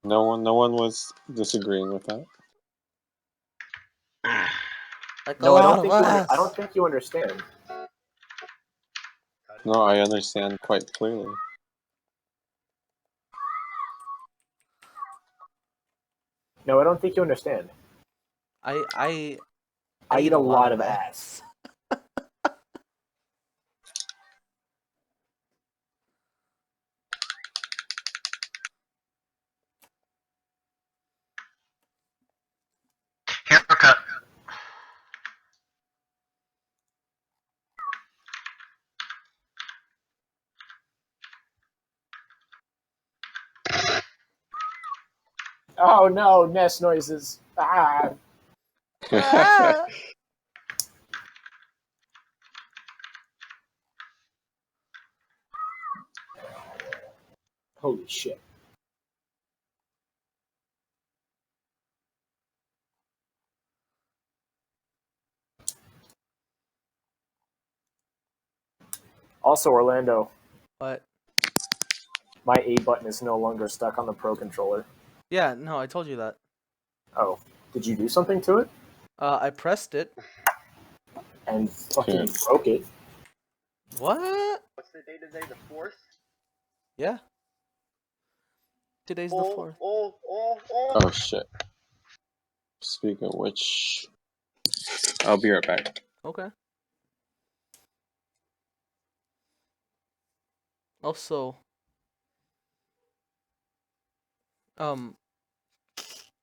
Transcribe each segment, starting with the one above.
No one was disagreeing with that. Like No, a I lot don't of think us. I don't think you understand. No, I understand quite clearly. No, I don't think you understand. I eat a lot of ass. Haircut. Oh no, nest noises. Ah. Ah! Holy shit. Also, Orlando, What? my A button is no longer stuck on the Pro controller. Yeah, no, I told you that. Oh, did you do something to it? I pressed it. And fucking broke it. What? What's the day today? The 4th? Yeah. Today's the 4th. Oh shit. Speaking of which, I'll be right back. Okay. Also,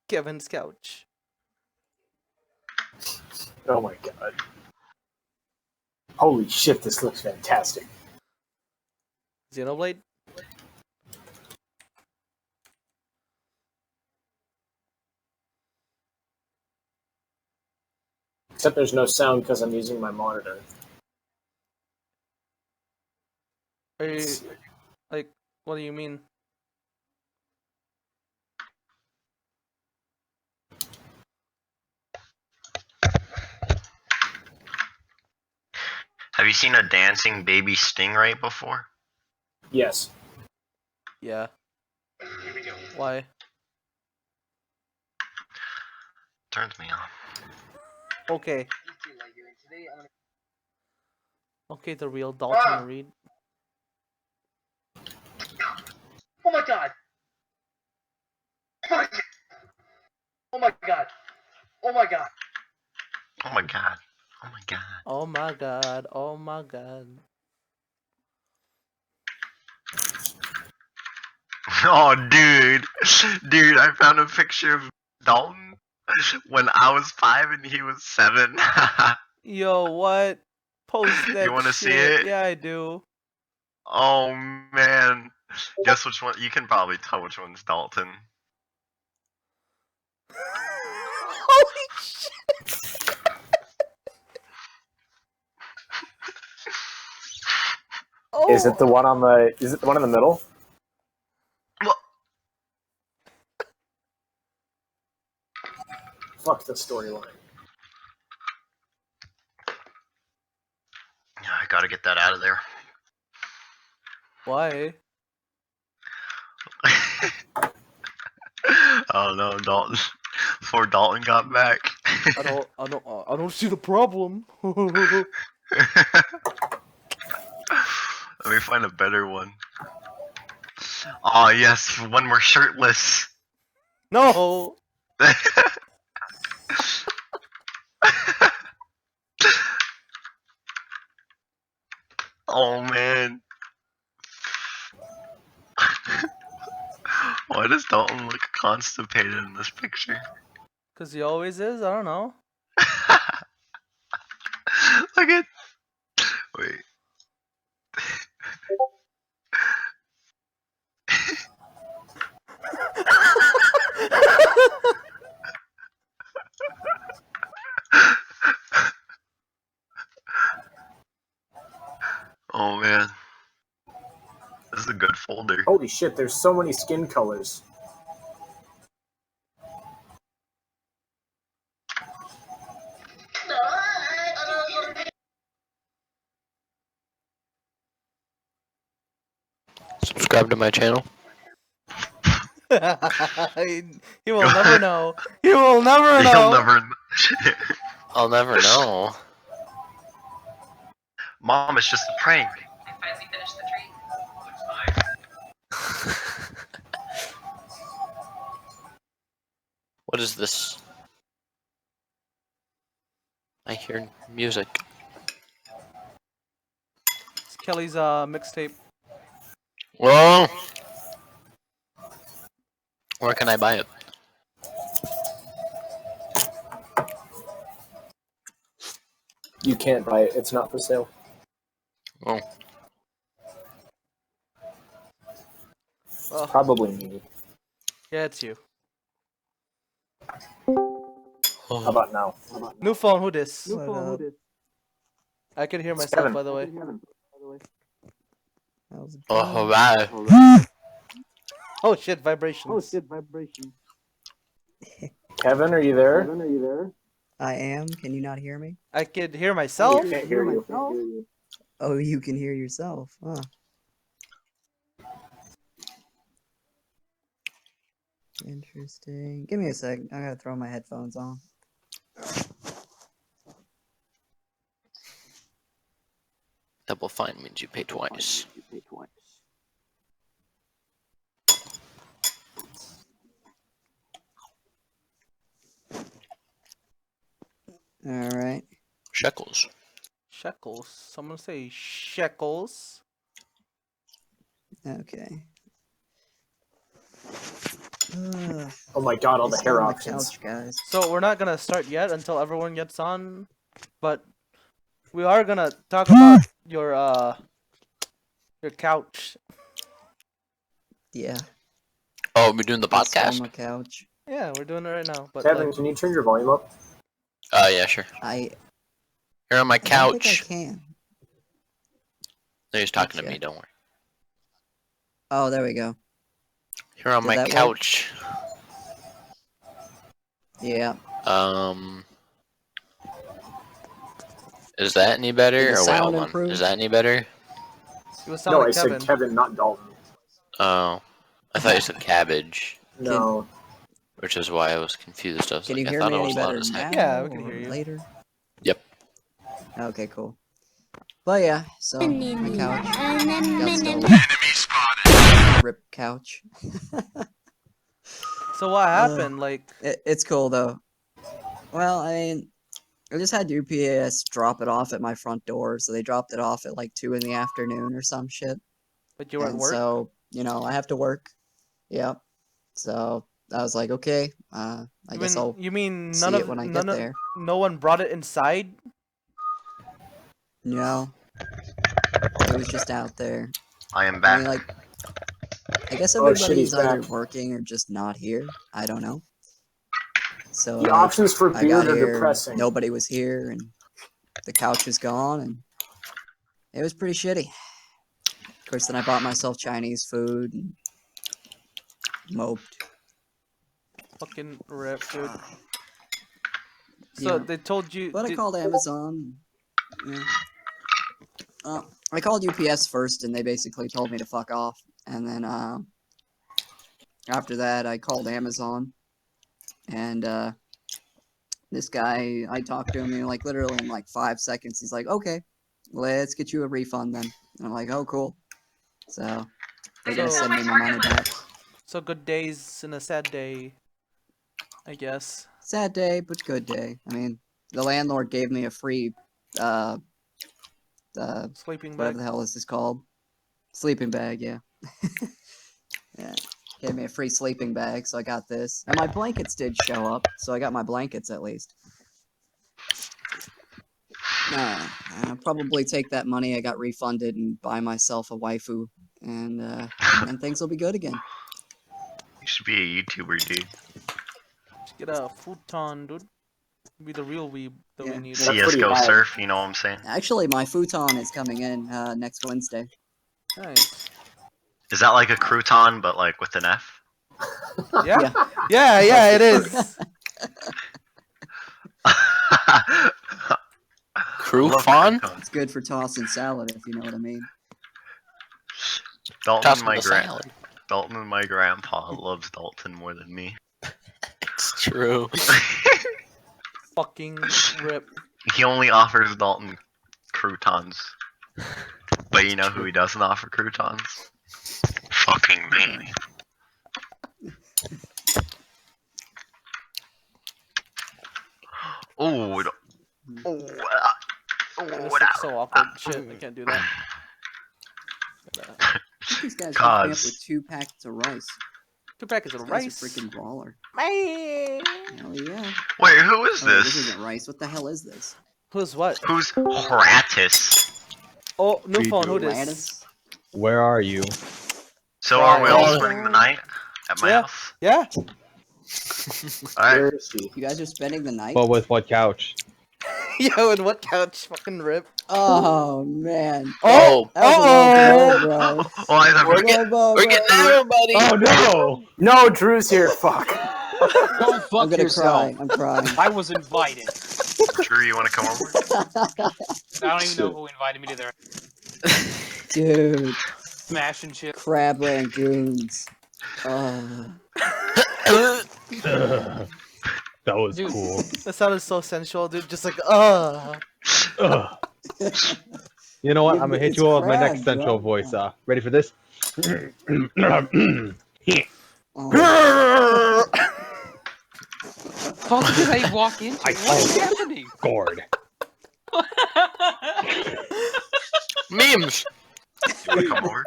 Kevin's couch. Oh my god. Holy shit, this looks fantastic. Xenoblade? Except there's no sound because I'm using my monitor. Are you, like, what do you mean? Have you seen a dancing baby stingray before? Yes. Yeah. Why? Turns me on. Okay. Okay, the real Dalton Reed. Oh my god! Oh my god! Oh my god! Oh my god. Oh my god. Oh my god. Oh my god. Oh, dude. Dude, I found a picture of Dalton when I was 5 and he was 7. Yo, what? Post that You wanna shit. see it? Yeah, I do. Oh, man. Guess which one? You can probably tell which one's Dalton. Holy shit! Oh. Is it the one on the? Is it the one in the middle? Well, Fuck the storyline. yeah, I gotta get that out of there. Why? Oh no, Dalton. Before Dalton got back. I don't see the problem. Let me find a better one. Oh yes, when we're shirtless. No. Oh man. Why does Dalton look constipated in this picture? Cause he always is. I don't know. Look at. Wait. Oh man. This is a good folder. Holy shit, there's so many skin colors. Subscribe to my channel. He will never know. He will never know. You'll never. I'll never know. Mom, it's just a prank. I finally finished the tree. What is this? I hear music. It's Kelly's mixtape. Whoa! Where can I buy it? You can't buy it. It's not for sale. Oh. Well, Probably me. yeah, it's you. How about now? New phone, who dis? What up? I can hear It's myself, Kevin. by the way. How's it Oh, going? wow. Oh shit, vibrations. Oh shit, vibration. Kevin, are you there? Are you there? I am. Can you not hear me? I can hear myself. I can't hear you. Oh, you can hear yourself. Huh. Interesting. Give me a sec. I gotta throw my headphones on. Double fine means you pay twice. Alright. Shekels. Shekels. Someone say shekels. Okay. Oh my god, all the Still hair on the options. couch, guys. So we're not gonna start yet until everyone gets on, but we are gonna talk about your couch. Yeah. Oh, we're doing the I'm still on podcast? the couch. Yeah, we're doing it right now. But Kevin, like, can you turn your volume up? Yeah, sure. I Here on my don't think I couch. can. No, he's talking to Gotcha. me, don't worry. Oh, there we go. Here on Did my that work? couch. Yeah. Is that any better? Did the Or wait, sound hold on. improve? Is that any better? it was sound No, like I Kevin. said Kevin, not Dalton. Oh. I thought you said cabbage. No. Which is why I was confused. I was Can like, you I hear thought me I any was loud better as heck. now? Yeah, we can or hear you. Later. Yep. Okay, cool. But yeah, so my couch got stolen. Rip couch. So what happened? Like, It's cool though. Well, I mean, I just had UPS drop it off at my front door, so they dropped it off at like 2 in the afternoon or some shit. but you were at And work. so, I have to work. Yep. So I was like, okay, I guess I'll You mean see it when I get there. no one brought it inside? No, it was just out there. I am I back. mean, like, I guess Oh, shit, everybody's he's either back. working or just not here. I don't know. So The like, options for I beard got are here, depressing. nobody was here, and the couch was gone, and it was pretty shitty. Of course, then I bought myself Chinese food and moped. Fucking rip, dude. So Yeah. they told you. But I called Amazon. Yeah. I called UPS first, and they basically told me to fuck off. And then after that, I called Amazon, and this guy, I talked to him, and like literally in like 5 seconds, he's like, "Okay, let's get you a refund then." And I'm like, "Oh, cool." So they're gonna So- send me my money back. So good days and a sad day, I guess. Sad day, but good day. I mean, the landlord gave me a free, Sleeping whatever bag. the hell is this called? Sleeping bag, yeah. Yeah. Gave me a free sleeping bag, so I got this. And my blankets did show up, so I got my blankets at least. I'll probably take that money I got refunded and buy myself a waifu, and things will be good again. You should be a YouTuber, dude. Just get a futon, dude. Be the real weeb that Yeah. we need. That's pretty CSGO high. surf, you know what I'm saying? Actually, my futon is coming in next Wednesday. Nice. Is that like a crouton, but like with an F? Yeah. Yeah, it is. Crew Love fun? croutons. It's good for tossing salad, if you know what I mean. Toss Dalton, me my the grand. salad. Dalton and my grandpa loves Dalton more than me. It's true. Fucking rip. He only offers Dalton croutons. But you know who he doesn't offer croutons? Fucking me. Oh, This looks so awkward. Shit, I can't do that. These guys hooked me up Cause with 2 packets of rice. 2 packets of This guy's rice. a freaking baller. Man. Hell yeah. wait, who is Oh, wait, this this? isn't rice. What the hell is this? Who's what? Who's Horatis? Oh, new We phone. do. Who this? Gladys? Where are you? So are we all Oh. spending the night at my Yeah. house? Yeah. Alright. Where is she? You guys are spending the night? But with what couch? Yo, and what couch? Fucking rip. Oh, man. Oh, That was a low blow, bro. Well, I have We're to getting- Low blow, we're bro. getting everybody. Oh no! No, Drew's here. Fuck. Go I'm fuck gonna yourself. cry. I'm crying. I was invited. Drew, you want to come over? I don't even know who invited me to their Dude, smash and shit. crab rangoons. That was Dude. cool. That sounded so sensual, dude. Just like, Ugh. You know what? Yeah, I'm gonna hit it's you all with my crab, next central bro. voice. Ready for this? Oh, How did I walk into? What's happening? Gourd. Memes. You want to come over?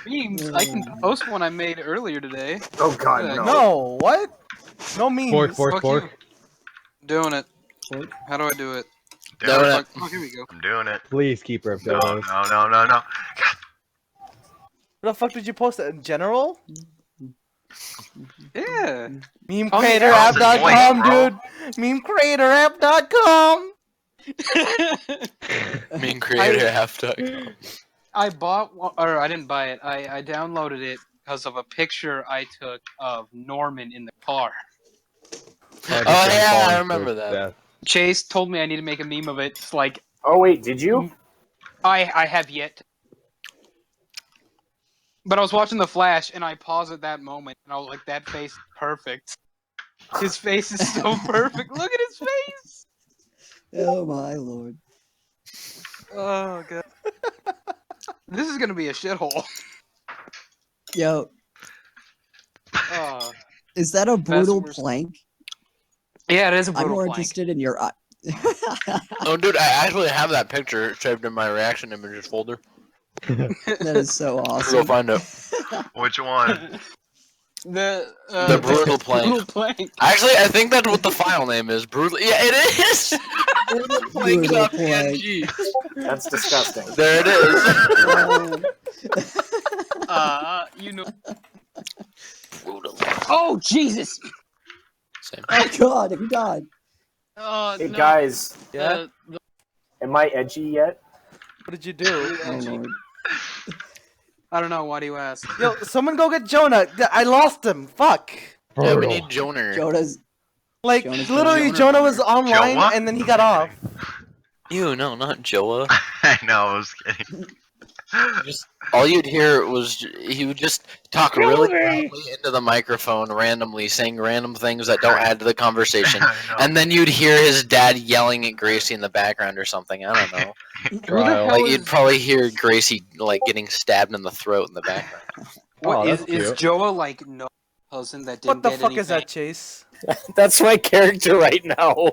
Memes. I can post one I made earlier today. Oh god, no. no, what? No memes. Fuck Fork. you. Doing it. Fork? How do I do it? Doing No, it. Oh, here we go. I'm doing it. Please keep her No, pillows. no. What the fuck did you post it in general? Yeah. Memecreatorapp.com, bro. dude. Memecreatorapp.com. Mean creator half to. I bought one, or I didn't buy it. I downloaded it because of a picture I took of Norman in the car. Oh yeah, I remember that. Chase told me I need to make a meme of it. It's like Oh wait, did you? I have yet. But I was watching The Flash and I paused at that moment and I was like, that face is perfect. His face is so perfect. Look at his face. oh my lord. Oh god. This is gonna be a shithole. Yo, Oh. is that a brutal worst. plank? Yeah, it is a I'm brutal more plank. interested in your eye. Oh, dude, I actually have that picture saved in my reaction images folder. That is so Go awesome. find it. Which one? The brutal plank. Brutal plank. Actually, I think that's what the file name is. Brutal. Yeah, it is. Brutal plank. Brutal plank. PNG. That's disgusting. There it is. You know. Brutal. Oh Jesus! Same. Oh god, oh god. Oh Hey no. guys, Yeah? am I edgy yet? What did you do? Oh lord. I don't know. Why do you ask? Yo, someone go get Jonah. I lost him. Fuck. Yeah, we need Joner. Jonah's Like, Jonah's literally, Jonah. Jonah was online Joa? and then he got off. You, no, not Joa. I know, I was kidding. All you'd hear was he would just talk really loudly into the microphone randomly, saying random things that don't add to the conversation. I know. And then you'd hear his dad yelling at Gracie in the background or something. I don't know. Who the Trial. hell Like you'd is? probably hear Gracie like getting stabbed in the throat in the background. What Oh, is that's is cute. Joa like no cousin that didn't What the get fuck is anything? that, Chase? That's my character right now.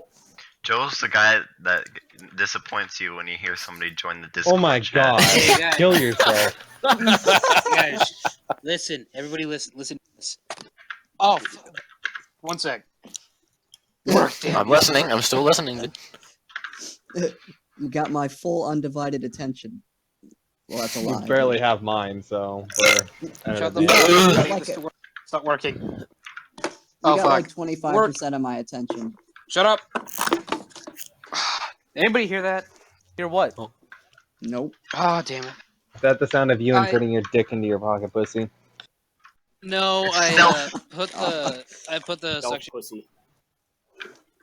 Joe's the guy that disappoints you when you hear somebody join the Discord Oh my chat. god. Hey, guys. Kill yourself. Guys, listen. Everybody, listen to this. Oh, one sec. Worked it. I'm listening. I'm still listening. Dude. You got my full undivided attention. Well, that's a You lie. barely have mine, so. Shut the You fuck got, up. you I got need like, this a, to work. It's not working. you Oh got fuck. like 25% of my attention. Shut up. Anybody hear that? Hear what? Nope. Oh damn it. Is that the sound of you I- inserting your dick into your pocket pussy? No, I, put the Don't pussy.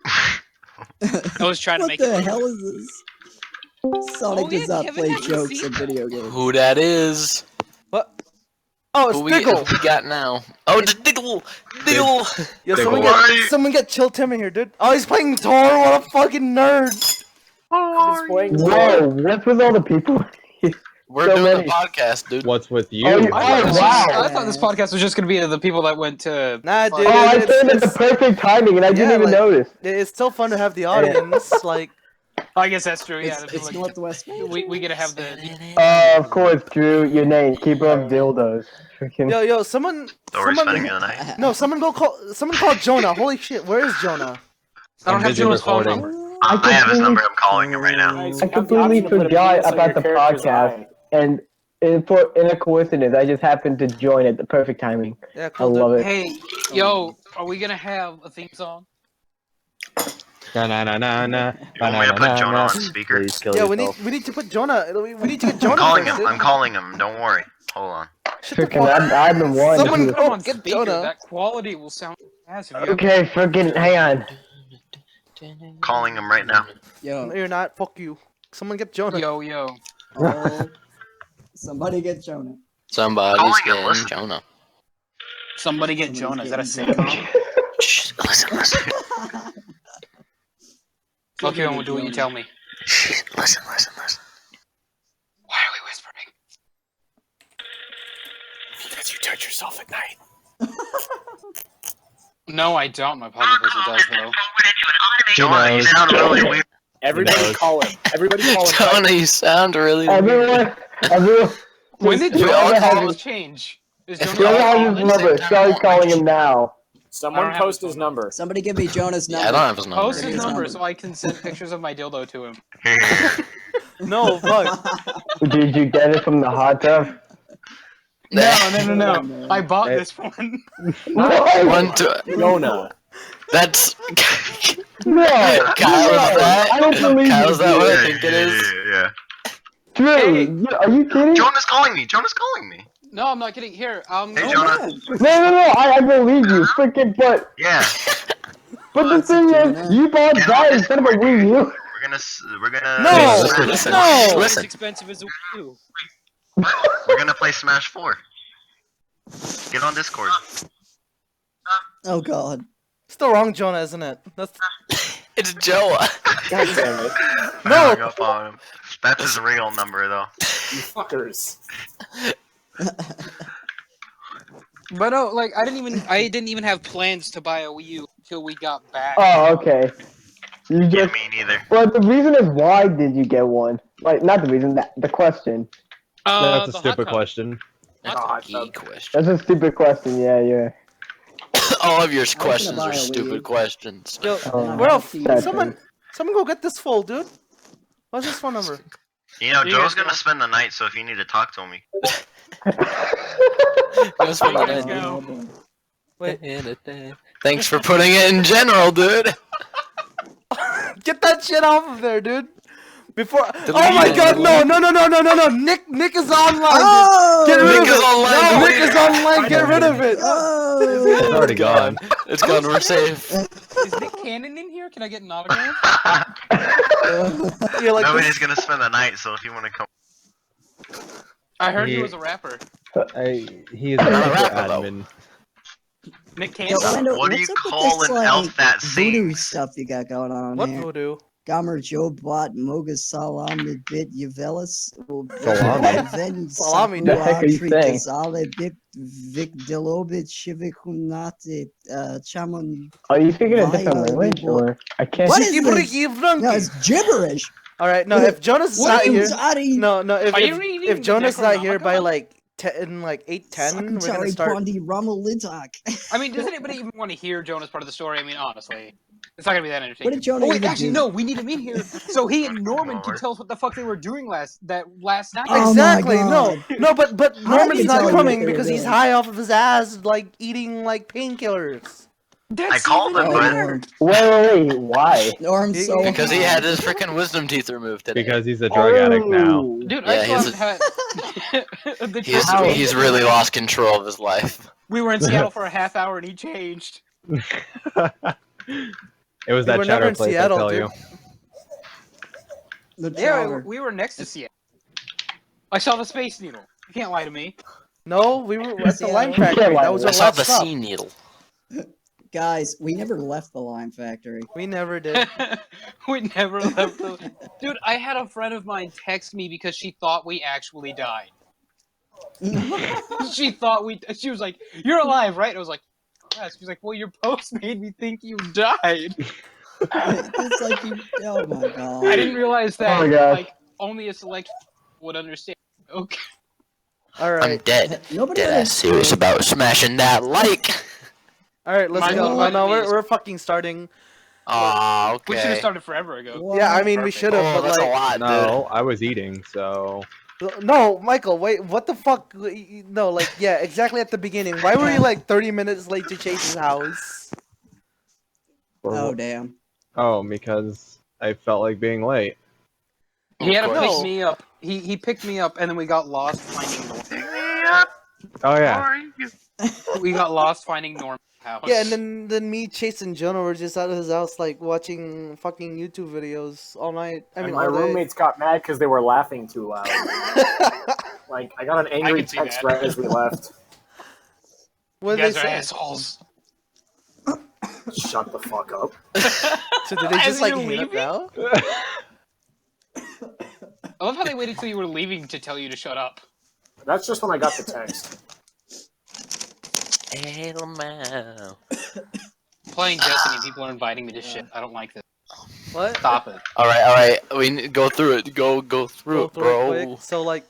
I was trying to What make the it. hell is this? Sonic Oh, yeah, does not Kevin play hasn't jokes seen in video games. Who that is? What? Oh, it's Who we Diggle. got now? Oh, it's Diggle! Diggle! Yo, Diggle. someone get Chill Timmy here, dude. Oh, he's playing Tor. What a fucking nerd. He's playing Whoa, what's with all the people? We're So doing many. the podcast, dude. What's with you? Oh, you- I oh, thought, wow. I thought this podcast was just gonna be the people that went to. Nah, dude. Oh, I it's- came at the it's- perfect timing and I didn't yeah, even like- notice. It's still fun to have the audience. Like, I guess that's true. Yeah, the It's people Northwest. we gotta have the. Of course, Drew, your name, keeper of dildos. Freaking. yo, someone. So we're spending Someone. the night. No, someone call Jonah. Holy shit, where is Jonah? I don't I'm have busy Jonah's phone recording. number. I I have his completely- number. I'm calling him right now. Guys, I you have the completely option to put a forgot penis on about your the character's podcast. eye. And in a coincidence, I just happened to join at the perfect timing. Yeah, I cool, dude. love it. Hey, yo, are we gonna have a theme song? Na na na na na. You want me to put Jonah on speaker? Please kill Yeah, yourself. we need to put Jonah. We need to get Jonah I'm calling first, him. dude. I'm calling him. Don't worry. Hold on. Shut the Freaking, fuck- I've been wanting Someone to. Put 'em on get speaker. Jonah. That quality will sound as if you have. Okay, freaking, hang on. Calling him right now. Yo, No, you're not. Fuck you. Someone get Jonah. Yo. oh, somebody get Jonah. Somebody's Calling him, getting listen. Jonah. Somebody get Jonah. Is that a Somebody sitcom? Shh, listen. Okay, I won't do what you tell me. Listen. Why are we whispering? Because you touch yourself at night. No, I don't. My pocket pussy does though. Jonah, you sound really weird. Everybody knows? call him. Everybody call him. Jonah, you sound really weird. Everyone. When did Whoever Jonah's has laws his- change? Is If Jonah Whoever all has call his at the number, same start time, calling which- him now. I Someone don't have post his his number. Somebody give me Jonah's number. Yeah, I don't have his number. Post his His number number. so I can send pictures of my dildo to him. Here. No, fuck. Did you get it from the hot tub? No. I bought Hey. this one. One, two. Jonah. That's. No, Kyle, is that? I don't believe Kyle, you. is that what I Yeah, think it is? Yeah. Drew, Hey. are you kidding? Jonah's calling me. Jonah's calling me. No, I'm not kidding. Here, Hey, Oh, Jonah. man. No, I believe you. Freaking, but Yeah. the thing is, you bought Get that on instead of a Wii U. We're gonna. No! Listen. No! It's Listen. as expensive as a Wii U. We're gonna play Smash 4. Get on Discord. Oh god. Still wrong, Jonah, isn't it? That's It's Joa. God damn it. I No! hung up on him. That's his real number, though. You fuckers. But no, like I didn't even have plans to buy a Wii U until we got back. Oh, okay. You Yeah, just. me neither. Well, the reason is why did you get one? Like, not the reason. The question. That's a the hot stupid tub. question. That's God, a key question. That's a stupid question. Yeah. All of your gonna questions buy are a Wii U. stupid questions. Yo, Oh, bro, sad someone thing. go get this fool, dude. What's his phone number? You know, You Joe's guys gonna go. spend the night, so if you need to talk to me. Let's put that Let's in. go. Wait, Thanks for putting it in general, dude. get that shit off of there, dude. Before. Delete Oh my it. god, no. Nick is online. Oh! Get rid Nick of is it. online. No, Delete Nick it. is online. Get rid of it. Oh! It's already gone. It's gone. We're safe. Is Nick Cannon in here? Can I get an autograph? You're like Nobody's this. gonna spend the night, so if you wanna come. I heard he Yeah. was a rapper. He is I'm a not a super rapper, though. admin. Nick Yo, Cannon. Orlando, What do what's you up with call this, an like, elf that voodoo sings? stuff you got going on What here? voodoo? Gamer Joe Bot Moga Salami Bit Yavelis Salami. Salami, the heck are you saying? Gazale Bit Vic Delobit Shivik Hunate Chaman. Are you speaking a Via different language, or I can't? What is Cheeky this? breaky frunky. No, it's gibberish. All right, no. If Jonas is What not are you here, sorry? no. If Are you reading if Jonas the not here by Necronomicon? like 10, like 8:10, we're gonna Sakutari start. Pondi Ramalitak. I mean, does anybody even want to hear Jonah's part of the story? I mean, honestly, it's not gonna be that entertaining. What did Jonah Oh wait, even actually, do? no. We need him in here so he and Norman can Lord. tell us what the fuck they were doing last night. Oh my Exactly. God. No. But How Norman's did you not tell me coming what they were because he's doing? high off of his ass, like eating like painkillers. That's I called even him, Oh, but better. Norm. Wait, why? Norm's so Because he high. had his freaking wisdom teeth removed today. Because he's a drug addict now. Oh. Dude, Yeah, I he's still haven't had. The He's truth is, he's really lost control of his life. we were in Seattle for a half hour and he changed. It was We that were never chatter in place, Seattle, I tell dude. you. The Yeah, chowder. we were next to Seattle. I saw the Space Needle. You can't lie to me. No, we were at the lime Seattle. factory. That was I our saw last the stop. sea needle. Guys, we never left the lime factory. We never did. We never left the. Dude, I had a friend of mine text me because she thought we actually died. She thought we. She was like, "You're alive, right?" I was like, "Yes." She's like, "Well, your post made me think you died." It's like you. Oh my god. I didn't realize that. Oh my gosh. Like, only a select would understand. Okay. All I'm right. dead. Nobody Dead ass serious about smashing that like. All right, let's Mine go. reminded No, me of- we're fucking starting. Aw, We should have okay. started forever ago. What? Yeah, I mean we Perfect. should have, Oh, but that's a like, lot, No, I was eating, so no, Michael, wait, what the fuck? No, like, yeah, exactly at the beginning. Why were you like 30 minutes late to Chase's house? Oh damn. oh, because I felt like being late. He had to No. pick me up. He picked me up, and then we got lost finding Oh yeah, Norm. We got lost finding Norm's house. Yeah, and then me, Chase, and Jonah were just out of his house, like watching fucking YouTube videos all night. I mean, And my all day. roommates got mad because they were laughing too loud. Like, I got an angry can see text that. right as we left. What You did guys they are say? assholes. Shut the fuck up. So did they As just like you're hate it leaving? now? I love how they waited till you were leaving to tell you to shut up. That's just when I got the text. Elmo. Playing Destiny, people are inviting me to shit. I don't like this. What? Stop it. Alright. We need to go through it. Go through Go it, through bro. it quick. So like,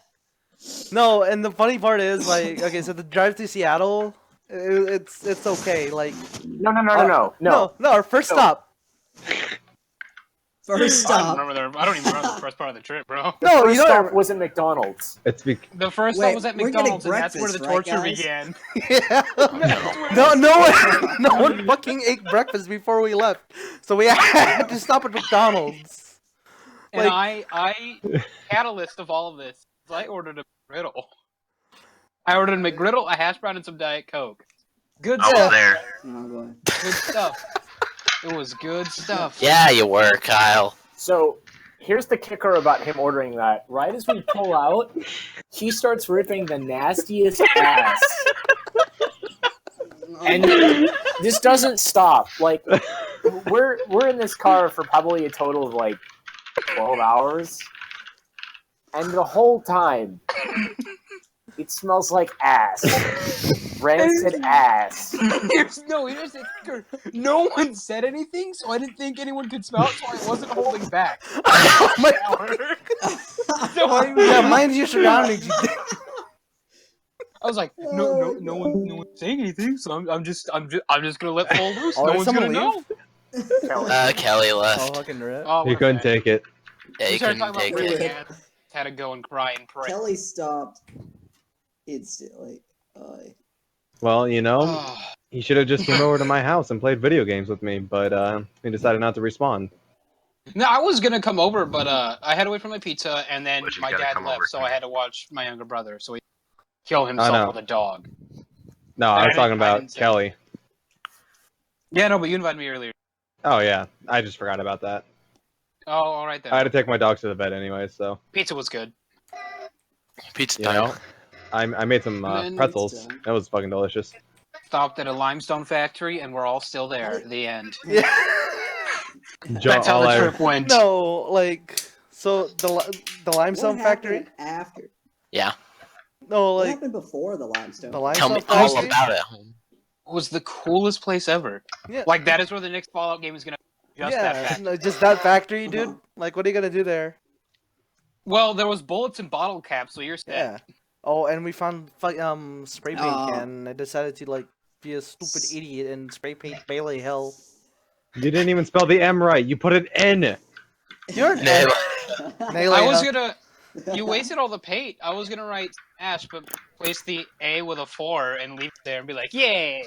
no, and the funny part is like, okay, so the drive to Seattle, it's okay. Like, No. our first No. stop. First I don't stop. remember I don't even remember the first part of the trip, bro. The No, first you know. stop was at McDonald's. it's The first Wait, stop was at we're getting McDonald's, and that's where the breakfast, torture right, guys? began. Yeah. No one fucking ate breakfast before we left, so we had to stop at McDonald's. And Like- I catalyst of all of this, is I ordered a McGriddle. I ordered a McGriddle, a hash brown, and some Diet Coke. Good I was stuff. there. Oh boy. Good stuff. It was good stuff. Yeah, you were, Kyle. So, here's the kicker about him ordering that. Right as we pull out, he starts ripping the nastiest ass. And this doesn't stop. Like, we're in this car for probably a total of like 12 hours. And the whole time, it smells like ass. Rancid ass. Here's the kicker. No one said anything, so I didn't think anyone could smell it, so I wasn't holding back. Oh my So yeah, mind your surroundings. You I was like, no one's saying anything, so I'm just gonna let fall loose. Oh, No did one's someone gonna leave? know. Kelly Oh, left. fucking rip. Oh, he we're couldn't back. take it. Yeah, We he started couldn't talking take about it. Red had to go and cry and pray. Kelly stopped instantly. Well, you know, Oh, he should have just came over to my house and played video games with me, but he decided not to respond. no, I was gonna come over, but I had to wait for my pizza, and then But you my gotta dad come left, over so to I me. had to watch my younger brother, so he killed himself no. with a dog. No, I I was didn't- talking I about didn't say- Kelly. Yeah, no, but you invited me earlier. Oh yeah, I just forgot about that. Oh, all right then. I had to take my dogs to the vet anyway, so Pizza was good. Pizza you time. know, I made some Man, pretzels. That was fucking delicious. Stopped at a limestone factory, and we're all still there. The end. Yeah. That's how the trip went. No, like, so the What limestone factory. happened after? Yeah. No, What like happened before the limestone? the Tell limestone me all factory. about it. Home. Was the coolest place ever. Yeah. Like that is where the next Fallout game is gonna. Just that Yeah, factory. no, just that factory, dude. Like, what are you gonna do there? Well, there was bullets and bottle caps, so you're set. Yeah. Oh, and we found spray paint, Oh. and I decided to like be a stupid idiot and spray paint Bailey Hill. You didn't even spell the M right. You put an N. You're an Nail I was gonna. You wasted all the paint. I was gonna write Ash, but place the A with a 4 and leave it there and be like, yeah.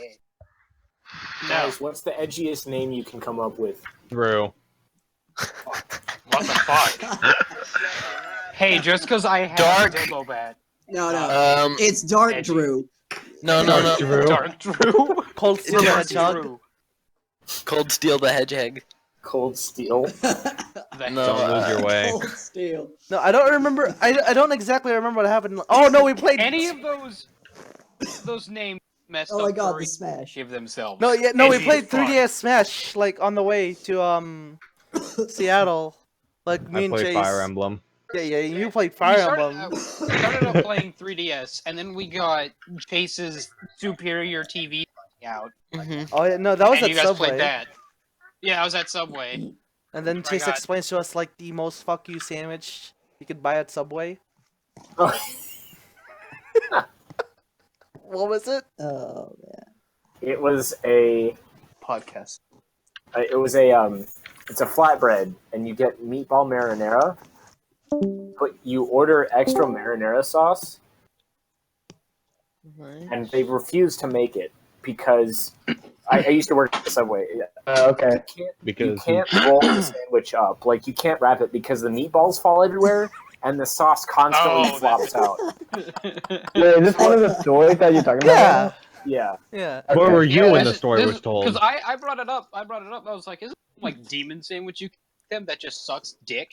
No. Guys, what's the edgiest name you can come up with? Drew. What the fuck? Hey, just because I have Dark. a dildo bat. No, no. It's Dark Edgy. Drew. No. Drew. Dark Drew. Cold Steel Dark Hedgehog. Drew. Cold Steel the Hedgehog. Cold Steel. No, Don't lose your way. Cold Steel. No, I don't remember. I don't exactly remember what happened. Oh no, we played. Any of those. those names messed Oh up my god, for the Smash. give themselves. No, yeah, no, we Any played fun. 3DS Smash like on the way to Seattle. Like me I and play Chase. Fire Emblem. Yeah, you played We Fire started, Emblem. we started up playing 3DS, and then we got Chase's Superior TV out. Oh yeah, no, that was And at you guys Subway. played that. Yeah, I was at Subway. And then I Chase got- explains to us like the most fuck you sandwich you could buy at Subway. Oh, What was it? Oh man. it was a Podcast. it's a flatbread, and you get meatball marinara, but you order extra marinara sauce, and they refuse to make it because I used to work at Subway. Okay. You can't roll the sandwich up, like you can't wrap it because the meatballs fall everywhere and the sauce constantly flops out. Wait, is this one of the stories that you're talking about? Yeah. Yeah. Where were you when the this- story this- was told? Because I brought it up. I was like, isn't it like demon sandwich you get them that just sucks dick?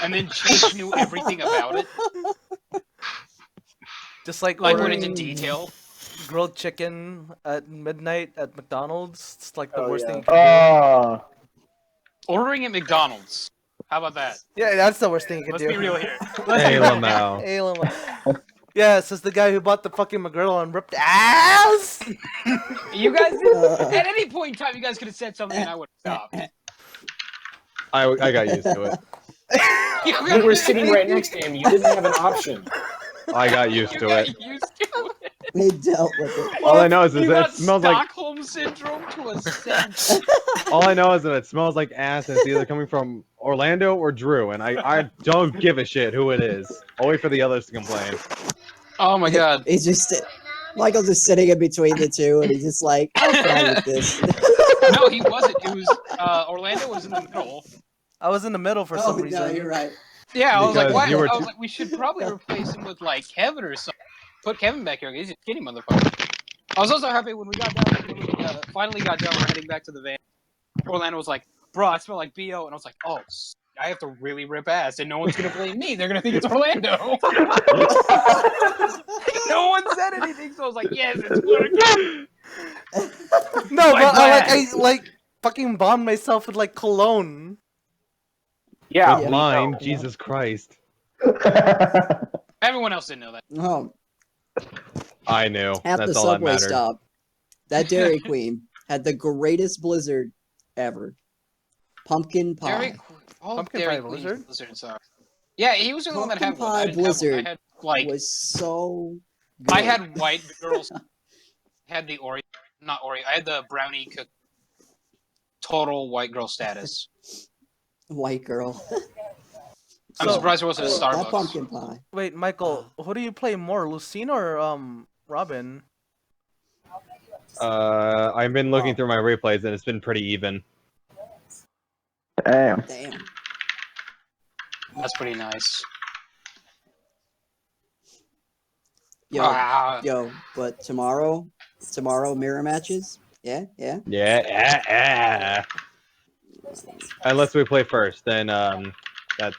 And then Chase knew everything about it. Just like Like ordering went into detail. grilled chicken at midnight at McDonald's. It's like the Oh, worst yeah. thing you can Ordering at McDonald's. How about that? do. Yeah, that's the worst thing you can Let's do. be real here. Hey, Lamau. Hey, Lamau. Yeah, says the guy who bought the fucking McGriddle and ripped ass. You guys did, at any point in time, you guys could have said something and I would have stopped. I got used to it. You were sitting right next to him. You didn't have an option. I got used to it. They dealt with it. All I know is You that got it smells like. Stockholm syndrome to a sense. All I know is that it smells like ass, and it's either coming from Orlando or Drew, and I don't give a shit who it is. I'll wait for the others to complain. Oh my god. He's just Michael's just sitting in between the two, and he's just like, I'm fine with this. No, he wasn't. It was Orlando was in the middle. I was in the middle for Oh, some no, reason. you're right. Yeah, I was like, Because why? you were I was too- like, we should probably replace him with like Kevin or something. Put Kevin back here. He's a skinny motherfucker. I was also happy when we got down. When we finally got done. We're heading back to the van. Orlando was like, "Bro, I smell like BO," and I was like, "Oh, I have to really rip ass, and no one's gonna blame me. They're gonna think it's Orlando." No one said anything, so I was like, "Yes, it's working." No, My but I bad. like fucking bombed myself with like cologne. Yeah, With we mine, know. Jesus Christ. Everyone else didn't know that. Oh, I knew. at That's the all that subway mattered. stop, that Dairy Queen had the greatest blizzard ever. Pumpkin pie. Pumpkin Dairy pie Queen's blizzard? blizzard sucks. Yeah, he was the only one that Pumpkin had one. I pie didn't have one. blizzard I had like was so good. I had white girls. I had the Oreo, not Oreo. I had the brownie cook. Total white girl status. white girl. I'm surprised it wasn't a That Starbucks. pumpkin pie. Wait, Michael, who do you play more, Lucina or Robin? I've been looking through my replays, and it's been pretty even. Damn. Damn. That's pretty nice. Yo, Ah. yo, but tomorrow mirror matches. Yeah. Yeah. Unless we play first, then that's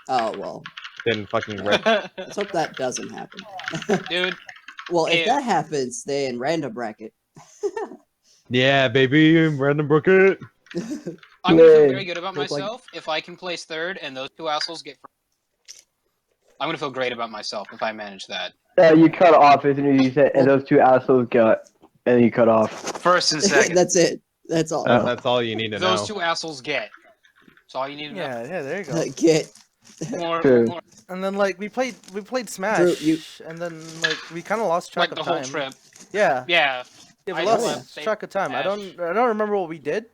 Oh well. then fucking rip. Let's hope that doesn't happen. Dude, Well, if Yeah. that happens, then random bracket. Yeah, baby, random bucket. I'm gonna feel Yay. very good about Look like- myself if I can place third and those two assholes get first. I'm gonna feel great about myself if I manage that. You cut off as soon as you said, and those two assholes got, and you cut off. First and second. That's it. That's all. That's all you need to know. Those two assholes get. That's all you need to know. Yeah, there you go. Get. More, True. more And then like we played Smash, Drew, and then like we kind of lost track like the of whole time. trip. Yeah, Yeah. we I lost left track of time. I Smash. don't remember what we did.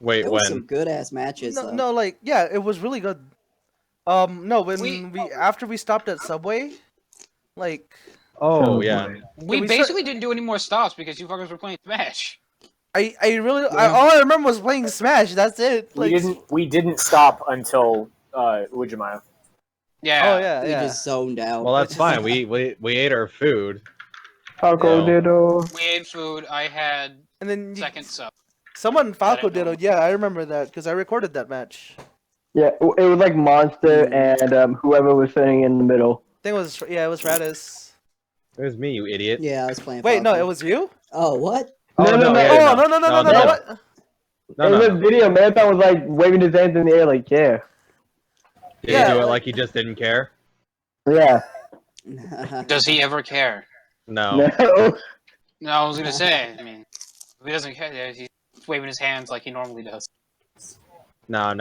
Wait, There was when? some good ass matches. No, though. no, like yeah, it was really good. No, when We- we after we stopped at Subway, like Oh yeah. We we basically didn't do any more stops because you fuckers were playing Smash. I really Yeah. all I remember was playing Smash. That's it. Like We didn't stop until Ujimaya. Yeah. oh yeah, We yeah. just zoned out. Well, that's fine. We ate our food. Taco No. Diddle. We ate food. I had And then second sub. someone Falco didn't know. did. Yeah, I remember that because I recorded that match. Yeah, it was like Monster and whoever was sitting in the middle. I think it was it was Radis. It was me, you idiot. Yeah, I was playing. Wait, no, Falcon. it was you. Oh, what? Oh, No, no, no. yeah, Oh, no, what? No, In no, the no. video, Marathon was like waving his hands in the air, like, yeah. Did Yeah, he do it like- like he just didn't care? Yeah. Does he ever care? No. No. No, I was gonna say. I mean, if he doesn't care, he's waving his hands like he normally does. No.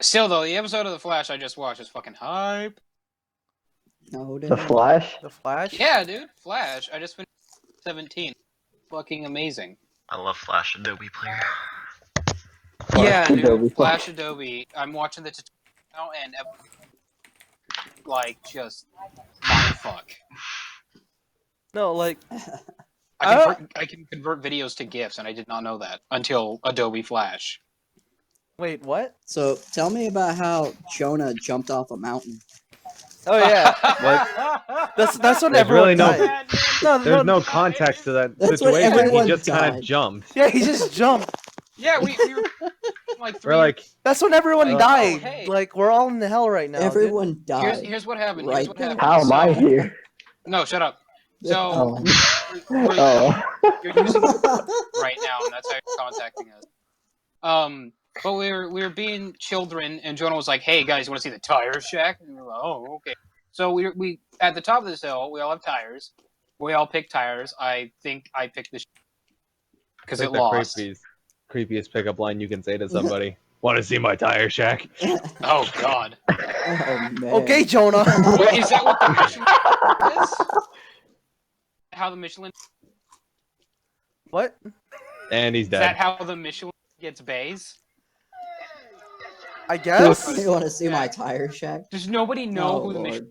Still, though, the episode of The Flash I just watched is fucking hype. No, The Flash? The Flash? Yeah, dude, Flash. I just finished 17. Fucking amazing. I love Flash Adobe Player. Yeah, dude, Adobe. Flash Adobe. I'm watching the tutorial now, and like just mindfuck. No, like I can convert videos to GIFs, and I did not know that until Adobe Flash. wait, what? So tell me about how Jonah jumped off a mountain. Oh yeah, What? that's when There's everyone really no- died. No, There's no context to that That's when situation. He everyone just kind died. of jumped. Yeah, he just jumped. Yeah, we were like We're like, That's when everyone Like, died. oh, hey. Like we're all in the hell right now. dude. Everyone died. here's what happened. Right Here's what there. happened. How am I So- here? No, shut up. So Oh. we're- Oh. you're using right now, and that's how you're contacting us. But we were being children, and Jonah was like, "Hey guys, you want to see the tire shack?" And we were like, "Oh, okay." So we at the top of this hill, we all have tires. We all pick tires. I think I picked the because that's it the lost. creepiest pickup line you can say to somebody. Want to see my tire shack? Oh God! Oh man. Okay, Jonah. Wait, is that what the Michelin is? How the Michelin? What? And he's Is that dead. how the Michelin gets bays? I guess. You want to see my tire shack? Does nobody know Oh who the lord. Michelin?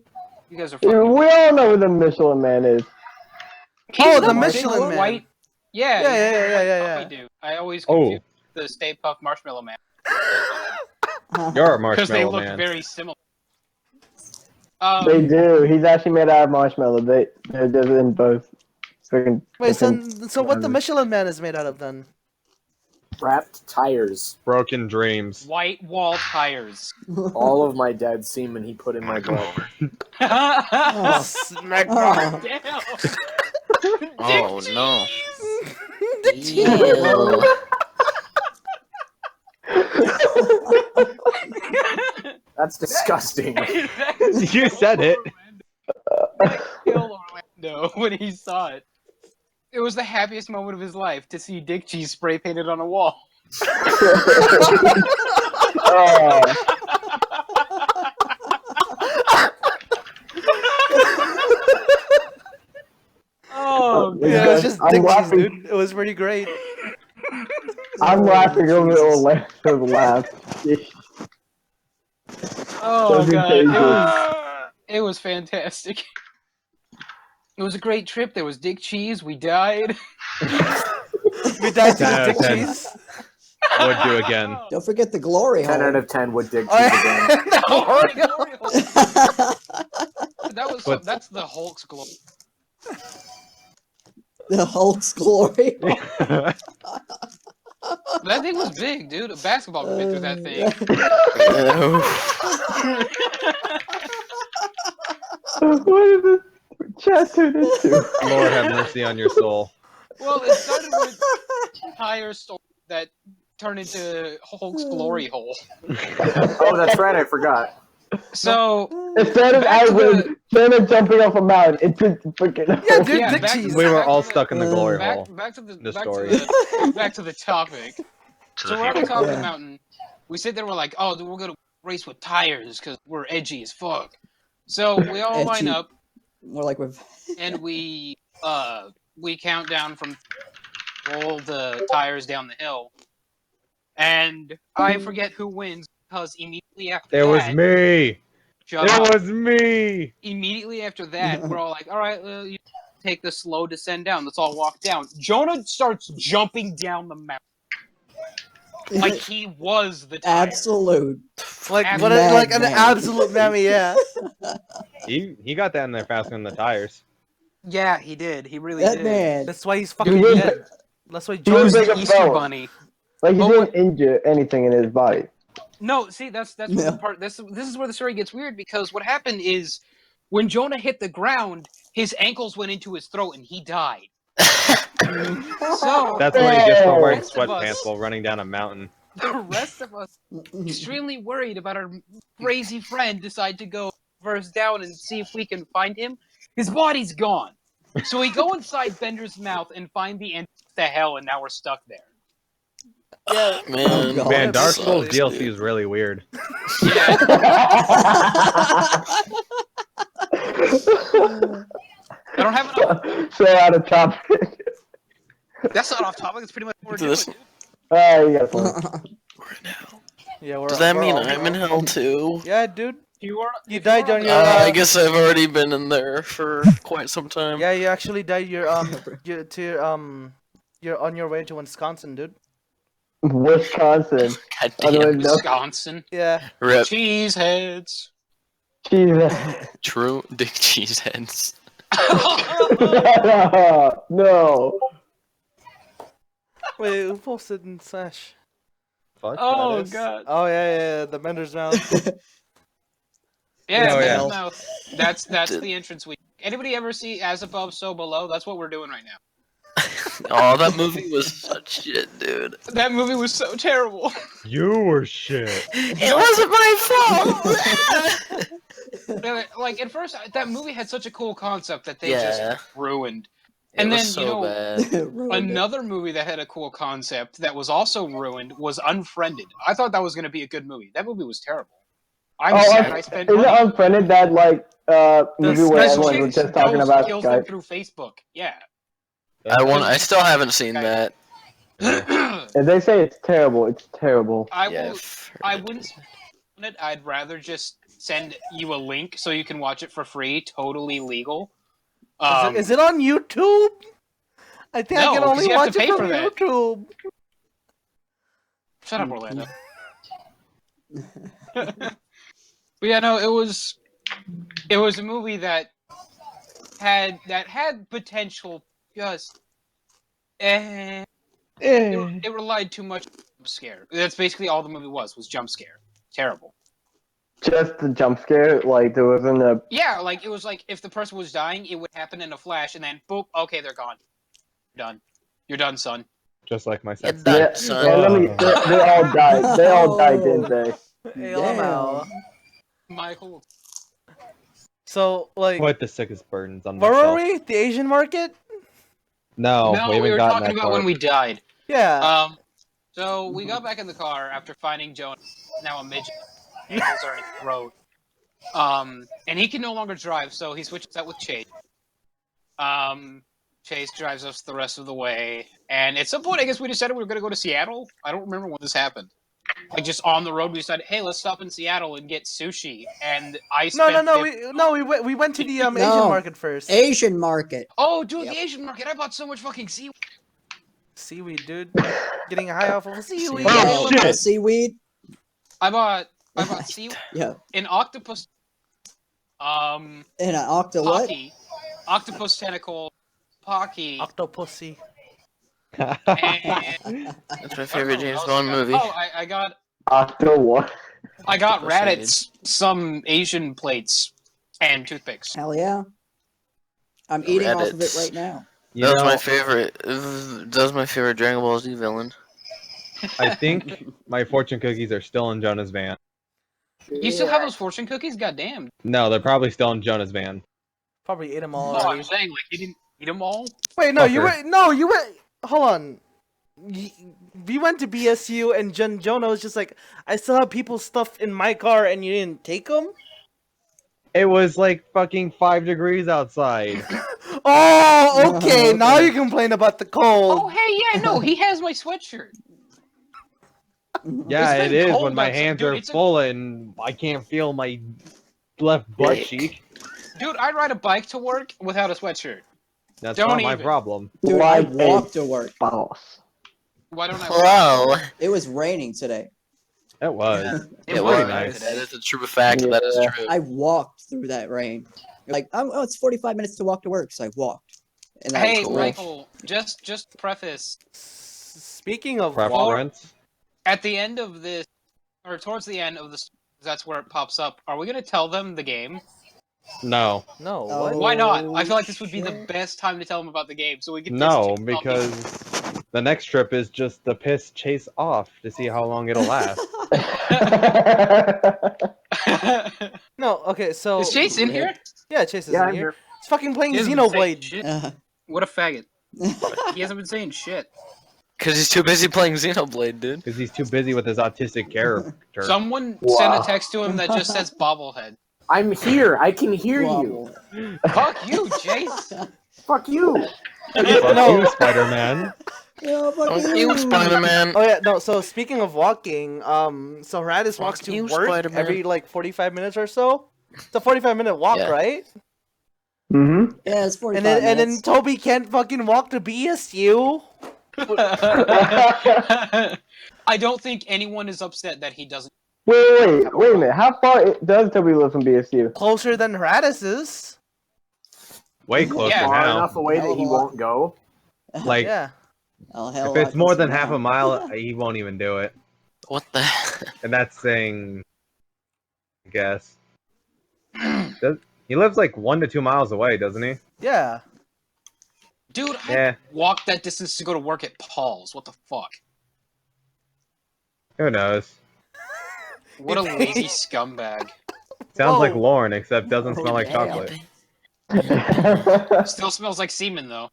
You guys are We fucking. all know who the Michelin Man is. Oh, the big Michelin Man. White. Yeah, Yeah. puppy dude. I always Oh. confuse the Stay Puft Marshmallow Man You're a because they marshmallow look man. very similar. They do. He's actually made out of marshmallow. They're just in both. Freaking. Wait, so what the Michelin Man is made out of then? Wrapped tires. Broken dreams. White wall tires. All of my dad's semen he put in my butt. Oh. Smack. Oh. Damn. Oh no. That's disgusting. You said it. That killed Orlando when he saw it. It was the happiest moment of his life to see dick cheese spray painted on a wall. Oh. Oh, God. Yeah, it was just I'm dick cheese, laughing. dude. It was pretty great. I'm laughing over Orlando's laugh. Oh, Those are God. dangerous. It was fantastic. It was a great trip. There was dick cheese. We died. We died to 10 out the of dick 10. cheese. Would do again. Don't forget the glory 10 hole. out of 10 would dig Oh, cheese again. yeah. That was But- that's the Hulk's glory. The Hulk's glory hole. That thing was big, dude. A basketball could fit through that thing. What is this chat turned into? Lord have mercy on your soul. Well, it started with an entire story that turned into Hulk's glory hole. Oh, that's right, I forgot. So It started Back out to with Jonah jumping off a mountain. It's just freaking. Yeah, dude, Yeah, dick back to cheese. We were all back to stuck in the glory back, hole. back to the The back story. to the back to the topic. To So the we're on the future. top of the Yeah. mountain. We sit there. We're like, oh, dude, we're gonna race with tires because we're edgy as fuck. So we all line Edgy. up More like with. and we count down from roll the tires down the hill, and I forget who wins because immediately after It was that, me. shut It up. was me. Immediately after that, we're all like, all right, you take the slow descend down. Let's all walk down. Jonah starts jumping down the mountain like he was the tire. Absolute. Like Ab- what? Like an Madman. absolute mammy, yeah. He got that in there faster than the tires. Yeah, he did. He really That did. man. That's why he's fucking Dude, dead. That's why He was Joe's Big the up Easter fellow. Bunny. Like he Oh, didn't injure anything in his body. No, see, that's No. the part. This is where the story gets weird because what happened is When Jonah hit the ground, his ankles went into his throat and he died. So That's what he gets for wearing rest of us- sweatpants while running down a mountain. the rest of us, extremely worried about our crazy friend, decide to go first down and see if we can find him. His body's gone. So we go inside Bender's mouth and find the entrance to hell, and now we're stuck there. Yeah, Man, God. Man, Dark Sucks, Souls dude. DLC is really weird. Yeah, I don't have enough. So out of topic. That's not off topic. It's pretty much what we're doing. This- Dude. You got a point. Yeah, we're. Does that we're mean all- I'm we're in all- hell too? Yeah, dude. You are. You if died are on your, I guess I've already been in there for quite some time. Yeah, you actually died. You're you're on your way to Wisconsin, dude. Wisconsin. God I don't damn. know. Wisconsin. Yeah. Rip. Cheeseheads. Jesus. True dick cheese heads. No. Wait, who posted in Smash? Fuck Oh that is. god. Oh yeah, the Bender's mouth. Yeah, Oh, Bender's yeah. mouth. That's the entrance we. Anybody ever see As Above, So Below? That's what we're doing right now. Oh, that movie was such shit, dude. That movie was so terrible. You were shit. It wasn't my fault. Like at first, that movie had such a cool concept that they Yeah. just ruined. It And was then so you know, bad. Ruined it. another movie that had a cool concept that was also ruined was Unfriended. I thought that was going to be a good movie. That movie was terrible. I'm sad I spent Isn't money. Unfriended that movie where This everyone chick was just talking kills- about kills them Skype? through Facebook. Yeah. I still haven't seen that. If they say it's terrible, it's terrible. I Yeah, will. I've I heard it. wouldn't spend it. I'd rather just send you a link so you can watch it for free, totally legal. Is it on YouTube? I think No, I can 'cause only you have watch to it pay from for that. YouTube. Shut up, Orlando. But yeah, no, it was a movie that had potential. Just it relied too much on jump scare. That's basically all the movie was jump scare. Terrible. Just the jump scare, like there wasn't a. Yeah, like it was like if the person was dying, it would happen in a flash, and then boop, okay, they're gone. You're done. You're done, son. Just like my sex. Done, Yeah, son. and let me. They all died. They all died, didn't they? Hey, LMAO. Michael. So like, Put the sickest burdens on where myself. were we? The Asian market? No, No, we haven't we were gotten talking that about far. when we died. Yeah. So we got back in the car after finding Joe, now a midget. Ankles are in his throat. And he can no longer drive, so he switches out with Chase. Chase drives us the rest of the way, and at some point, I guess we decided we were going to go to Seattle. I don't remember when this happened. Like just on the road, we decided, hey, let's stop in Seattle and get sushi. And I spent We went to the Asian No. market first. Asian market. Oh, dude, Yep. the Asian market! I bought so much fucking seaweed. Seaweed, dude. Getting high off of seaweed. Oh, shit. Seaweed. I bought seaweed, Yeah. an octopus, And an octo what? pocky, octopus tentacle, pocky, Octopussy. and That's my favorite James Bond movie. Oh, I got After what? Raditz, some Asian plates, and toothpicks. Hell yeah. I'm eating off of it Reddits. right now. You That was know, my favorite. That was my favorite Dragon Ball Z villain. I think my fortune cookies are still in Jonah's van. You still have those fortune cookies? Goddamn. No, they're probably still in Jonah's van. Probably ate them all No, already. I'm saying like you didn't eat them all. Wait, no, you Fucker. went. No, you went. Hold on. We went to BSU and Jonah was just like, I still have people's stuff in my car and you didn't take them? It was like fucking 5 degrees outside. Oh, okay. Now Okay. you complain about the cold. Oh, hey, yeah, no, he has my sweatshirt. Yeah, It's it been is cold when my outside, hands dude, are it's a- full and I can't feel my left butt Dick. cheek. Dude, I ride a bike to work without a sweatshirt. That's Don't not my even. problem. Dude, I Like a walked to work. boss. Why don't I? Hello. It was raining today. It was. It was was pretty nice. That is a true fact. That is Yeah. true. I walked through that rain. Like, oh, it's 45 minutes to walk to work, so I walked. And that Hey, was cool. Michael, just preface. Speaking of Preference. At the end of this, or towards the end of this, that's where it pops up. Are we gonna tell them the game? No. No, Oh, what? Why not? I feel like this would be the sure. best time to tell him about the game, so we can. No, because the next trip is just the piss chase off to see how long it'll last. No, okay, so Is Chase in here? yeah, Chase is Yeah, in I'm here. here. He's fucking playing He hasn't been saying Xenoblade. shit. What a faggot. He hasn't been saying shit. Because he's too busy playing Xenoblade, dude. Because he's too busy with his autistic character. Someone Wow. sent a text to him that just says bobblehead. I'm here. I can hear you. Fuck you, Jace. Fuck you. Fuck No. you, Spider-Man. Yeah, fuck Fuck you, Spider-Man. Oh yeah, no. So speaking of walking, so Radis walks to you, work Spider-Man. every like 45 minutes or so. It's a 45-minute walk, Yeah. right? Mm-hmm. Yeah, it's 45 And then minutes. Toby can't fucking walk to BSU. I don't think anyone is upset that he doesn't. Wait a minute. How far does Toby live from BSU? Closer than Radis is. Way closer Yeah. Far now. enough away that he won't go. Like, Yeah. Oh, hell, if it's more than closer half now. a mile, he won't even do it. What the? And that's saying, I guess. He lives like 1 to 2 miles away, doesn't he? Yeah. Dude, I Yeah. walked that distance to go to work at Paul's. What the fuck? Who knows? What a lazy scumbag. Sounds like Whoa. Lauren, except doesn't smell like damn. chocolate. Still smells like semen though.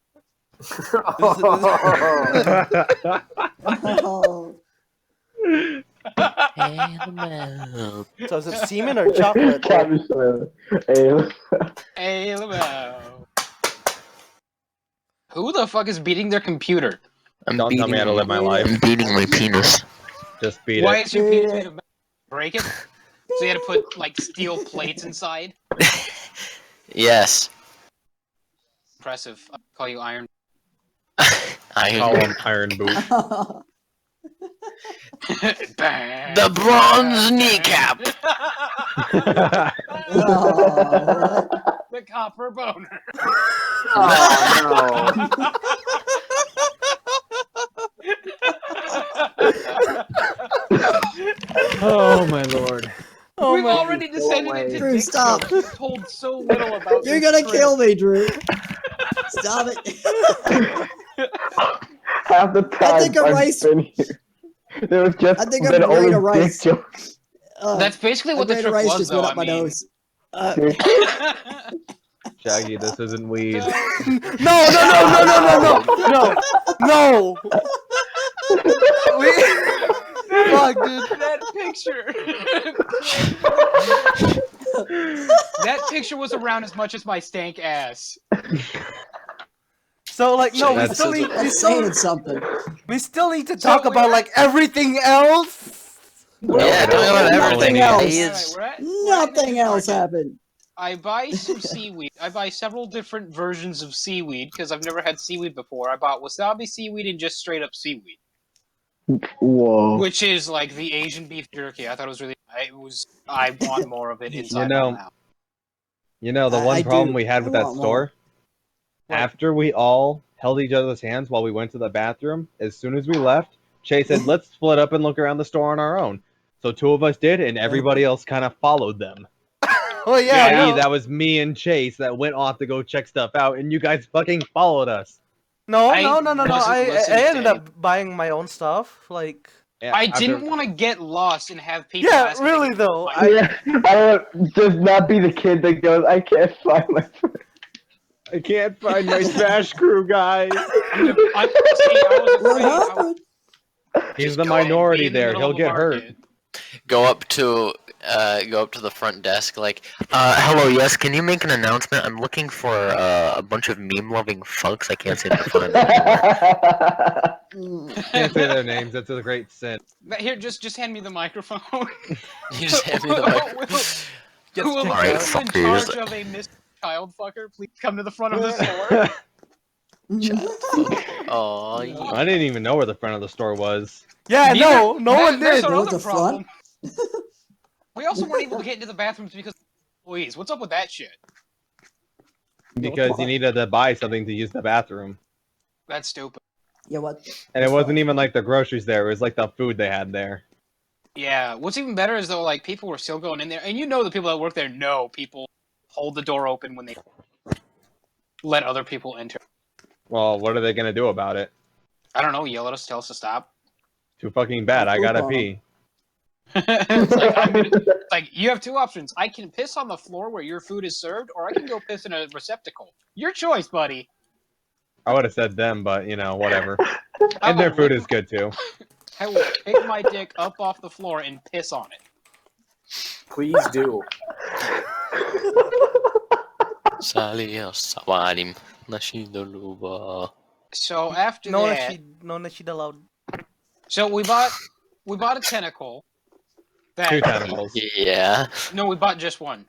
Oh, So is it semen or chocolate? Hey, LMAO. Who the fuck is beating their computer? Don't tell me how to live my life. I'm beating my penis. Just beat Why it. is your penis made of metal? Break it? So you had to put like steel plates inside? Yes. Impressive. I'll call you Iron. Call him Iron Boot. Bang. The bronze kneecap. oh, The copper boner. Oh Oh my lord. Oh We've my. already descended way. into Drew, dick stop. jokes. We've told so little about you're this gonna trip. kill me, Drew. Stop it. Half the time think a I've rice- been here, there was just I think been I'm ready to only dick rice. jokes. That's basically what the trip rice was, just though. went I up my mean, nose. Shaggy, this isn't weed. No! Fuck, dude. that picture. That picture was around as much as my stank ass. So like, no, we That's- still need That's saying something. to talk about like everything else. Yeah, tell me about everything. Nothing else. Please. Nothing else happened. I buy some seaweed. I buy several different versions of seaweed because I've never had seaweed before. I bought wasabi seaweed and just straight up seaweed, Whoa. which is like the Asian beef jerky. I thought it was really. I want more of it inside know, my mouth. You know, the I one problem do. we had I with that want store? What? After we all held each other's hands while we went to the bathroom, as soon as we left, Chase said, let's split up and look around the store on our own. So 2 of us did, and everybody else kind of followed them. Oh yeah. i.e., that was me and Chase that went off to go check stuff out, and you guys fucking followed us. No. I I wasn't listening to ended up buying my own stuff. Like, Yeah, I after- didn't want to get lost and have people. yeah, ask me really to- though. I want just not be the kid that goes, I can't find my friend. I can't find my Smash crew, guys. See, I was What afraid I would happened? He's just the go and be minority in the there. middle He'll of a get hurt. market. Go up to the front desk, like, hello, yes, can you make an announcement? I'm looking for a bunch of meme-loving fucks. I can't seem to find them anywhere. Can't say their names. That's a great sin. Here, just hand me the microphone. You just hand me the microphone. Who will Alright, in fuckers. charge of a missed child fucker? Please come to the front of the store. Oh, yeah. I didn't even know where the front of the store was. Yeah, no one There's did. our There was other a front? problem. We also weren't able to get into the bathrooms because of employees. What's up with that shit? Because you needed to buy something to use the bathroom. That's stupid. Yeah, what? And it wasn't even like the groceries there. It was like the food they had there. Yeah. What's even better is though, like people were still going in there, and you know the people that work there know people hold the door open when they let other people enter. Well, what are they gonna do about it? I don't know. Yell at us, tell us to stop. Too fucking bad. I Poop gotta on 'em. pee. It's like you have two options. I can piss on the floor where your food is served, or I can go piss in a receptacle. Your choice, buddy. I would have said them, but you know, whatever. I And their will food lick- is good too. I will pick my dick up off the floor and piss on it. Please do. So after No that, Nashid allowed. so we bought a tentacle. Two tentacles. Yeah. No, we bought just one.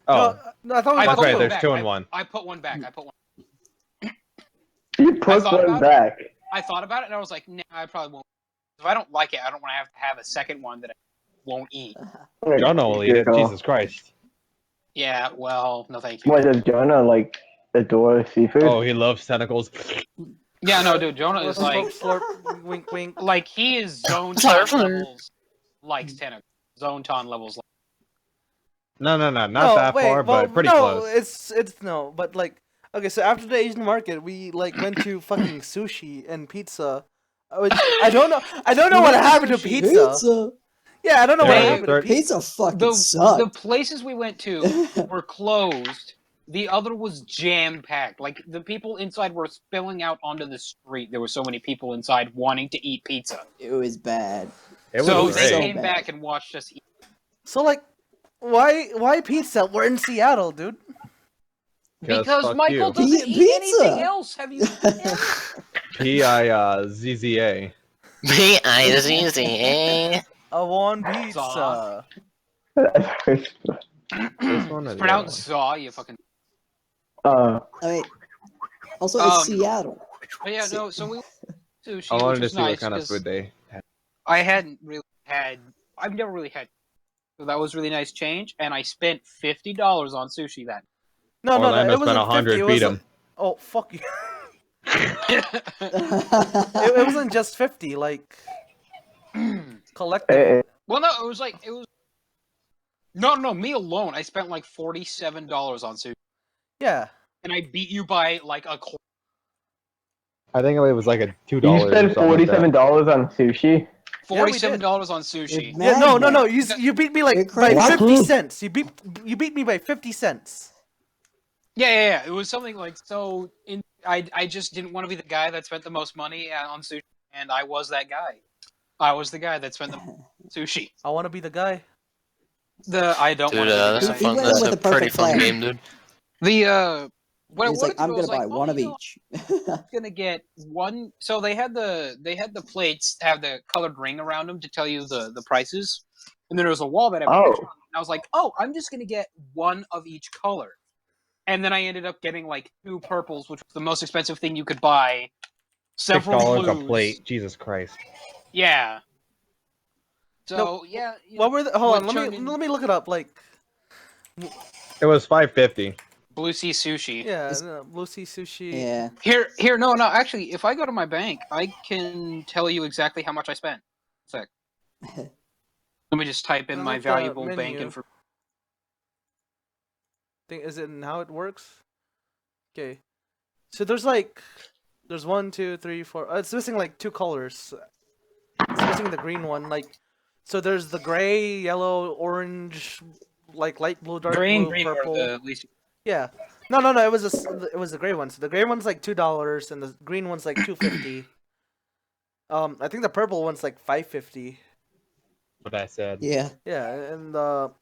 Oh, No, I thought we I bought that's right. one There's back. two and one. I put one back. I put one. You I put thought one about back. I thought about it and I was like, nah, I probably won't. If I don't like it, I don't want to have a second one that I won't eat. Jonah will eat it. Jesus Christ. Yeah, well, no thank you. What does Jonah like? Adore seafood? Oh, he loves tentacles. Yeah, no, dude, Jonah is like, slurp, wink, wink. like he is zone ton levels, likes tentacles. Zone ton levels. No, not No, that wait, far, well, but pretty no, close. it's no, but like, okay, so after the Asian market, we like went to fucking sushi and pizza. Which, I don't know what happened to pizza. Pizza. Yeah, I don't know what Yeah, happened to Pizza fucking The sucked. places we went to were closed. The other was jam packed. Like the people inside were spilling out onto the street. There were so many people inside wanting to eat pizza. It was bad. It was So great. they so came bad. back and watched us eat. So like, why pizza? We're in Seattle, dude. Because fuck Michael you. doesn't eat Pizza. anything else. Have you? P-I-Z-Z-A. B-I-Z-Z-A. I want pizza. This one or It's the pronounced Zaw, you fucking. I mean, also it's Seattle. But yeah, no. So we went to sushi, I which wanted to was see what nice kind of 'cause food they had. I hadn't really had. I've never really had. So that was really nice change, and I spent $50 on sushi that. No, Orlando it spent wasn't 100, 50. It beat was. him. Oh fuck you! night. It wasn't just 50. Like collective. Eh, eh, Well, no, it was like it was. No, me alone. I spent like $47 on sushi, Yeah. and I beat you by like a quarter. I think it was like a $2 you or spent something like that. $47 on sushi. $47 on sushi. It's Yeah, mad no. now. You beat me like You're by crazy. 50 cents. You beat me by 50 cents. Yeah. It was something like so. I just didn't want to be the guy that spent the most money on sushi, and I was that guy. I was the guy that spent the most on sushi. I want to be the guy. I don't Dude, want to be the that's guy. a He fun. went That's with a the pretty perfect fun plan. game, dude. What I He's like, wanted to I'm do, I gonna was like, buy one of you know, each. I'm gonna get one. So they had the plates have the colored ring around them to tell you the prices, and then there was a wall that had a picture on it. And I was like, oh, I'm just gonna get one of each color, and then I ended up getting like 2 purples, which was the most expensive thing you could buy. Several $6 blues. a plate. Jesus Christ. Yeah. So No, yeah. What were the? Hold what on. Let turned me look it up. Like, It was $5.50. Blue Sea Sushi. yeah, It's- no, Blue Sea Sushi. Yeah. Here, no. Actually, if I go to my bank, I can tell you exactly how much I spent. Sec. Let me just type in I my like the valuable bank menu. information. Is it in how it works? Okay. So there's 1, 2, 3, 4. It's missing like 2 colors. It's missing the green one. Like, so there's the gray, yellow, orange, like light blue, dark Green blue, were purple. the least. Yeah. No. It was the gray one. So the gray one's like $2, and the green one's like $2.50. I think the purple one's like $5.50. What I said. Yeah. Yeah, and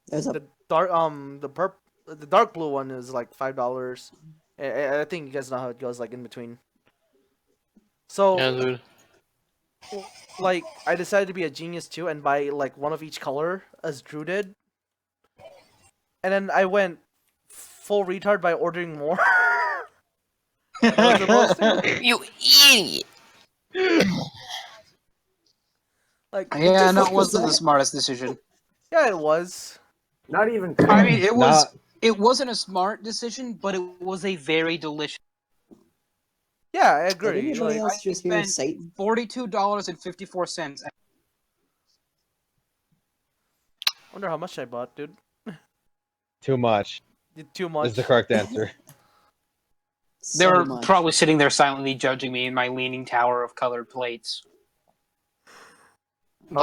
There's a the dark blue one is like $5. I think you guys know how it goes, like in between. So Yeah, dude. like I decided to be a genius too and buy like one of each color as Drew did. And then I went full retard by ordering more. than I was supposed to. You idiot. Like, Yeah, no, fuck it was wasn't the that? smartest decision. yeah, it was. Not even. I mean, it was. Not- It wasn't a smart decision, but it was a very delicious. Yeah, I Did agree. anybody Like, else just hear spent- Satan? $42.54. wonder how much I bought, dude. Too much. Too much. Is the correct answer. They So were much. probably sitting there silently judging me in my leaning tower of colored plates. Oh,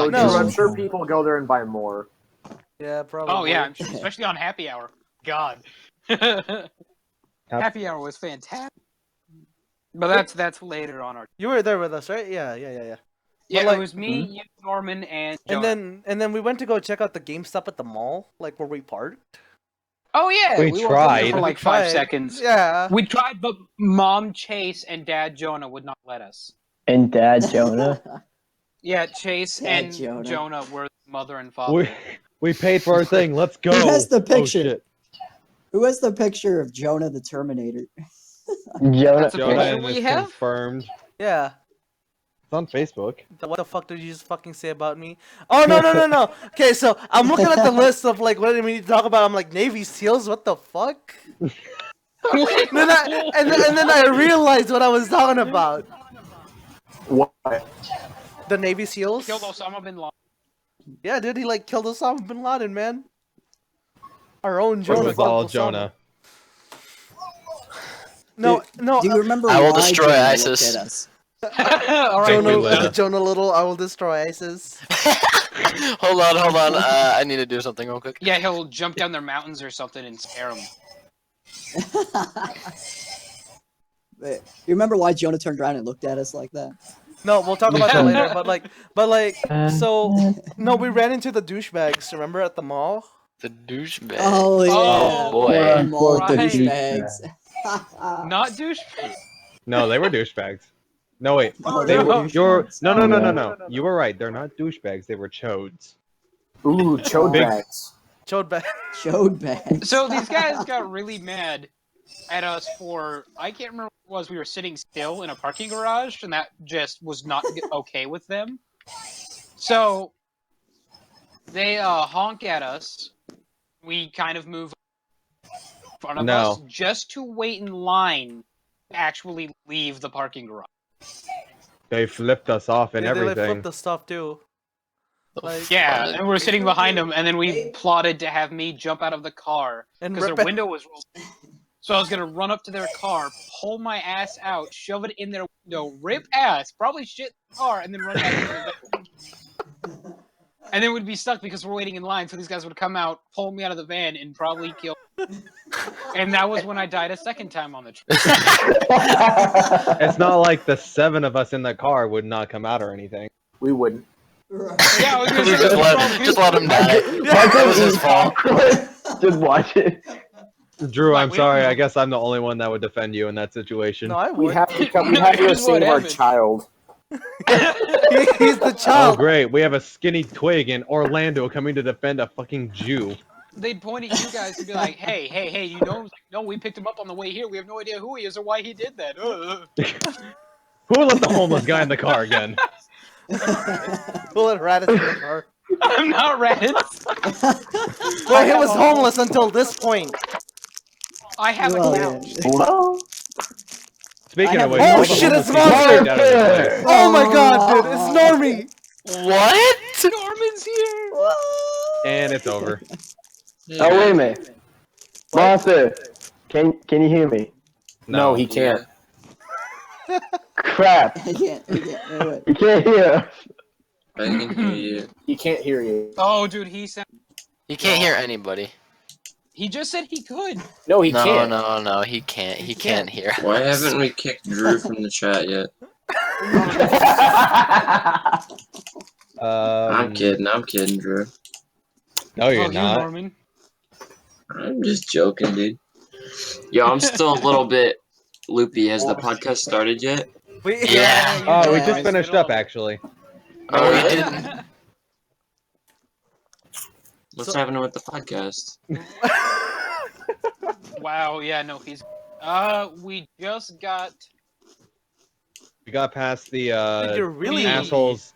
Like, No. dude, I'm sure people go there and buy more. Yeah, probably. oh yeah, I'm sure, especially on happy hour. God, happy hour was fantastic. But that's later on our. You were there with us, right? Yeah. Yeah, like- it was me, you, Norman, and Jonah. And then we went to go check out the GameStop at the mall, like where we parked. Oh yeah, We walked in there tried. for like We 5 tried. seconds. Yeah. We tried, but Mom Chase and Dad Jonah would not let us. And Dad Jonah. Yeah, Chase Dad and Jonah. Jonah were mother and father. We paid for our thing. Let's go. Who has the Oh, picture? shit. Who has the picture of Jonah the Terminator? Jonah. That's a Jonah picture and we is have? confirmed. Yeah. It's on Facebook. What the fuck did you just fucking say about me? Oh no. Okay, so I'm looking at the list of like what we need to talk about. I'm like Navy SEALs. What the fuck? and then I realized what I was talking about. What? The Navy SEALs. Killed Osama bin Laden. Yeah, dude, he like killed Osama bin Laden, man. Our own It Jonah. was all killed Osama. Jonah. No. Do you remember I will why destroy Jonah ISIS. looked at us? All right, Jonah- wait, Jonah Little, I will destroy ISIS. Hold on. I need to do something real quick. yeah, he'll jump down their mountains or something and scare them. Wait, you remember why Jonah turned around and looked at us like that? No, we'll talk about that later. But like, so no, we ran into the douchebags. Remember at the mall? The douchebag. Oh yeah, Oh, boy. Mall Right. douchebags. Not douche. No, they were douchebags. No, wait. No, They they were. were You're. douchebags. No. You were right. They're not douchebags. They were chodes. Ooh, chode Big- bags. Chode bag. Showed bags. So these guys got really mad at us for I can't remember what it was. We were sitting still in a parking garage, and that just was not okay with them. So they honk at us. We kind of move in front of No. us just to wait in line to actually leave the parking garage. They flipped us off and They like everything. flipped the stuff too. Like, Yeah, and we're sitting behind them, and then we plotted to have me jump out of the car And because rip their it. window was rolled. So I was gonna run up to their car, pull my ass out, shove it in their window, rip ass, probably shit the car, and then run back into the van. And then we'd be stuck because we're waiting in line, so these guys would come out, pull me out of the van, and probably kill me. And that was when I died a second time on the trip. It's not like the 7 of us in the car would not come out or anything. We wouldn't. Yeah, I was gonna say, just let him die. That was his fault. Just watch it. Drew, Like, I'm we sorry. don't know. I guess I'm the only one that would defend you in that situation. no, I We would. have to come. We No, have to here's what save our happened. child. He's the Oh, child. great. We have a skinny twig in Orlando coming to defend a fucking Jew. They'd point at you guys and be like, hey, you know? Like, no, we picked him up on the way here. We have no idea who he is or why he did that. Who let the homeless guy in the car again? We'll let Raditz in the car. I'm not Reddit. Well, he was homeless until this point. I have a Well, couch. Hello? Speaking I of have- which, Oh, all the shit, homeless it's people Monster! kicked out of the place. Oh my god, dude, it's Normie. What? Norman's here. And it's over. Oh, wait a minute. Monster, can you hear me? No, he can't. Crap. I can't do it. You can't hear us. I can hear you. He can't hear you. Oh, dude, he said You can't hear anybody. he just said he could. No, he can't. No, he can't. He can't hear. Why haven't we kicked Drew from the chat yet? I'm kidding, Drew. No, you're Oh, you, not. Norman. I'm just joking, dude. Yo, I'm still a little bit loopy. Has the podcast started yet? Yeah. Oh, we Yeah. just finished up, actually. Oh, we really? didn't. What's happening with the podcast? Wow, yeah, no, he's. We just got. We got past the You're really assholes.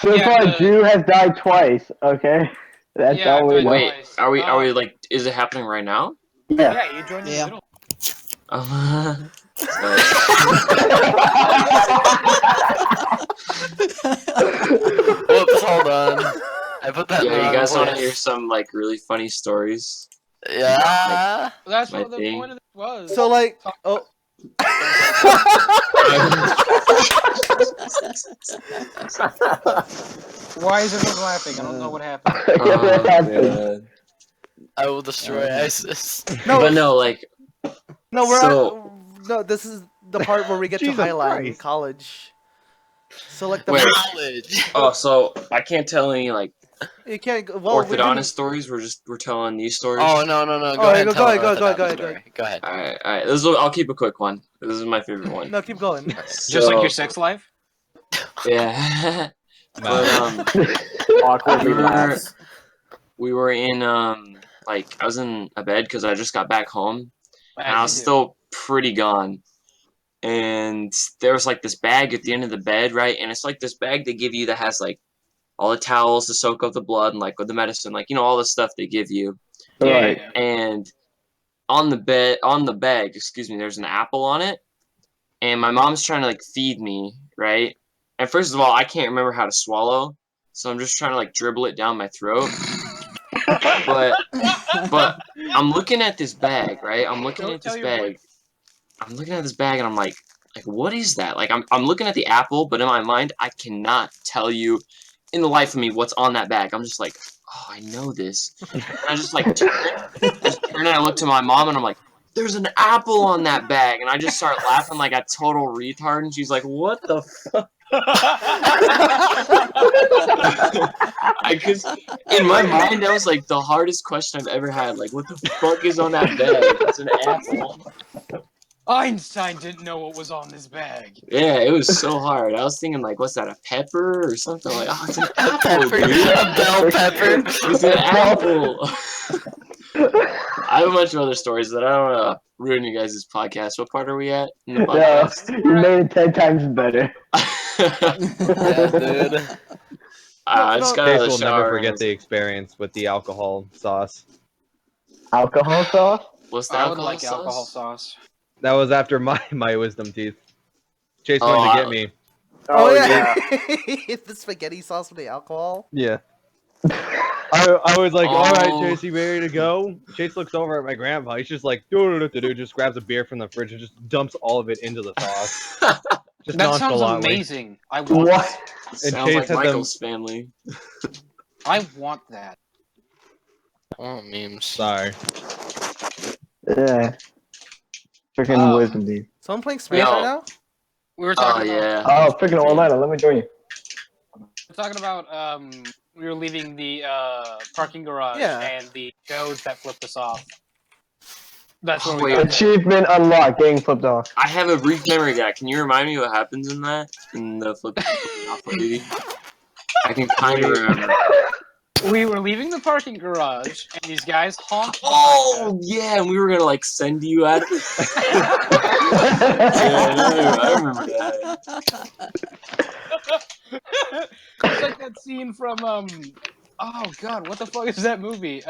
So Yeah, far, the- Drew has died twice, okay? That's Yeah, all we I've know. died Wait, twice. are we like? Is it happening right now? Yeah. Yeah, you joined in Yeah. the middle. Whoops, hold on. I put that. Yeah, you wrong guys want to way. hear some like really funny stories? Yeah. That's My what the thing. point of this was. So like, oh. Why is everyone laughing? I don't know what happened. Guess what happened? God. I will destroy Uh, ISIS. No, But no, like, no, so no. This is the part where we get to Jesus Highline Christ. College. So like the wait. College. Oh, so I can't tell any like you can't. Well, we orthodontist didn't. stories. We're telling these stories. Oh no. Go Oh, ahead. And go tell ahead, an go ahead, orthodox go ahead. story. Go ahead. All right. I'll keep a quick one. This is my favorite one. No, keep going. Just like So, your sex life? yeah. Wow. But Awkwardly laughs. we were in like I was in a bed because I just got back home and I was As you do. still pretty gone. And there was like this bag at the end of the bed, right? And it's like this bag they give you that has like all the towels to soak up the blood and like with the medicine, like all the stuff they give you. Right. And on the bag, excuse me, there's an apple on it. And my mom's trying to like feed me, right? And first of all, I can't remember how to swallow, so I'm just trying to like dribble it down my throat. But I'm looking at this bag, right? I'm looking Don't at tell this your bag. I'm looking at this bag and I'm like what is that? Like I'm looking at the apple, but in my mind I cannot tell you in the life of me what's on that bag. I'm just like, oh, I know this. And I just like turn and I look to my mom and I'm like, there's an apple on that bag, and I just start laughing like a total retard, and she's like, what the fuck? Because in my mind that was like the hardest question I've ever had. Like, what the fuck is on that bag? It's an apple. Einstein didn't know what was on this bag. Yeah, it was so hard. I was thinking like, what's that, a pepper or something? Like, oh, it's an apple, Pepper. dude. A bell pepper. It's an apple. I have a bunch of other stories that I don't want to ruin you guys' podcast. What part are we at in the No, podcast? you made it 10 times better. Yeah, dude. I just got out Chase of the will shower. never and forget it's- the experience with the alcohol sauce. Alcohol sauce? What's the I would alcohol like sauce? alcohol sauce. That was after my wisdom teeth. Chase Oh, went to get me. Oh yeah. The spaghetti sauce with the alcohol. Yeah. I was like, all right, Oh. Chase, you ready to go? Chase looks over at my grandpa. He's just like, do, just grabs a beer from the fridge and just dumps all of it into the sauce. Just That sounds nonchalantly. amazing. I want What? that. And Sounds Chase like had Michael's family. I want that. Oh, memes. Sorry. Yeah. Freaking wisdom teeth. Someone playing Smash Yo. right now? We were Oh talking about yeah. Oh, freaking all-nighter. Let me join you. we were leaving the parking garage Yeah. and the toads that flipped us off. That's Oh, what we wait. got. Achievement unlocked. Getting flipped off. I have a brief memory of that. Can you remind me what happens in that? In the flip alpha duty? I can kind of remember. We were leaving the parking garage and these guys honked. Oh yeah, and we were gonna like send you out. Yeah, I remember that. It's like that scene from oh god, what the fuck is that movie?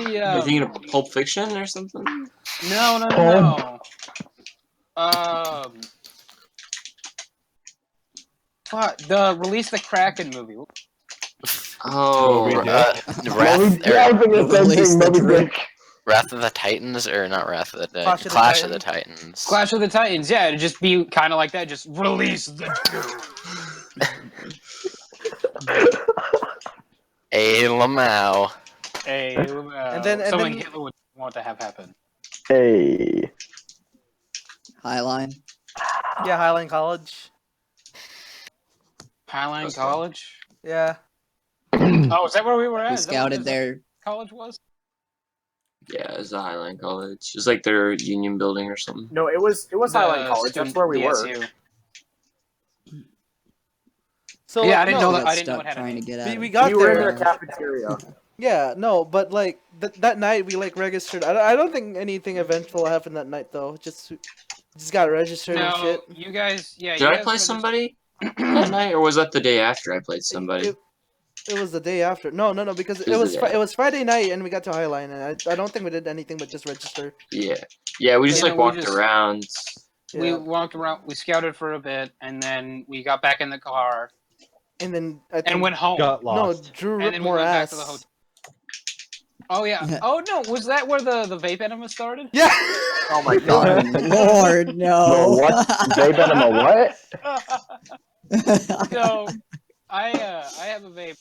You thinking of Pulp Fiction or something? No. Fuck, the Release the Kraken movie. Oh, Moby Dick. Release the drink. Wrath of the Titans, or not Wrath of the Titans? Clash of the Clash of the Titans. Clash of the Titans, yeah, it'd just be kind of like that, just release the dude. Hey, Lamau. Hey, And then something Hitler would want to have happen. Hey. Highline. Yeah, Highline College. Highline That's College? Yeah. Oh, is that where we were at? We Is that what scouted this there. college was? Yeah, it's the Highline College. It's like their union building or something. No, it was Highline College. That's where we were. DSU. So Yeah, I didn't know We that. got I didn't know stuck what trying to happened. get out. We got You were in there. their cafeteria. Yeah, no, but like that night we like registered. I don't think anything eventful happened that night though. Just got registered and No, shit. you guys, yeah. Did you I guys play registered- somebody that night, or was that the day after I played somebody? It was the day after. No, because It was the day it was Friday night and we got to Highline and I don't think we did anything but just register. Yeah, we just Yeah, like we walked just- around. We Yeah. walked around, we scouted for a bit, and then we got back in the car And then I think and went home. Got no, lost. Drew And ripped then we more went back ass. to the hotel. Oh yeah. Oh no, was that where the vape enema started? Yeah. Oh my Good god. Lord, Bro, no. what? Vape enema what? So, I have a vape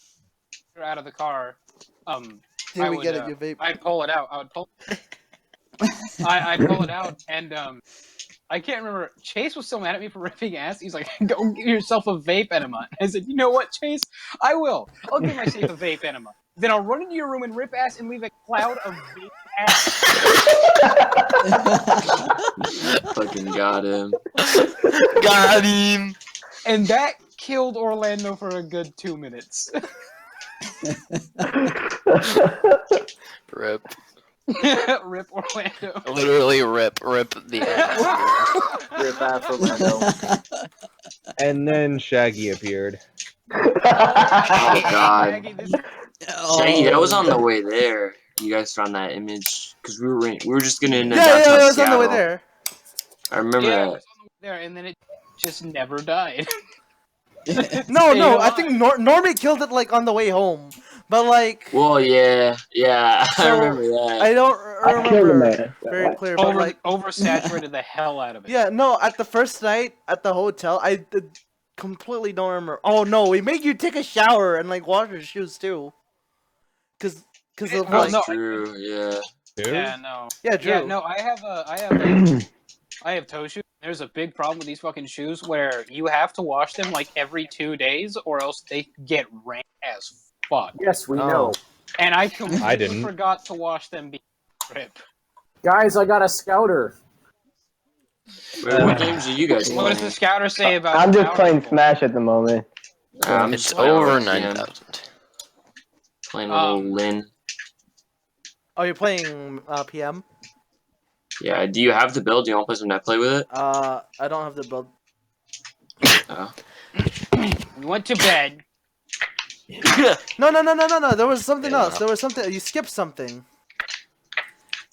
out of the car. Here I we would get it, you vape. I'd pull it out. I'd pull it out, and I can't remember. Chase was so mad at me for ripping ass. He's like, "Go get yourself a vape enema." I said, "You know what, Chase? I will. I'll give myself a vape enema. Then I'll run into your room and rip ass and leave a cloud of vape ass." Fucking got him. Got him. And that killed Orlando for a good 2 minutes. Rip. Rip Orlando. Literally rip the ass. Rip ass Orlando. And then Shaggy appeared. Oh god. Maggie, this Shaggy, that was Oh. on the way there. You guys found that image because we were just gonna end up Yeah, downtown it was on the way Seattle. there. I remember yeah, it that. was on the way there, and then it just never died. No, I think Normie killed it like on the way home, but like. Well, yeah, I So, remember that. I don't I killed the remember man. very clear, but like. Oversaturated the hell out of it. Yeah, no, at the first night at the hotel, I completely don't remember. Oh no, we made you take a shower and like wash your shoes too. Cause of That's like. true, yeah. Yeah, no. Yeah, Drew. Yeah, no. I have toe shoes. There's a big problem with these fucking shoes where you have to wash them like every 2 days, or else they get rank as fuck. Yes, we know. And I completely didn't. forgot to wash them. Rip. Guys, I got a scouter. Wait, what games are you guys What does playing? the scouter say about? I'm the just power playing level? Smash at the moment. I'm It's just playing over LPM. 9,000. Playing a little Lin. Oh, you're playing PM? Yeah, do you have the build? Do you want to play some net play with it? I don't have the build. Oh. We went to bed. No. There was something else. There was something. You skipped something.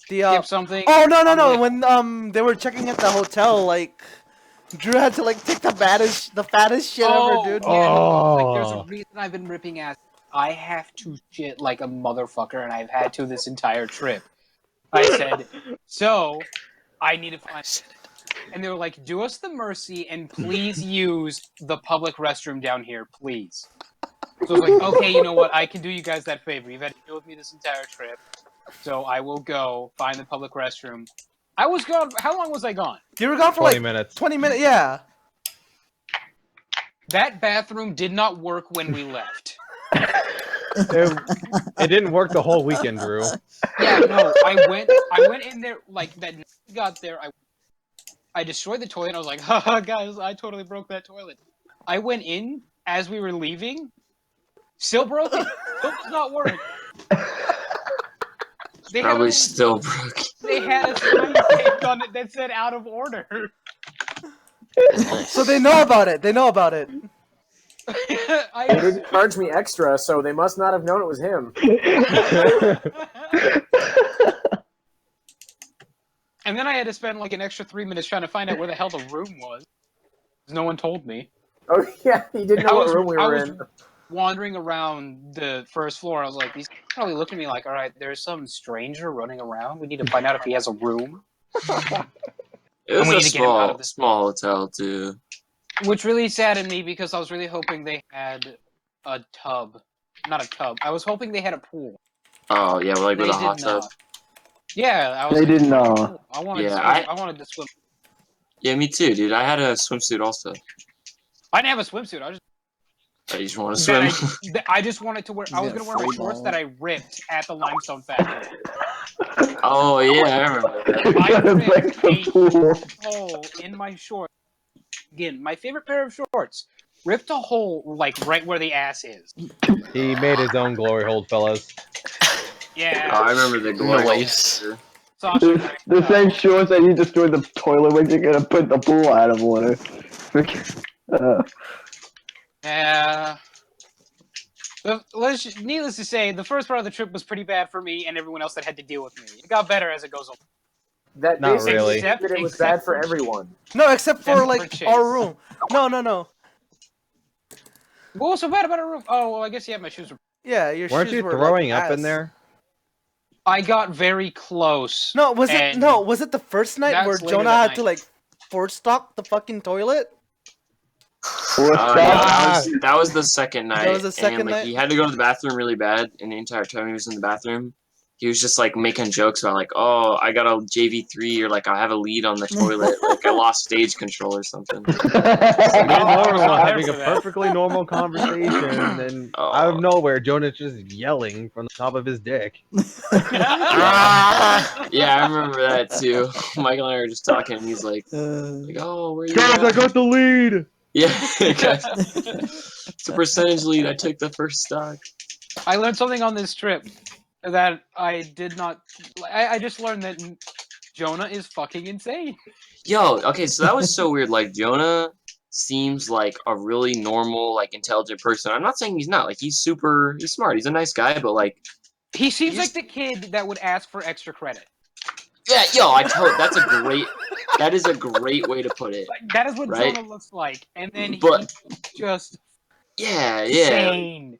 The Skip something. Oh no! When they were checking at the hotel, like Drew had to like take the fattest shit ever, dude. Yeah, no, like, there's a reason I've been ripping ass. I have to shit like a motherfucker, and I've had to this entire trip. I said, so I need to find. And they were like, do us the mercy and please use the public restroom down here, please. So I was like, okay, you know what? I can do you guys that favor. You've had to deal with me this entire trip. So I will go find the public restroom. I was gone. How long was I gone? You were gone for 20 like minutes. 20 minutes, yeah. That bathroom did not work when we left. It didn't work the whole weekend, Drew. Yeah, no, I went in there, like, that night I got there, I destroyed the toilet, and I was like, haha, guys, I totally broke that toilet. I went in, as we were leaving, still broken, still does not work. Probably still broke. They had a sign taped on it that said out of order. So they know about it. They know about it. They didn't charge me extra, so they must not have known it was him. And then I had to spend like an extra 3 minutes trying to find out where the hell the room was. No one told me. Oh yeah, he didn't know what room we were in. Wandering around the first floor, I was like, these probably look at me like, all right, there's some stranger running around. We need to find out if he has a room. It was we a need to get him out of small hotel, too. Which really saddened me because I was really hoping they had a tub. Not a tub. I was hoping they had a pool. Oh, yeah, like with a hot tub. Yeah, I was They like, didn't know. I wanted, Yeah, I wanted to swim. Yeah, me too, dude. I had a swimsuit also. I didn't have a swimsuit. I just want to swim. I just wanted to wear. I was gonna wear my shorts that I ripped at the limestone factory. Oh yeah, I remember that. I ripped a hole in my shorts. Again, my favorite pair of shorts. Ripped a hole like right where the ass is. He made his own glory hold, fellas. Yeah. Oh, I remember the glory Nice. hole. The same shorts that you destroyed the toilet with, you're gonna put the pool out of order. Yeah. Needless to say, the first part of the trip was pretty bad for me and everyone else that had to deal with me. It got better as it goes along. That Not basically really. said that it was bad for everyone. No, except for And like for our Chase. room. No. What was so bad about our room? Oh, well, I guess my shoes were. Yeah, your Weren't shoes you were throwing like, up in ass. there? I got very close. No, was it and was it the first night where that's later Jonah that had night. to like force stock the fucking toilet? No, that was the second night. That was the second and, like, night? he had to go to the bathroom really bad, and the entire time he was in the bathroom, he was just like making jokes about like, oh, I got a JV3 or like I have a lead on the toilet, like I lost stage control or something. Me and Lauren were there having for a that. perfectly normal conversation, and out of nowhere, Jonah's just yelling from the top of his dick. Yeah, I remember that too. Michael and I were just talking, and he's like, oh, where you Guys, at? I got the lead! Yeah, guys. It's a percentage lead. I took the first stock. I learned something on this trip that I did not. I just learned that Jonah is fucking insane. Yo, okay, so that was so weird. Like, Jonah seems like a really normal, like, intelligent person. I'm not saying he's not. Like, he's smart. He's a nice guy, but, like... He seems like the kid that would ask for extra credit. Yeah, yo, that is a great way to put it. Like, that is what right? Jonah looks like. And then But- he's just Yeah. insane.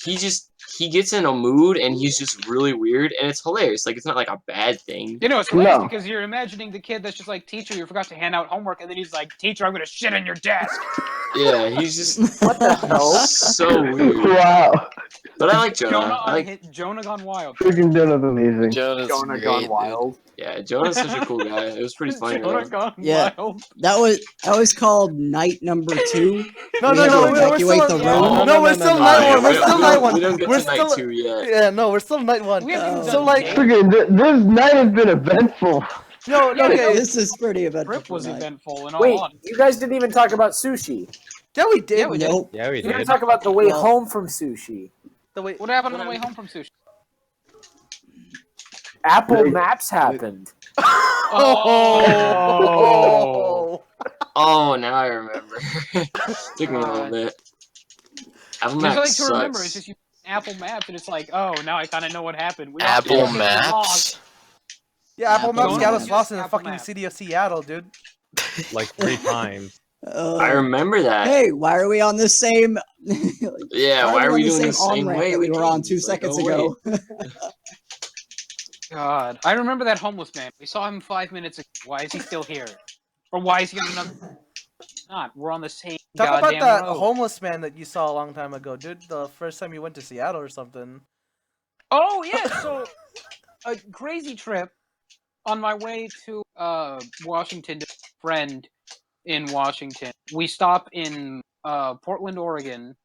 He gets in a mood, and he's just really weird, and it's hilarious. Like, it's not, like, a bad thing. You know, it's hilarious because you're imagining the kid that's just like, teacher, you forgot to hand out homework, and then he's like, teacher, I'm gonna shit on your desk. Yeah, he's just... What the hell? So weird. Wow. But I like Jonah. Jonah gone wild. Freaking Jonah's amazing. Jonah's Jonah great, gone dude. wild. Yeah, Jonah's such a cool guy. It was pretty funny. Jonah though. gone Yeah. wild. That was called night number 2. No, We had to we're evacuate still the room. no, we're still night one. We're still night one. We don't get We're to night still 2 yet. yeah, no, we're still night one. We haven't So done like, day. Freaking, this night has been eventful. no, okay, This is pretty eventful. Trip was tonight. eventful in all Wait, honesty. you guys didn't even talk about sushi. yeah, we did. Yeah, we did. Nope. Yeah, we You didn't did. talk about the way Well- home from sushi. The way, What happened on the way home from sushi? Apple Wait. Maps happened. oh, Oh, now I remember. Took me a little bit. Apple There's Maps nothing to remember. It's sucks. just you Apple Maps, and it's like, oh, now I kind of know what happened. We Apple all- Maps? yeah, Apple Maps Jonah got us used lost in the Apple fucking Maps. city of Seattle, dude. Like 3 times. I remember that. Hey, why are we on the same? Yeah, why are we on doing the same on-ramp way? that we were on came? 2 Like, seconds oh, ago? God, I remember that homeless man. We saw him 5 minutes ago. Why is he still here? Or why is he on another? Not. We're on the same Talk about goddamn that road. homeless man that you saw a long time ago, dude. The first time you went to Seattle or something. Oh yeah, so a crazy trip on my way to Washington to a friend in Washington. We stop in Portland, Oregon,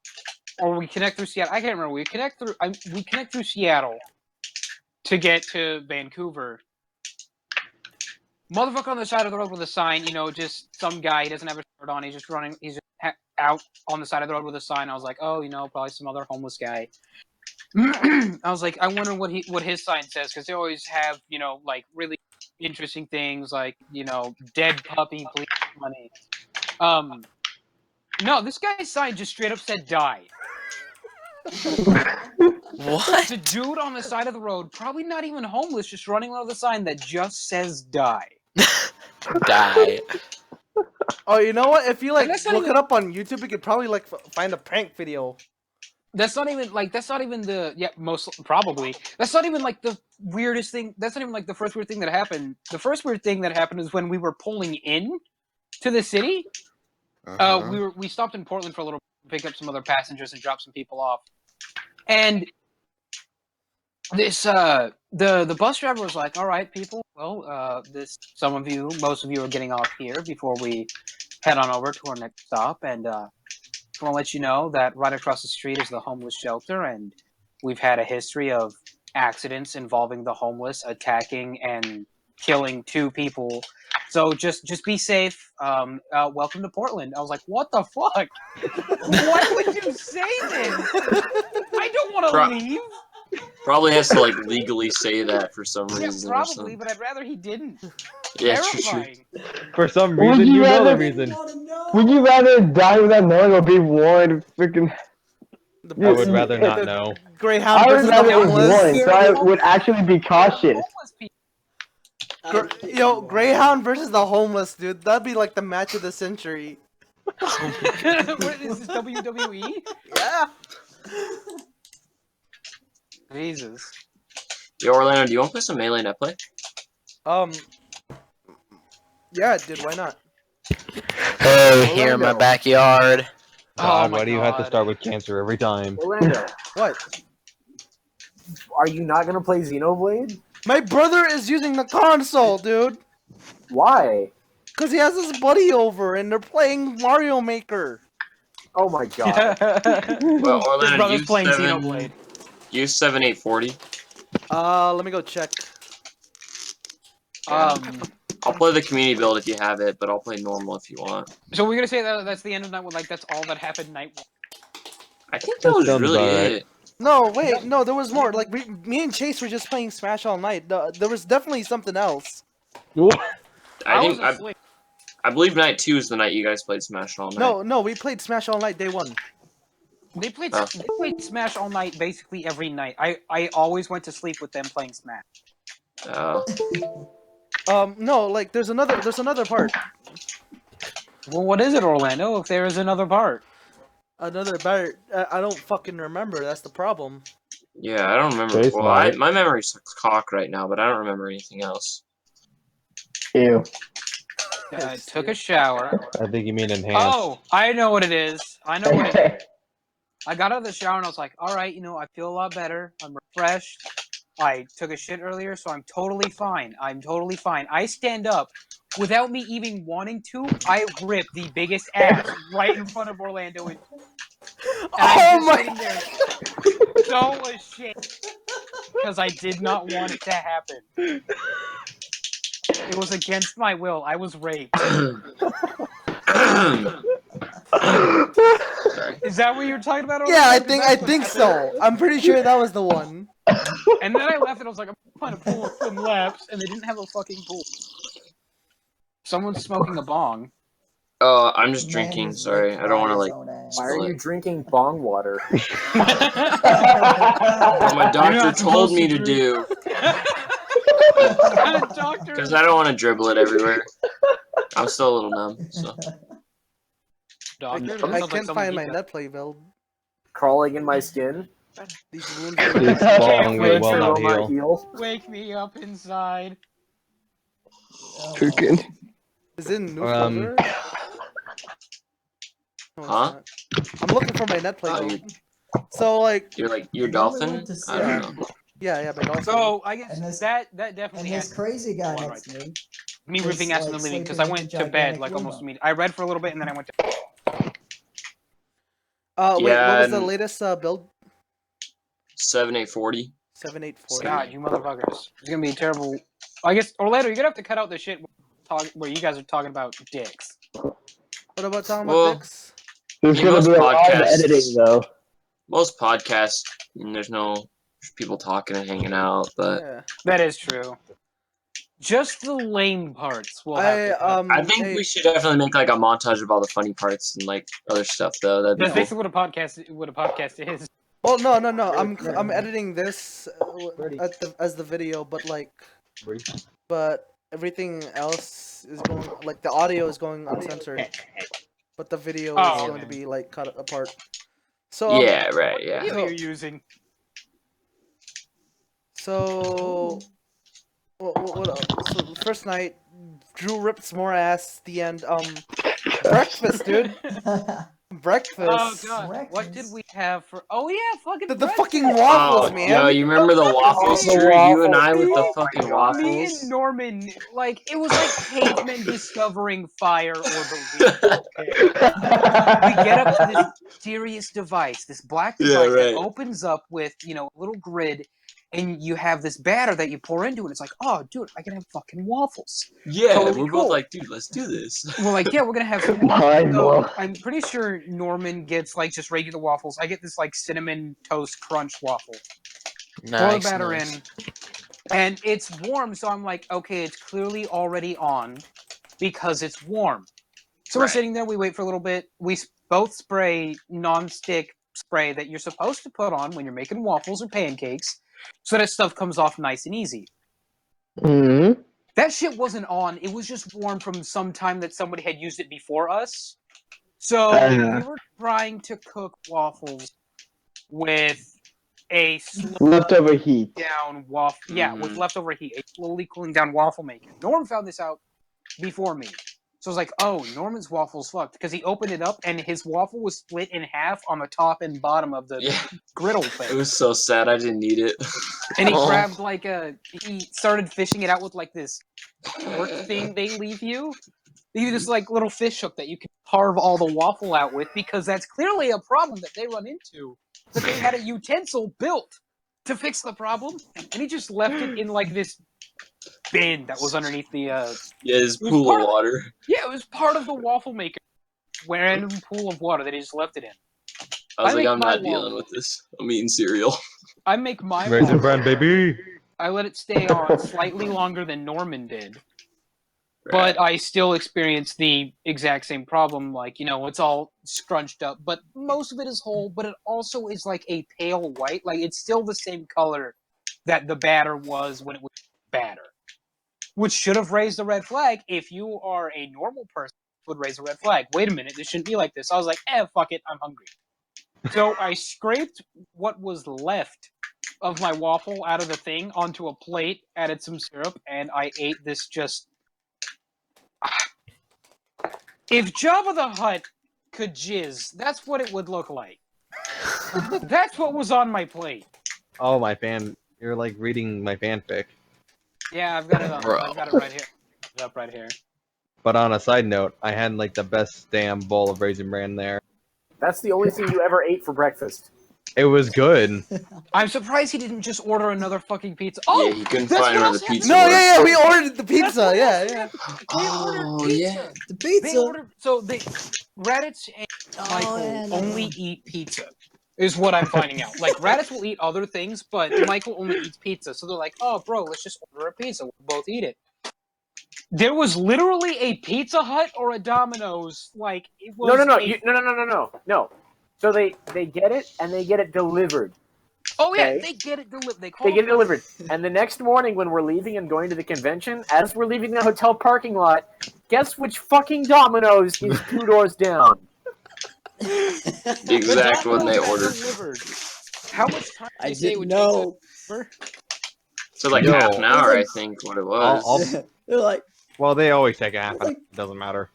or we connect through Seattle. I can't remember. We connect through Seattle to get to Vancouver. Motherfucker on the side of the road with a sign, you know, just some guy. He doesn't have a shirt on. He's just running. He's just out on the side of the road with a sign. I was like, oh, you know, probably some other homeless guy. I was like, I wonder what his sign says, because they always have, you know, like really interesting things, like, you know, dead puppy, please money. No, this guy's sign just straight up said die. What? It's a dude on the side of the road, probably not even homeless, just running around with a sign that just says die. Die. Oh, you know what? If you like And that's not look even- it up on YouTube, you could probably like find a prank video. That's not even the most probably. That's not even like the weirdest thing. That's not even like the first weird thing that happened. The first weird thing that happened is when we were pulling in to the city. We stopped in Portland for a little bit, pick up some other passengers and drop some people off. And this the bus driver was like, "All right, people. Well, most of you are getting off here before we head on over to our next stop, and I want to let you know that right across the street is the homeless shelter, and we've had a history of accidents involving the homeless attacking and killing 2 people. So just be safe. Welcome to Portland." I was like, "What the fuck? Why would you say this? I don't want to leave." Probably has to like legally say that for some Yeah, reason. Or probably, something. but I'd rather he didn't. Yeah, true. Terrifying. For some Would reason, you you know the rather- reason. Would you rather die without knowing or be warned? Freaking. I would rather not know. Greyhound I would versus the rather be homeless. warned, so I would actually be cautious. Yo, Greyhound versus the homeless, dude. That'd be like the match of the century. What is this, WWE? Yeah. Jesus. Yo, Orlando, do you want to play some Melee Net Play? Yeah, dude, why not? Hey, here in my Orlando. backyard. God, my why do you have to God. start with cancer every time? Orlando, What? are you not gonna play Xenoblade? My brother is using the console, dude. Why? Cause he has his buddy over and they're playing Mario Maker. Oh my god. Well, His Orlando, brother's playing Xenoblade. use 7840. Let me go check. Yeah. I'll play the community build if you have it, but I'll play normal if you want. So we're gonna say that that's the end of night one. Like that's all that happened night one. I think that was Sounds really alright. it. No, wait, no, there was more. Like me and Chase were just playing Smash all night. There was definitely something else. I was asleep. I believe night 2 is the night you guys played Smash all night. No, we played Smash all night day one. They played Oh. they played Smash all night, basically every night. I always went to sleep with them playing Smash. No, like there's another part. Well, what is it, Orlando? If there is another part. Another part. I don't fucking remember. That's the problem. Yeah, I don't remember. Chase Well, might. my memory sucks cock right now, but I don't remember anything else. Ew. I took a shower. I think you mean enhanced. Oh, I know what it is. I know what it is. I got out of the shower and I was like, all right, I feel a lot better. I'm refreshed. I took a shit earlier, so I'm totally fine. I stand up. Without me even wanting to, I rip the biggest ass right in front of Orlando. And I'm just sitting there so ashamed because I did not want it to happen. It was against my will. I was raped. Is that what you were talking about? Yeah, I Orlando? think so. I'm pretty sure that was the one. And then I left and I was like, I'm trying to pull some laps, and they didn't have a fucking pool. Someone's smoking a bong. Oh, I'm just drinking. Sorry, I don't want to like. Why are you drinking bong water? Well, my doctor told me to do. Because I don't want to dribble it everywhere. I'm still a little numb. So. I can't find my netplay build. Crawling in my skin. These wounds This bong may well not heal. Wake me up inside. Freaking. Is it in new folder? No, Huh? I'm looking for my netplay Oh, build. So like you're dolphin? I don't know. Yeah, my dolphin. So I guess that definitely. And this crazy guy next to me. Me ripping ass and then leaving because I went to bed like almost immediately. I read for a little bit and then I went to. Wait, what was the latest build? 7840. 7840. God, you motherfuckers! It's gonna be terrible. I guess Orlando, you're gonna have to cut out the shit where you guys are talking about dicks. What about talking about dicks? There's gonna be a lot of editing though. Most podcasts, there's people talking and hanging out, but that is true. Just the lame parts. I think we should definitely make like a montage of all the funny parts and like other stuff though. That'd be That's cool. basically what a podcast is. Well, no. I'm editing this as the video, but but everything else is going the audio is going uncensored, but the video is going to be cut apart. So yeah, right, yeah. What are you using? So what else? So first night, Drew rips more ass. The end. Breakfast, dude. Breakfast. Oh god, what did we have for? Oh yeah, fucking the fucking waffles, man. Yo, you remember the waffles, Drew? You and I with the fucking waffles. Me and Norman, it was like cavemen discovering fire or the wheel. We get up to this mysterious device, this black device that opens up with a little grid. And you have this batter that you pour into it. And it's like, oh, dude, I can have fucking waffles. Yeah, totally we're both like, dude, let's do this. We're like, yeah, we're gonna have some waffles. So I'm pretty sure Norman gets just regular waffles. I get this cinnamon toast crunch waffle. Pour the batter in, and it's warm. So I'm like, okay, it's clearly already on because it's warm. So we're sitting there. We wait for a little bit. We both spray non-stick spray that you're supposed to put on when you're making waffles or pancakes. So that stuff comes off nice and easy. Mm-hmm. That shit wasn't on. It was just warm from some time that somebody had used it before us. So we were trying to cook waffles with a slow Leftover heat. down waffle. Yeah, with leftover heat, a slowly cooling down waffle maker. Norm found this out before me. So I was like, oh, Norman's waffle's fucked. Because he opened it up and his waffle was split in half on the top and bottom of the griddle thing. It was so sad I didn't need it. And he grabbed he started fishing it out with like this fork thing they leave you. They use this like little fish hook that you can carve all the waffle out with because that's clearly a problem that they run into. That they had a utensil built to fix the problem, and he just left it in like this bin that was underneath the his pool of water. Yeah, it was part of the waffle maker. Random pool of water that he just left it in. I was like, I'm not dealing with this. I'm eating cereal. I make my Raisin waffle. Bran, baby. I let it stay on slightly longer than Norman did. But I still experience the exact same problem, like, you know, it's all scrunched up, but most of it is whole, but it also is like a pale white, like it's still the same color that the batter was when it was batter. Which should have raised a red flag. If you are a normal person, it would raise a red flag. Wait a minute, this shouldn't be like this. I was like, fuck it, I'm hungry. So I scraped what was left of my waffle out of the thing onto a plate, added some syrup, and I ate this just... If Jabba the Hutt could jizz, that's what it would look like. That's what was on my plate. Oh, my fan. You're like reading my fanfic. Yeah, I've got it on. I've got it right here. It's up right here. But on a side note, I had like the best damn bowl of Raisin Bran there. That's the only thing you ever ate for breakfast. It was good. I'm surprised he didn't just order another fucking pizza. Oh, yeah, he couldn't find where the pizza No, was. yeah, we ordered the pizza. Yeah. Oh, yeah. The pizza. So Raditz and Michael only eat pizza, is what I'm finding out. Like, Raditz will eat other things, but Michael only eats pizza. So they're like, oh, bro, let's just order a pizza. We'll both eat it. There was literally a Pizza Hut or a Domino's. Like, it was No. So they get it, and they get it delivered. Oh, yeah, Okay? they get it delivered. They get it delivered. And the next morning when we're leaving and going to the convention, as we're leaving the hotel parking lot, guess which fucking Domino's is 2 doors down? The exact one they ordered. Delivered. How much time I did they say it didn't would know. take? So like Yo. half an hour, I think, what it was. They're like, Well, they always take a half. It doesn't matter.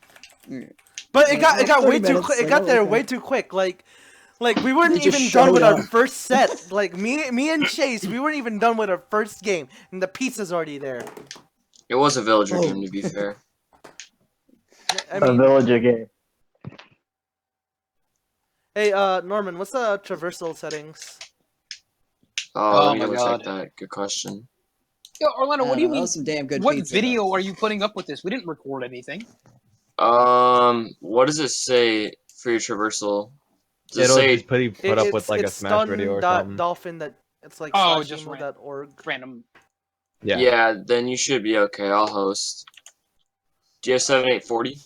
But it got way 30 too minutes, quick. It like, got there okay. way too quick. Like we weren't They just even done with showed our up. first set. Like me and Chase, we weren't even done with our first game, and the pizza's already there. It was a villager game, to be fair. I A mean, villager game. hey, Norman, what's the traversal settings? Oh, Oh let me my double God. check that. Good question. Yo, Orlando, what do you that mean? was some damn good What pizza, video though. are you putting up with this? We didn't record anything. What does it say for your traversal? Does it It'll say just put up with like a Smash video or something. Dolphin that it's like Oh, just /emo.org. random. Yeah, then you should be okay. I'll host. Do you have 7840?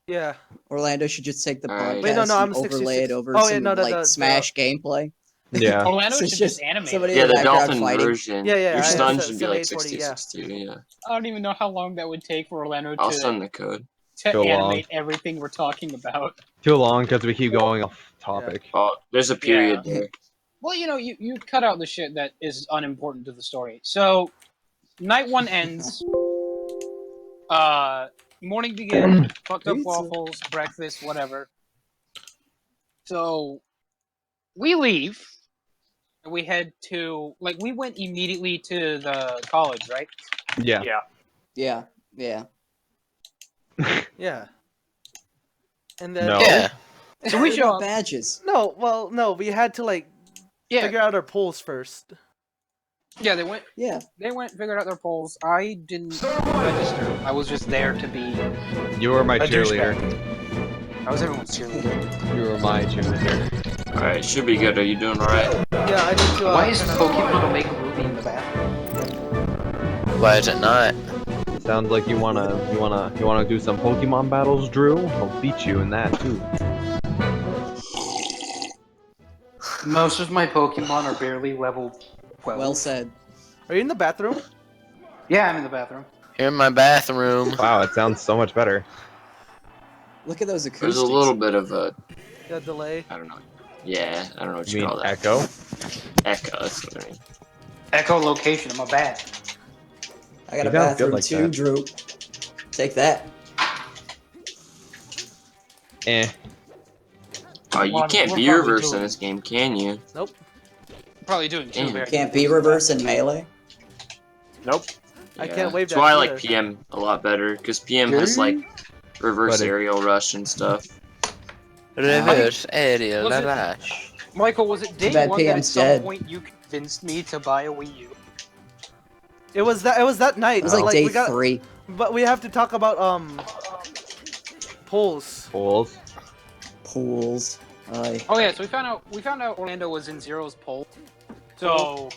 Yeah. Orlando should just take the Alright. podcast Wait, no, I'm and overlay 66. it over Oh, yeah, some no, like Smash gameplay. Yeah. Orlando So should it's just animate. somebody Yeah, in the background dolphin fighting. version. Yeah, Your I stun have should be like 7840, yeah. 60, yeah. I don't even know how long that would take for Orlando I'll to send the code. to Too animate everything we're talking about. Too long because we keep going off topic. Oh, there's a period there. Well, you know, you cut out the shit that is unimportant to the story. So, night one ends. Morning begins. Fucked up Pizza. waffles, breakfast, whatever. So, we leave. And we head to, like, we went immediately to the college, right? Yeah. Yeah. Yeah. And then No. Yeah. So we What show about up. badges. No, we had to like figure out our polls first. Yeah, they went, figured out their polls. I didn't register. I was just there to be You were my a cheerleader. douchebag. I was everyone's cheerleader. You were my cheerleader. Alright, should be good. Are you doing alright? Yeah, I need to. Why is Pokemon Omega Ruby in the bathroom? Why is it not? Sounds like you wanna do some Pokemon battles, Drew? I'll beat you in that too. Most of my Pokemon are barely level 12. Well said. Are you in the bathroom? Yeah, I'm in the bathroom. Here in my bathroom. Wow, it sounds so much better. Look at those acoustics. There's a little bit of a... Yeah, delay. I don't know. Yeah, I don't know what You you mean call that. Echo? Echo, that's what I mean. Echolocation, I'm a bat. I got He a sounds good bathroom like too, that. Drew. Take that. Eh. Oh, you Well, can't we're be probably reverse in doing- this game, can you? Nope. Probably doing two Damn. very Can't be reverse in melee. Nope. I Yeah. can't wave That's why I that like either. PM a lot better, because PM has like reverse But it- aerial rush and stuff. Reverse aerial Was it- rush. Michael, was it day bad one that at PM's some dead. point you convinced me to buy a Wii U? It was that night. It was but, like day we got, 3. But we have to talk about polls. Pools. Pools. Oh yeah, so we found out Orlando was in Zero's poll. So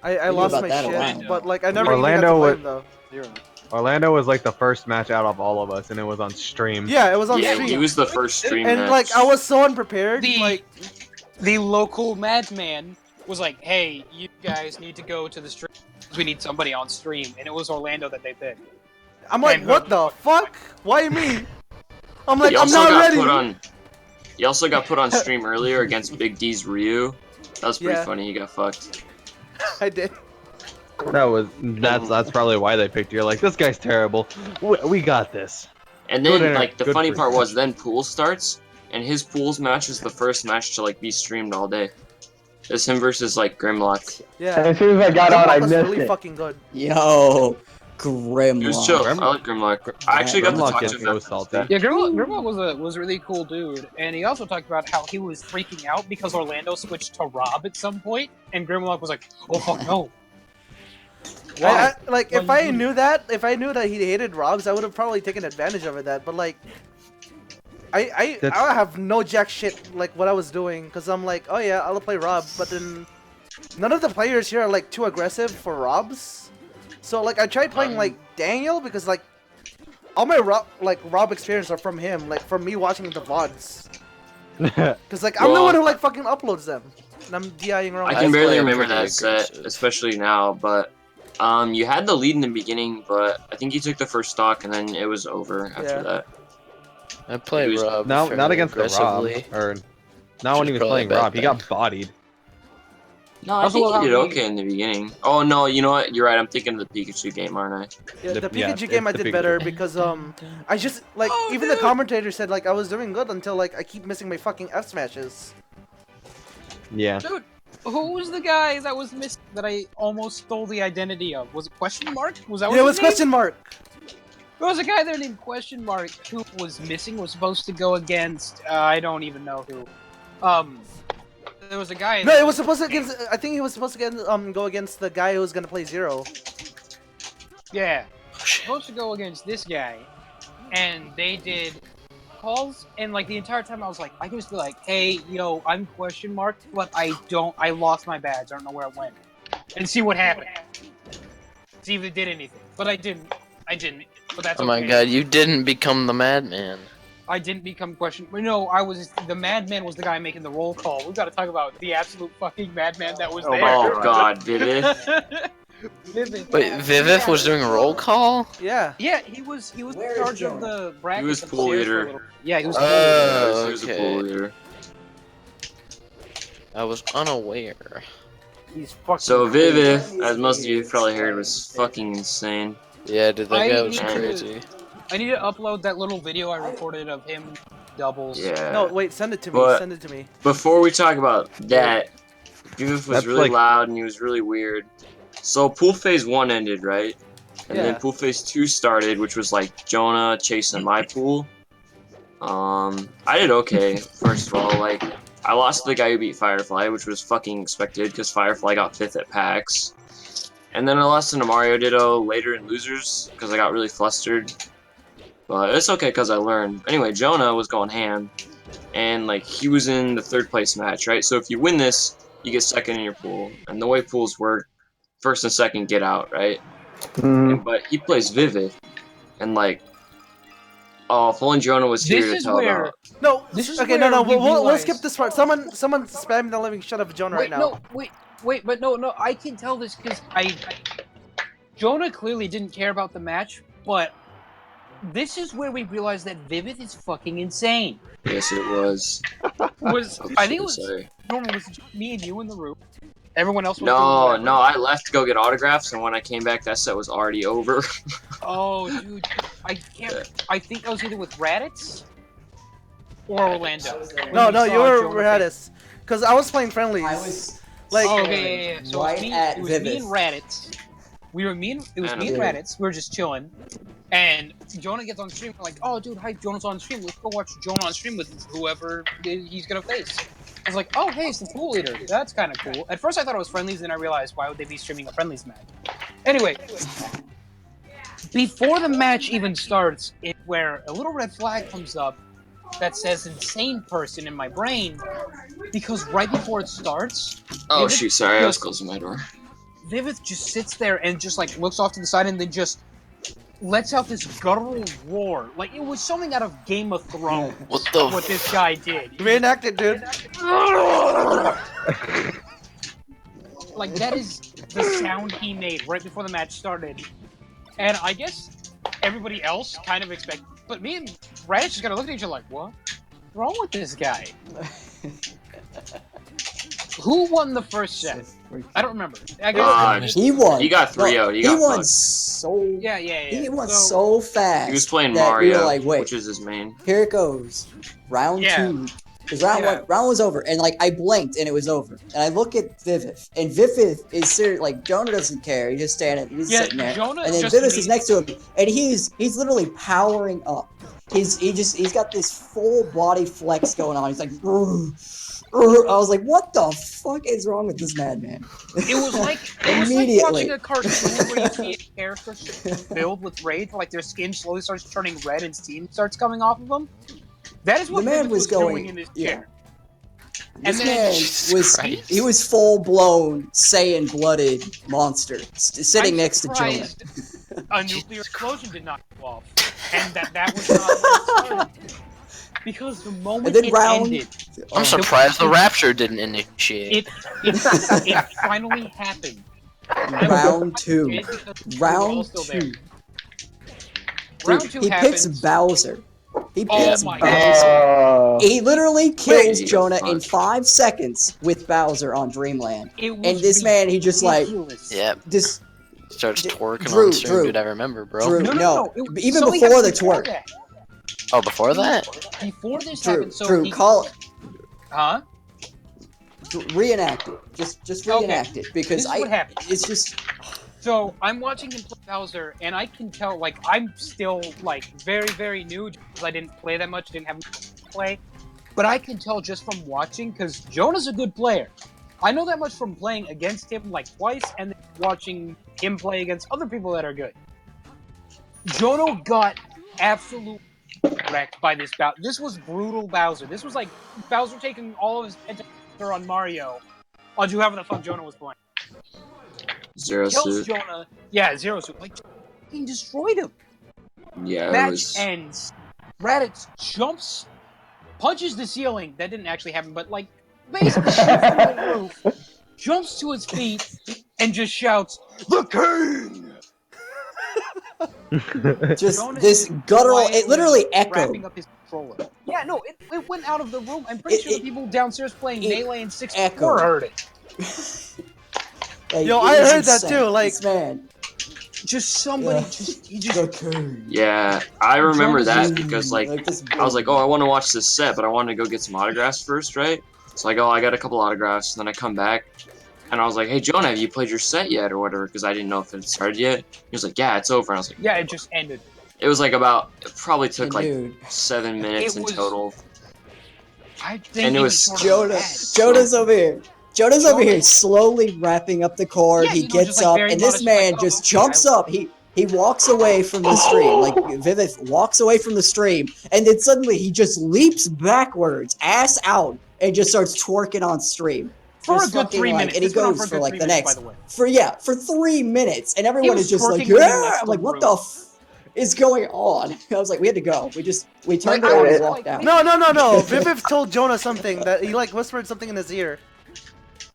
I We knew lost about my that a shit, while. but like I never Orlando even got to was- play him though. Orlando was like the first match out of all of us, and it was on stream. Yeah, it was on Yeah, stream. he was the first stream and match. like I was so unprepared. The local madman was like, "Hey, you guys need to go to the stream. We need somebody on stream," and it was Orlando that they picked. I'm like, And what the fuck? Why me? I'm like, He I'm also not got ready. put on. He also got put on stream earlier against Big D's Ryu. That was pretty Yeah. funny. He got fucked. I did. That's probably why they picked you. You're like, this guy's terrible. We got this. And Good then inter- like the good funny first part was match. then pool starts, and his pools match is the first match to like be streamed all day. It's him versus like Grimlock. Yeah. As soon as I got on, I was missed really it. fucking good. Yo, He was chill. Grimlock. I like Grimlock. I actually got to Grimlock talk gets to him. so after salty. that. Yeah, Grimlock was a really cool dude, and he also talked about how he was freaking out because Orlando switched to Rob at some point, and Grimlock was like, "Oh fuck no." Why? Like Why if you I do knew that he hated Robs, I would have probably taken advantage of that. But like, I have no jack shit like what I was doing because I'm like, oh yeah, I'll play Rob, but then none of the players here are like too aggressive for Robs. So like I tried playing like Daniel because like all my Rob experience are from him, like from me watching the VODs. Because like I'm the one who like fucking uploads them, and I'm DIing around. I can barely remember that set, especially now. But you had the lead in the beginning, but I think you took the first stock, and then it was over after that. I play Rob. Not fairly against the Rob, aggressively. or not when he was probably playing a bad Rob. He got bodied. No, I think he did okay in the beginning. Oh no, you know what? You're right. I'm thinking of the Pikachu game, aren't I? Yeah, the yeah, Pikachu game I it's the did Pikachu better game. because I just like even the commentator said like I was doing good until like I keep missing my fucking F smashes. Yeah. Dude, who was the guy that was missing that I almost stole the identity of? Was it Question Mark? Was that? Yeah, it was his name? Question Mark. There was a guy there named Question Mark who was missing. Was supposed to go against I don't even know who. There was a guy. No, it was supposed to against. I think he was supposed to go against the guy who was gonna play Zero. Yeah, supposed to go against this guy, and they did calls, and like the entire time I was like, I can just be like, hey, yo, I'm Question Mark, but I lost my badge, I don't know where it went, and see what happened. See if it did anything, but I didn't, but that's Oh okay. my god, you didn't become the madman. I didn't become Question. No, I was the madman. Was the guy making the roll call? We've got to talk about the absolute fucking madman that was there. Oh god, Vivid. Vivid. Wait, Vivif was doing a roll call? Yeah. Yeah, he was in charge of the bracket. He was pool leader. Yeah, he was. Oh, He was a okay. pool leader. I was unaware. He's fucking. So Vivid, as most of you have probably heard, was fucking insane. Yeah, dude, that guy was need to- crazy. I need to upload that little video I recorded of him doubles. Yeah. No, wait, send it to me. But Send it to me. before we talk about that, Vivid was That's really like- loud and he was really weird. So pool phase 1 ended, right? And then Yeah. pool phase 2 started, which was like Jonah, Chase, and my pool. I did okay, first of all. Like, I lost to the guy who beat Firefly, which was fucking expected because Firefly got 5th at PAX. And then I lost to Mario Ditto later in losers because I got really flustered. But it's okay because I learned. Anyway, Jonah was going ham, and like he was in the 3rd place match, right? So if you win this, you get 2nd in your pool. And the way pools work, 1st and 2nd get out, right? But he plays Vivid, and like, oh, if only Jonah was here This to is tell where. about. No. This is Okay, no, where we we'll realize- skip this part. Someone spam the living shut up Jonah right Wait, now. no, wait, but no, I can tell this because Jonah clearly didn't care about the match, but this is where we realize that Vivid is fucking insane. Yes, it was. I think it was Sorry. Norman. Was it just me and you in the room? Everyone else was doing No, whatever? no, I left to go get autographs, and when I came back, that set was already over. Oh, dude, I can't. I think I was either with Raditz or Orlando. No, you were Raditz. Because I was playing friendlies. I was like, oh, okay, yeah. So right it was me and Raditz. It was me and Raditz. We were just chilling. And Jonah gets on stream. We're like, oh, dude, hi, Jonah's on stream. Let's go watch Jonah on stream with whoever he's going to face. I was like, oh, hey, it's the pool leader. That's kind of cool. At first I thought it was friendlies, then I realized, why would they be streaming a friendlies match? Anyway, before the match even starts, where a little red flag comes up that says insane person in my brain, because right before it starts... Oh, Vivith shoot, sorry, I was closing my door. Vivith just sits there and just, like, looks off to the side and then just lets out this guttural roar. Like, it was something out of Game of Thrones. What this guy did. Reenacted, dude. Like, that is the sound he made right before the match started. And I guess everybody else kind of expected... But me and Raditz just kind of looked at each other like, what's wrong with this guy? Who won the first set? I don't remember. He won. He got 3-0. He won fucked. so. Yeah. He won so fast. He was playing that Mario, we were like, wait, which is his main. Here it goes. Round 2. Because round was over, and like I blinked and it was over. And I look at Vivith, and Vivith is serious. Like Jonah doesn't care. He's just standing. He's sitting there. Jonah and then just Vivith is next to him, and he's literally powering up. He's got this full body flex going on. He's like, I was like, what the fuck is wrong with this madman? It was like watching a cartoon where you see a character filled with rage, like their skin slowly starts turning red and steam starts coming off of them. That is what the man Vivith was doing in his chair. This man was full blown Saiyan blooded monster sitting next to Jonah. A nuclear explosion did not go off, and that was not what started. Because the moment it ended, I'm surprised the Rapture didn't initiate. It finally happened. Round 2. Round 2. He picks Bowser. He picks Bowser. He literally kills Jonah in 5 seconds with Bowser on Dreamland. And this man, he just like... This starts twerking on stream, dude. I remember, bro. No. Even before the twerk. Oh, before that? Before this happened, so Drew, call it. Huh? Reenact it. Just reenact it because it's just. So I'm watching him play Bowser, and I can tell, like, I'm still like very, very new because I didn't play that much, didn't have much to play. But I can tell just from watching because Jonah's a good player. I know that much from playing against him like twice, and then watching him play against other people that are good. Jonah got absolutely wrecked by this Bowser. This was brutal Bowser. This was like Bowser taking all of his pentakill on Mario, on whoever the fuck Jonah was playing. Zero Kills Suit. Jonah. Yeah, Zero Suit. Like, he destroyed him. Yeah, Match ends. Raditz jumps, punches the ceiling. That didn't actually happen, but like, basically shoots through the roof, jumps to his feet, and just shouts, "The King!" Just this guttural, it literally echoed. Wrapping up his controller. Yeah, no, it went out of the room. I'm pretty sure the people downstairs playing Melee and 64 heard it. Like, yo, I heard that too. Like, this man, just somebody, Yeah, I remember that because like I was like, oh, I want to watch this set, but I wanted to go get some autographs first, right? So I go, I got a couple autographs, and then I come back, and I was like, hey, Jonah, have you played your set yet, or whatever? Because I didn't know if it started yet. He was like, yeah, it's over. And I was like, yeah, it just ended. It was like it probably took like 7 minutes in total. I think and it was Jonah's over here. Jonah's over here slowly wrapping up the cord. Yeah, he you know, gets just, like, up, very and this modest, man like, just jumps up. He walks away from the stream. Like, Vivith walks away from the stream, and then suddenly he just leaps backwards, ass out, and just starts twerking on stream. For Just a good fucking, 3 like, minutes. and he This went on goes for a for good like 3 the minutes, next, by the way. for 3 minutes, and everyone was is just like, twerking when he yeah! left I'm the like, what room. the is going on? I was like, we had to go. We turned Like, around I and was walked out. no. Vivith told Jonah something that he like whispered something in his ear.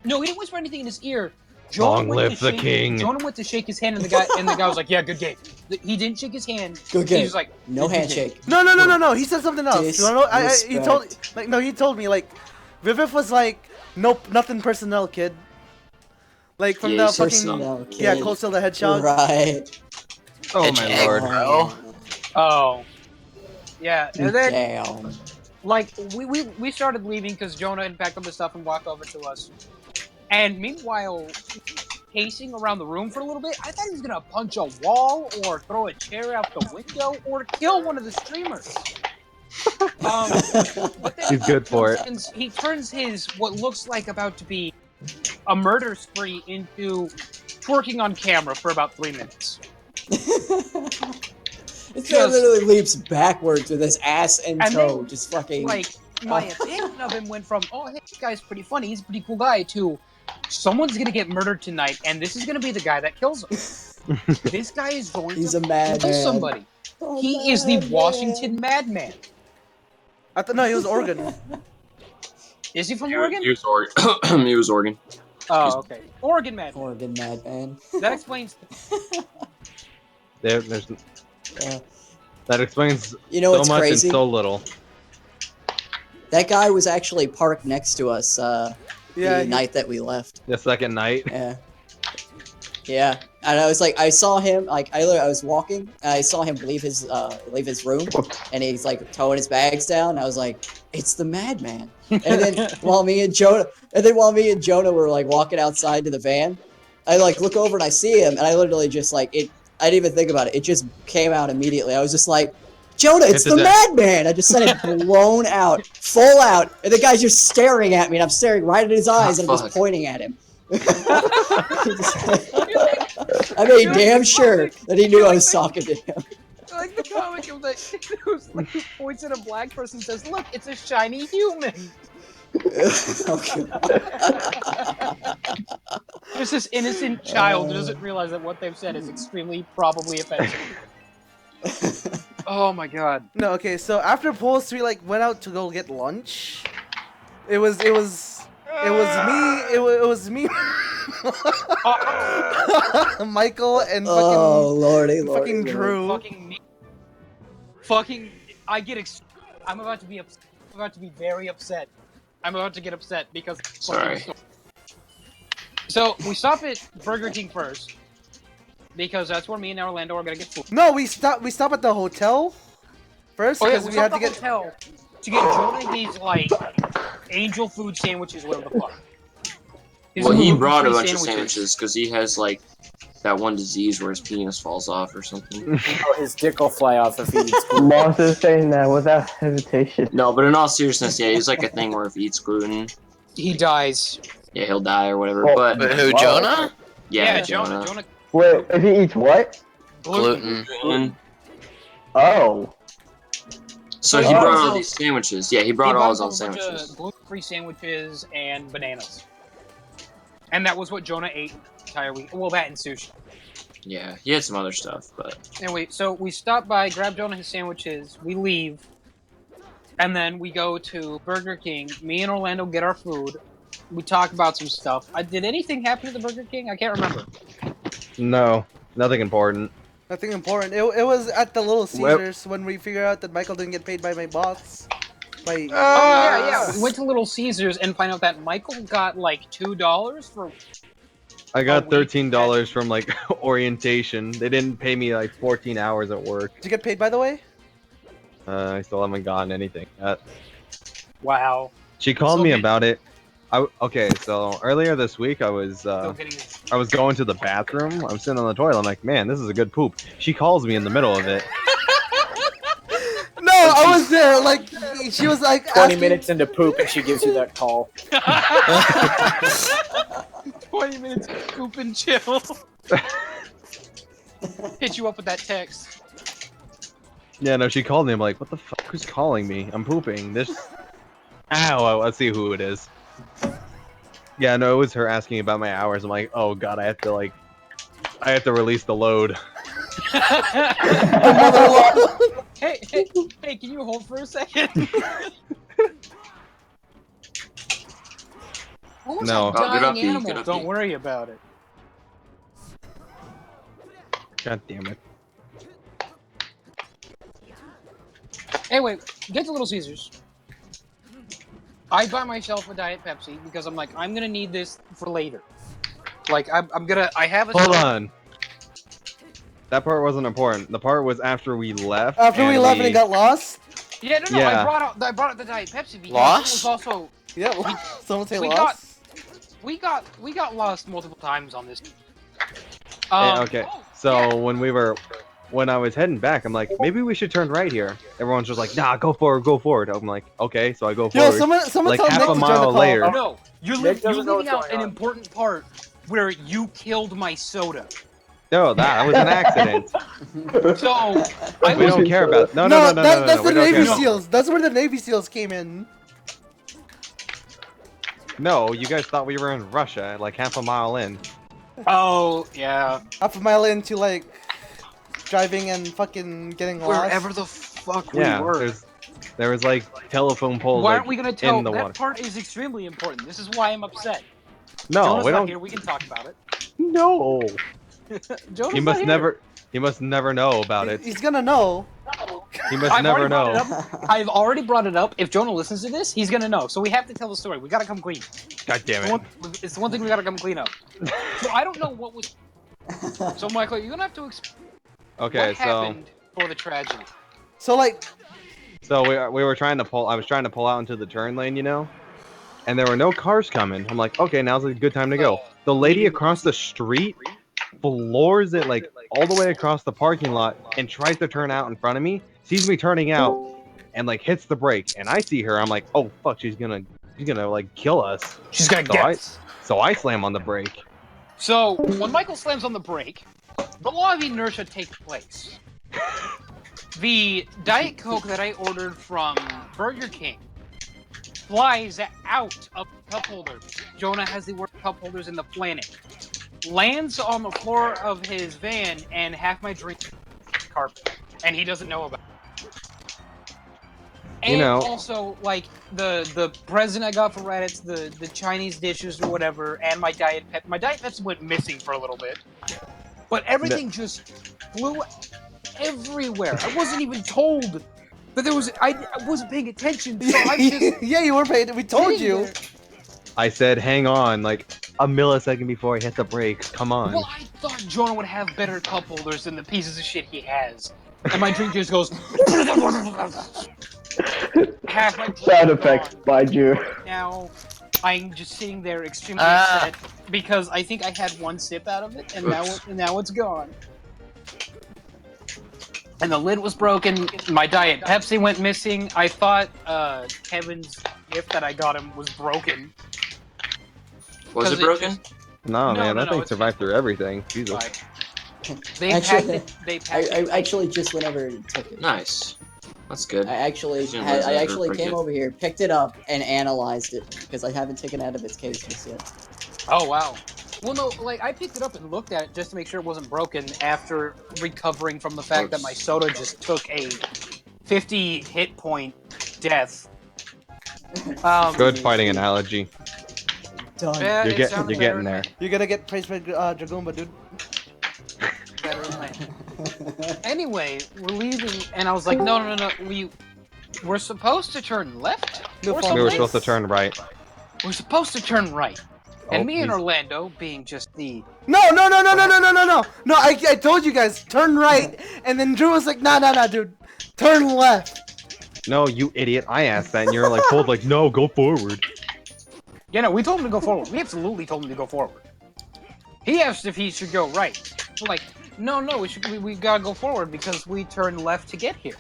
No, he didn't whisper anything in his ear. Long went live to the shake- king. Jonah went to shake his hand, and the guy was like, "Yeah, good game." He didn't shake his hand. Good He game. was like, No "Good game." handshake. No. He said something else. You wanna know? He told Disrespect. he told me like, Vivif was like, nope, nothing personnel, kid. Like from Yeah, the he said fucking Personnel, yeah, kid. Cold Steel the Hedgehog. Right. Oh Edge my egg, lord. bro. Oh, yeah, and then Damn. like we started leaving because Jonah had packed up his stuff and walked over to us. And meanwhile, pacing around the room for a little bit, I thought he was gonna punch a wall or throw a chair out the window or kill one of the streamers. But then He's good for it. he turns his what looks like about to be a murder spree into twerking on camera for about 3 minutes. This man literally leaps backwards with his ass and toe, then, just fucking. Like, my opinion of him went from, oh, hey, this guy's pretty funny, he's a pretty cool guy, to someone's gonna get murdered tonight, and this is gonna be the guy that kills him. This guy is going He's to a madman. kill somebody. He is the Washington Madman. I thought no, he was Oregon. Is he from Oregon? He was Oregon. He was Oregon. Oh, okay. Oregon Madman. Oregon Madman. That explains. There's that explains You know so what's much crazy? and so little. That guy was actually parked next to us Yeah, the he- night that we left. The second night. Yeah. Yeah, and I was like, I saw him, like, I was walking, and I saw him leave his room, and he's, like, towing his bags down, I was like, it's the madman. And then, while me and Jonah were, like, walking outside to the van, I, like, look over and I see him, and I literally just, like, I didn't even think about it, it just came out immediately, I was just like, Jonah, it's the madman! I just said it blown out, full out, and the guy's just staring at me, and I'm staring right at his eyes, and I'm just pointing at him. I made damn sure that he knew I was talking to him. Like the comic of who's like points at a black person and says, "Look, it's a shiny human." Just this innocent child who doesn't realize that what they've said is extremely probably offensive. Oh my god. No, okay, so after Pulse, we like went out to go get lunch. It was me. Michael and Oh, lordy, fucking Drew. I get I'm about to be upset. I'm about to be very upset. I'm about to get upset because Sorry. So we stop at Burger King first because that's where me and Orlando are gonna get food. No, we stop at the hotel first Oh yeah, because we had to get hotel to get Jonah his like angel food sandwiches, whatever the fuck. His Well, he gluten-free brought a bunch of sandwiches because he has like that one disease where his penis falls off or something. Oh, his dick will fly off if he eats gluten. Monster's saying that without hesitation. No, but in all seriousness, yeah, he's like a thing where if he eats gluten, he dies. Yeah, he'll die or whatever. Oh, but who, Jonah? Yeah, Jonah. Wait, if he eats what? Gluten. Oh. So he brought all these sandwiches. Yeah, he brought all his own a bunch sandwiches. of gluten-free sandwiches and bananas. And that was what Jonah ate the entire week. Well, that and sushi. Yeah, he had some other stuff, but Anyway, so we stop by, grab Jonah his sandwiches, we leave, and then we go to Burger King. Me and Orlando get our food. We talk about some stuff. Did anything happen at the Burger King? I can't remember. No, nothing important. nothing important. It was at the Little Caesars when we figured out that Michael didn't get paid by my boss. Yeah. We went to Little Caesars and find out that Michael got like $2 for. I got $13 from like orientation. They didn't pay me like 14 hours at work. Did you get paid, by the way? I still haven't gotten anything yet. Wow. She called me about it. Okay, so earlier this week I was going to the bathroom. I'm sitting on the toilet. I'm like, man, this is a good poop. She calls me in the middle of it. No, I was there. Like she was like 20 minutes into poop and she gives you that call. 20 minutes of poop and chill. Hit you up with that text. Yeah, no, she called me. I'm like, what the fuck? Who's calling me? I'm pooping. This. Ow! Let's see who it is. Yeah, no, it was her asking about my hours. I'm like, oh god, I have to release the load. Hey, can you hold for a second? Almost No. like dying Get up, animal. get up, Don't Pete. worry about it. God damn it. Anyway, get to Little Caesars. I buy myself a Diet Pepsi because I'm like, I'm gonna need this for later. Like, I have a Hold soda. on. That part wasn't important. The part was after we left. After we left and it got lost? Yeah, no, Yeah. I brought out the Diet Pepsi because Lost? it was also Yeah, someone say we lost? we got lost multiple times on this. Okay, so when I was heading back, I'm like, maybe we should turn right here. Everyone's just like, nah, go forward. I'm like, okay, so I go Yo, forward. someone like tell half Nick a to join the mile call. later. No, you're leaving out an important part where you killed my soda. No, that was an accident. So we don't care about. No, that's the we don't Navy care. SEAls. That's where the Navy SEAls came in. No, you guys thought we were in Russia, like half a mile in. Oh yeah. Half a mile into like driving and fucking getting lost. Wherever the fuck Yeah, we were. there was like telephone poles. Why like, aren't we gonna tell? in the That water. part is extremely important. This is why I'm upset. No, Jonah's we not don't. here. We can talk about it. No. Jonah's He not must here. never. He must never know about it. He's gonna know. He must never know. I've already brought it up. If Jonah listens to this, he's gonna know. So we have to tell the story. We gotta come clean. God damn it. It's the one thing we gotta come clean up. So I don't know what was. So Michael, you're gonna have to explain Okay, what happened for the tragedy. So like. So we were trying to pull. I was trying to pull out into the turn lane, you know, and there were no cars coming. I'm like, okay, now's a good time to go. The lady across the street floors it like all the way across the parking lot and tries to turn out in front of me. Sees me turning out and like hits the brake, and I see her. I'm like, oh fuck, she's gonna like kill us. She's gonna get us. So I slam on the brake. So when Michael slams on the brake, the law of inertia takes place. The Diet Coke that I ordered from Burger King flies out of the cup holder. Jonah has the worst cup holders in the planet. Lands on the floor of his van, and half my drink carpet, and he doesn't know about it. And You know. also, like, the present I got for Reddit, the Chinese dishes or whatever, and my Diet Pepsi went missing for a little bit. But everything just flew everywhere. I wasn't even told that there was. I wasn't paying attention, so I'm just. Yeah, you were paying. We told you. there. I said, hang on, like a millisecond before I hit the brakes. Come on. Well, I thought Jonah would have better cup holders than the pieces of shit he has. And my drink just goes. Half my drink Sound is effects, gone. mind you. Now, I'm just sitting there extremely upset because I think I had one sip out of it, and now it's gone. And the lid was broken. My Diet Pepsi went missing. I thought Kevin's gift that I got him was broken. Was it broken? No, man, that no, thing it's survived through everything. Jesus. They Actually, packed I it. actually just went over and took it. Nice. That's good. I actually came over here, picked it up, and analyzed it because I haven't taken it out of its case just yet. Oh wow. Well, no, like I picked it up and looked at it just to make sure it wasn't broken after recovering from the fact that my soda just took a 50 hit point death. Good fighting analogy. Done. Yeah, You're it getting sounded there. better. You're gonna get praised by Dragoomba, dude. Better than that. Anyway, we're leaving, and I was like, no, we're supposed to turn left. No, or We were something? supposed to turn right. We're supposed to turn right. And Oh, me and he's- Orlando, being just the No! No, I told you guys, turn right, and then Drew was like, nah, dude, turn left. No, you idiot. I asked that, and you're like told like, no, go forward. Yeah, no, we told him to go forward. We absolutely told him to go forward. He asked if he should go right. We're like, no, we gotta go forward because we turned left to get here.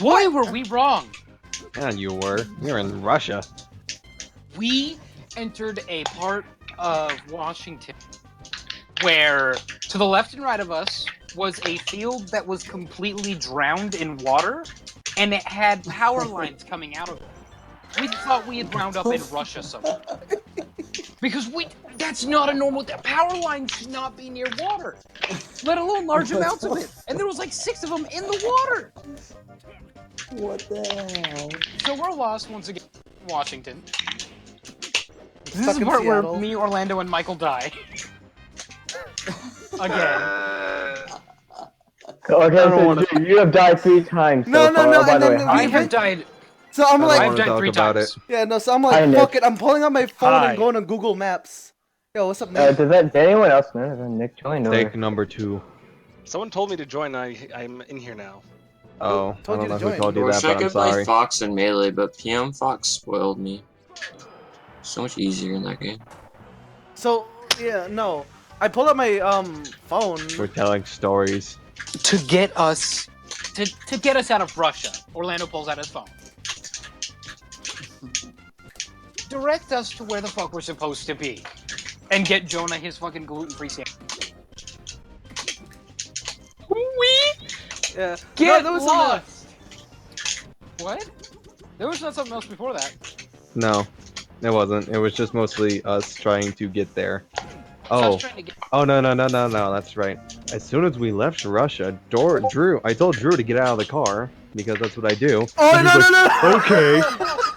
Boy, were we wrong. Yeah, you were. You're in Russia. We entered a part of Washington where to the left and right of us was a field that was completely drowned in water, and it had power lines coming out of it. We thought we had wound up in Russia somewhere. Because that's not a normal, power line should not be near water, let alone large amounts of it. And there was like 6 of them in the water. What the hell? So we're lost once again in Washington. This Stuck is the in part where Seattle. me, Orlando, and Michael die. Again. Okay, I don't so wanna- you have died 3 times No, so no, far. no, Oh, by and the way, then hi. I have died. So I'm I don't like, I've wanna died talk 3 about times. yeah, no. So I'm Hi, like, Nick. fuck it. I'm pulling out my phone Hi. and going to Google Maps. Yo, what's up, Nick? Does anyone else know that Nick joined? Or... Take number 2. Someone told me to join. I'm in here now. Oh, I told you don't to know who join? told I you wish that, I but I'm could play sorry. Fox and Melee, but PM Fox spoiled me. So much easier in that game. So yeah, no. I pulled up my phone. We're telling stories. To get us to get us out of Russia, Orlando pulls out his phone. Direct us to where the fuck we're supposed to be. And get Jonah his fucking gluten-free sandwich. Yeah. Get there was lost! What? There was not something else before that. No, it wasn't. It was just mostly us trying to get there. So I was Oh. trying to get... Oh, no, that's right. As soon as we left Russia, I told Drew to get out of the car, because that's what I do. Oh, And no, he's no, like, no! okay.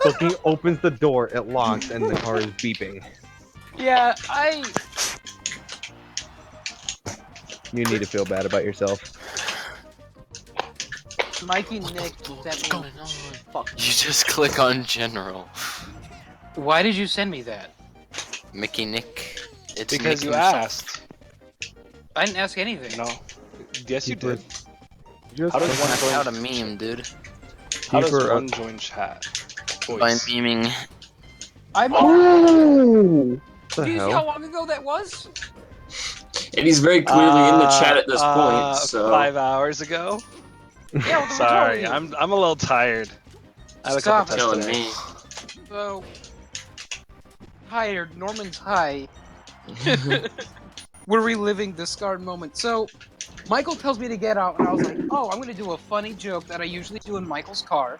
Fucking opens the door, it locks, and the car is beeping. Yeah, You need to feel bad about yourself. Mikey Nick sent me... going on? Fuck. You just click on general. Why did you send me that? Mickey Nick. It's Because Nick you himself. asked. I didn't ask anything. No. Yes, you did. Just How does one That's join? how to meme, dude. How does Keeper, one join chat? By Voice. memeing. I'm... Ooh. the Do you see hell? how long ago that was? And he's very clearly in the chat at this point, so... 5 hours ago. Yeah, well, Sorry, retarded. I'm a little tired. I had a Stop couple Killing tests me. today. So... Tired. Norman's high. We're reliving the scarred moment. So, Michael tells me to get out, and I was like, oh, I'm going to do a funny joke that I usually do in Michael's car,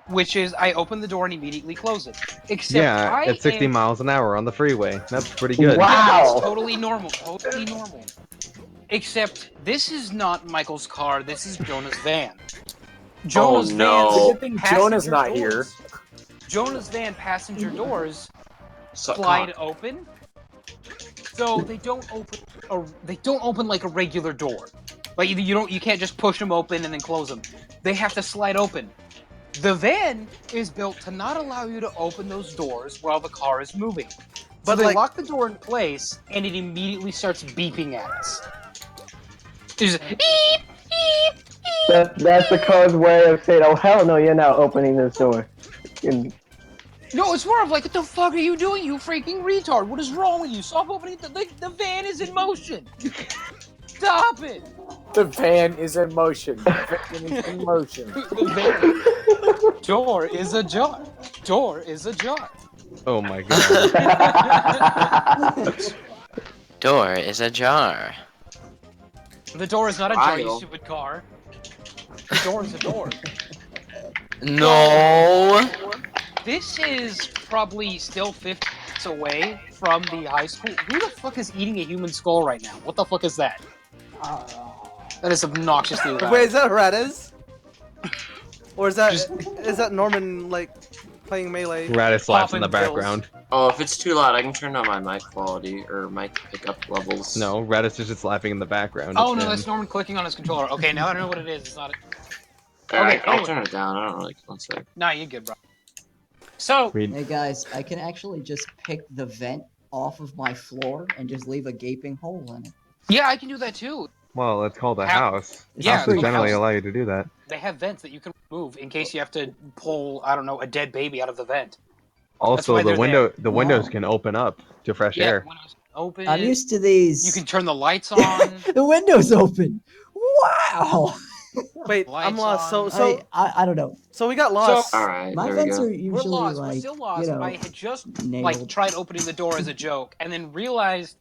which is I open the door and immediately close it. Except Yeah, I at 60 am... miles an hour on the freeway. That's pretty good. Wow. Yeah, it's totally normal. Totally normal. Except this is not Michael's car. This is Jonah's van. Jonah's no. van's Good thing passenger Jonah's not doors- here. Jonah's van passenger doors Suck slide cock. open, so they don't open like a regular door. Like you can't just push them open and then close them. They have to slide open. The van is built to not allow you to open those doors while the car is moving. But, So they like- lock the door in place, and it immediately starts beeping at us. There's a beep, beep, beep. That's the car's way of saying, oh hell no, you're not opening this door. And No, it's more of like, what the fuck are you doing, you freaking retard? What is wrong with you? Stop opening the van is in motion. Stop it. The van is in motion. The van is in motion. The van. Door is ajar. Door is ajar. Oh my god. Door is ajar. The door is not a jar, you Wild. stupid car. The door is a door. No. This is probably still 50 minutes away from the high school. Who the fuck is eating a human skull right now? What the fuck is that? That is obnoxiously loud. Wait, is that Radis? Or is that Norman like playing melee? Radis slaps in the Popping pills. background. Oh, if it's too loud, I can turn down my mic quality or mic pickup levels. No, Radis is just laughing in the background. Oh It's no, him. that's Norman clicking on his controller. Okay, now I know what it is. It's not it. Alright, Okay, I'll anyway. turn it down. I don't really. One sec. Nah, you're good, bro. So, Read. Hey guys, I can actually just pick the vent off of my floor and just leave a gaping hole in it. yeah, I can do that too. Well, it's called a How- house. Yeah, Houses it's a generally house. allow you to do that. They have vents that you can remove in case you have to pull, I don't know, a dead baby out of the vent. Also, why the they're window there. the windows Wow. can open up to fresh Yeah, air. windows open. I'm used to these. You can turn the lights on. The window's open. Wow. Wait, I'm Lights lost. on. I don't know. So we got lost. Alright, My there we vents go. are We're usually lost. like We're still lost. you know I had just nailed. tried opening the door as a joke, and then realized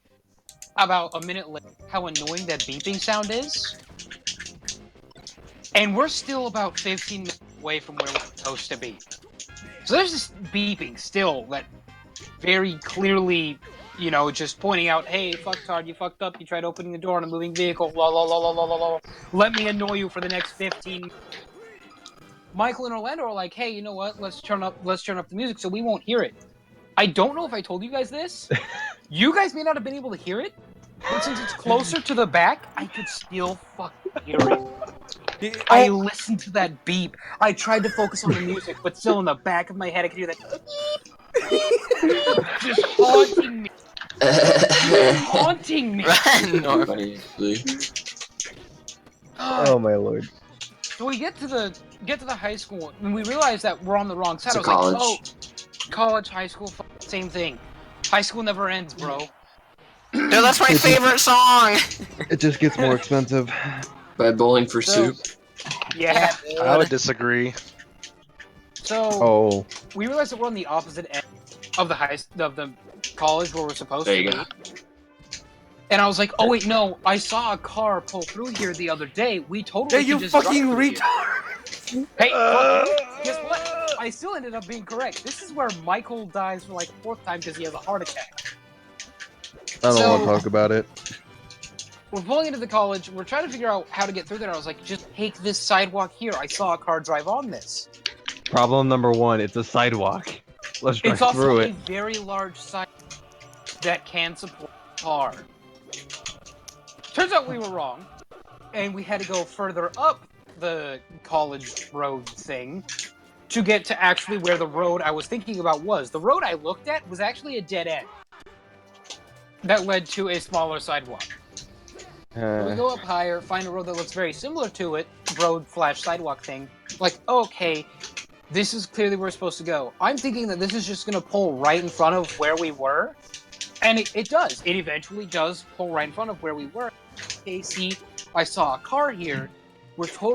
about a minute later how annoying that beeping sound is. And we're still about 15 minutes away from where we're supposed to be. So there's this beeping still that very clearly, you know, just pointing out, hey, fucktard, you fucked up. You tried opening the door on a moving vehicle. La la la la la la la. Let me annoy you for the next 15 minutes. Michael and Orlando are like, hey, you know what? Let's turn up the music so we won't hear it. I don't know if I told you guys this. You guys may not have been able to hear it, but since it's closer to the back, I could still hearing. I listened to that beep. I tried to focus on the music, but still in the back of my head, I could hear that beep, just haunting me. Haunting me. Oh my lord. So we get to the high school, and we realize that we're on the wrong side. It's I a was college. like, oh, college, high school, same thing. High school never ends, bro. Dude, that's my favorite song. It just gets more expensive. By Bowling for So- Soup. Yeah. I would disagree. So Oh. we realize that we're on the opposite end of the college where we're supposed There to you be. go. And I was like, oh wait, no, I saw a car pull through here the other day. We totally Hey, you could just fucking drive through here. retard! Hey, fuck you. Guess what? I still ended up being correct. This is where Michael dies for like the 4th time because he has a heart attack. I don't So- want to talk about it. We're pulling into the college. We're trying to figure out how to get through there. I was like, just take this sidewalk here. I saw a car drive on this. Problem number one, it's a sidewalk. Let's drive It's also through a it. very large sidewalk that can support a car. Turns out we were wrong, and we had to go further up the college road thing to get to actually where the road I was thinking about was. The road I looked at was actually a dead end that led to a smaller sidewalk. So we go up higher, find a road that looks very similar to it, road/sidewalk thing. Like, okay, this is clearly where we're supposed to go. I'm thinking that this is just going to pull right in front of where we were, and it does. It eventually does pull right in front of where we were. Okay, see, I saw a car here.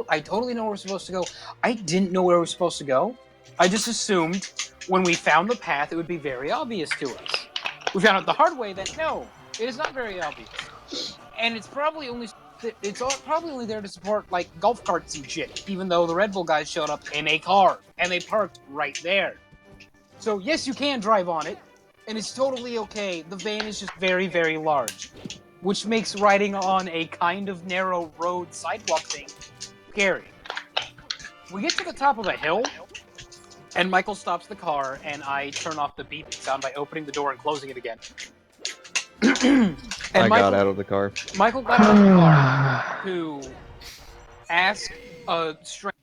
I totally know where we're supposed to go. I didn't know where we're supposed to go. I just assumed when we found the path, it would be very obvious to us. We found out the hard way that no, it is not very obvious. And it's probably only there to support like golf carts and shit. Even though the Red Bull guys showed up in a car and they parked right there. So yes, you can drive on it, and it's totally okay. The van is just very, very large, which makes riding on a kind of narrow road sidewalk thing scary. We get to the top of a hill, and Michael stops the car, and I turn off the beep sound by opening the door and closing it again. I got out of the car. Michael got out of the car to ask a stranger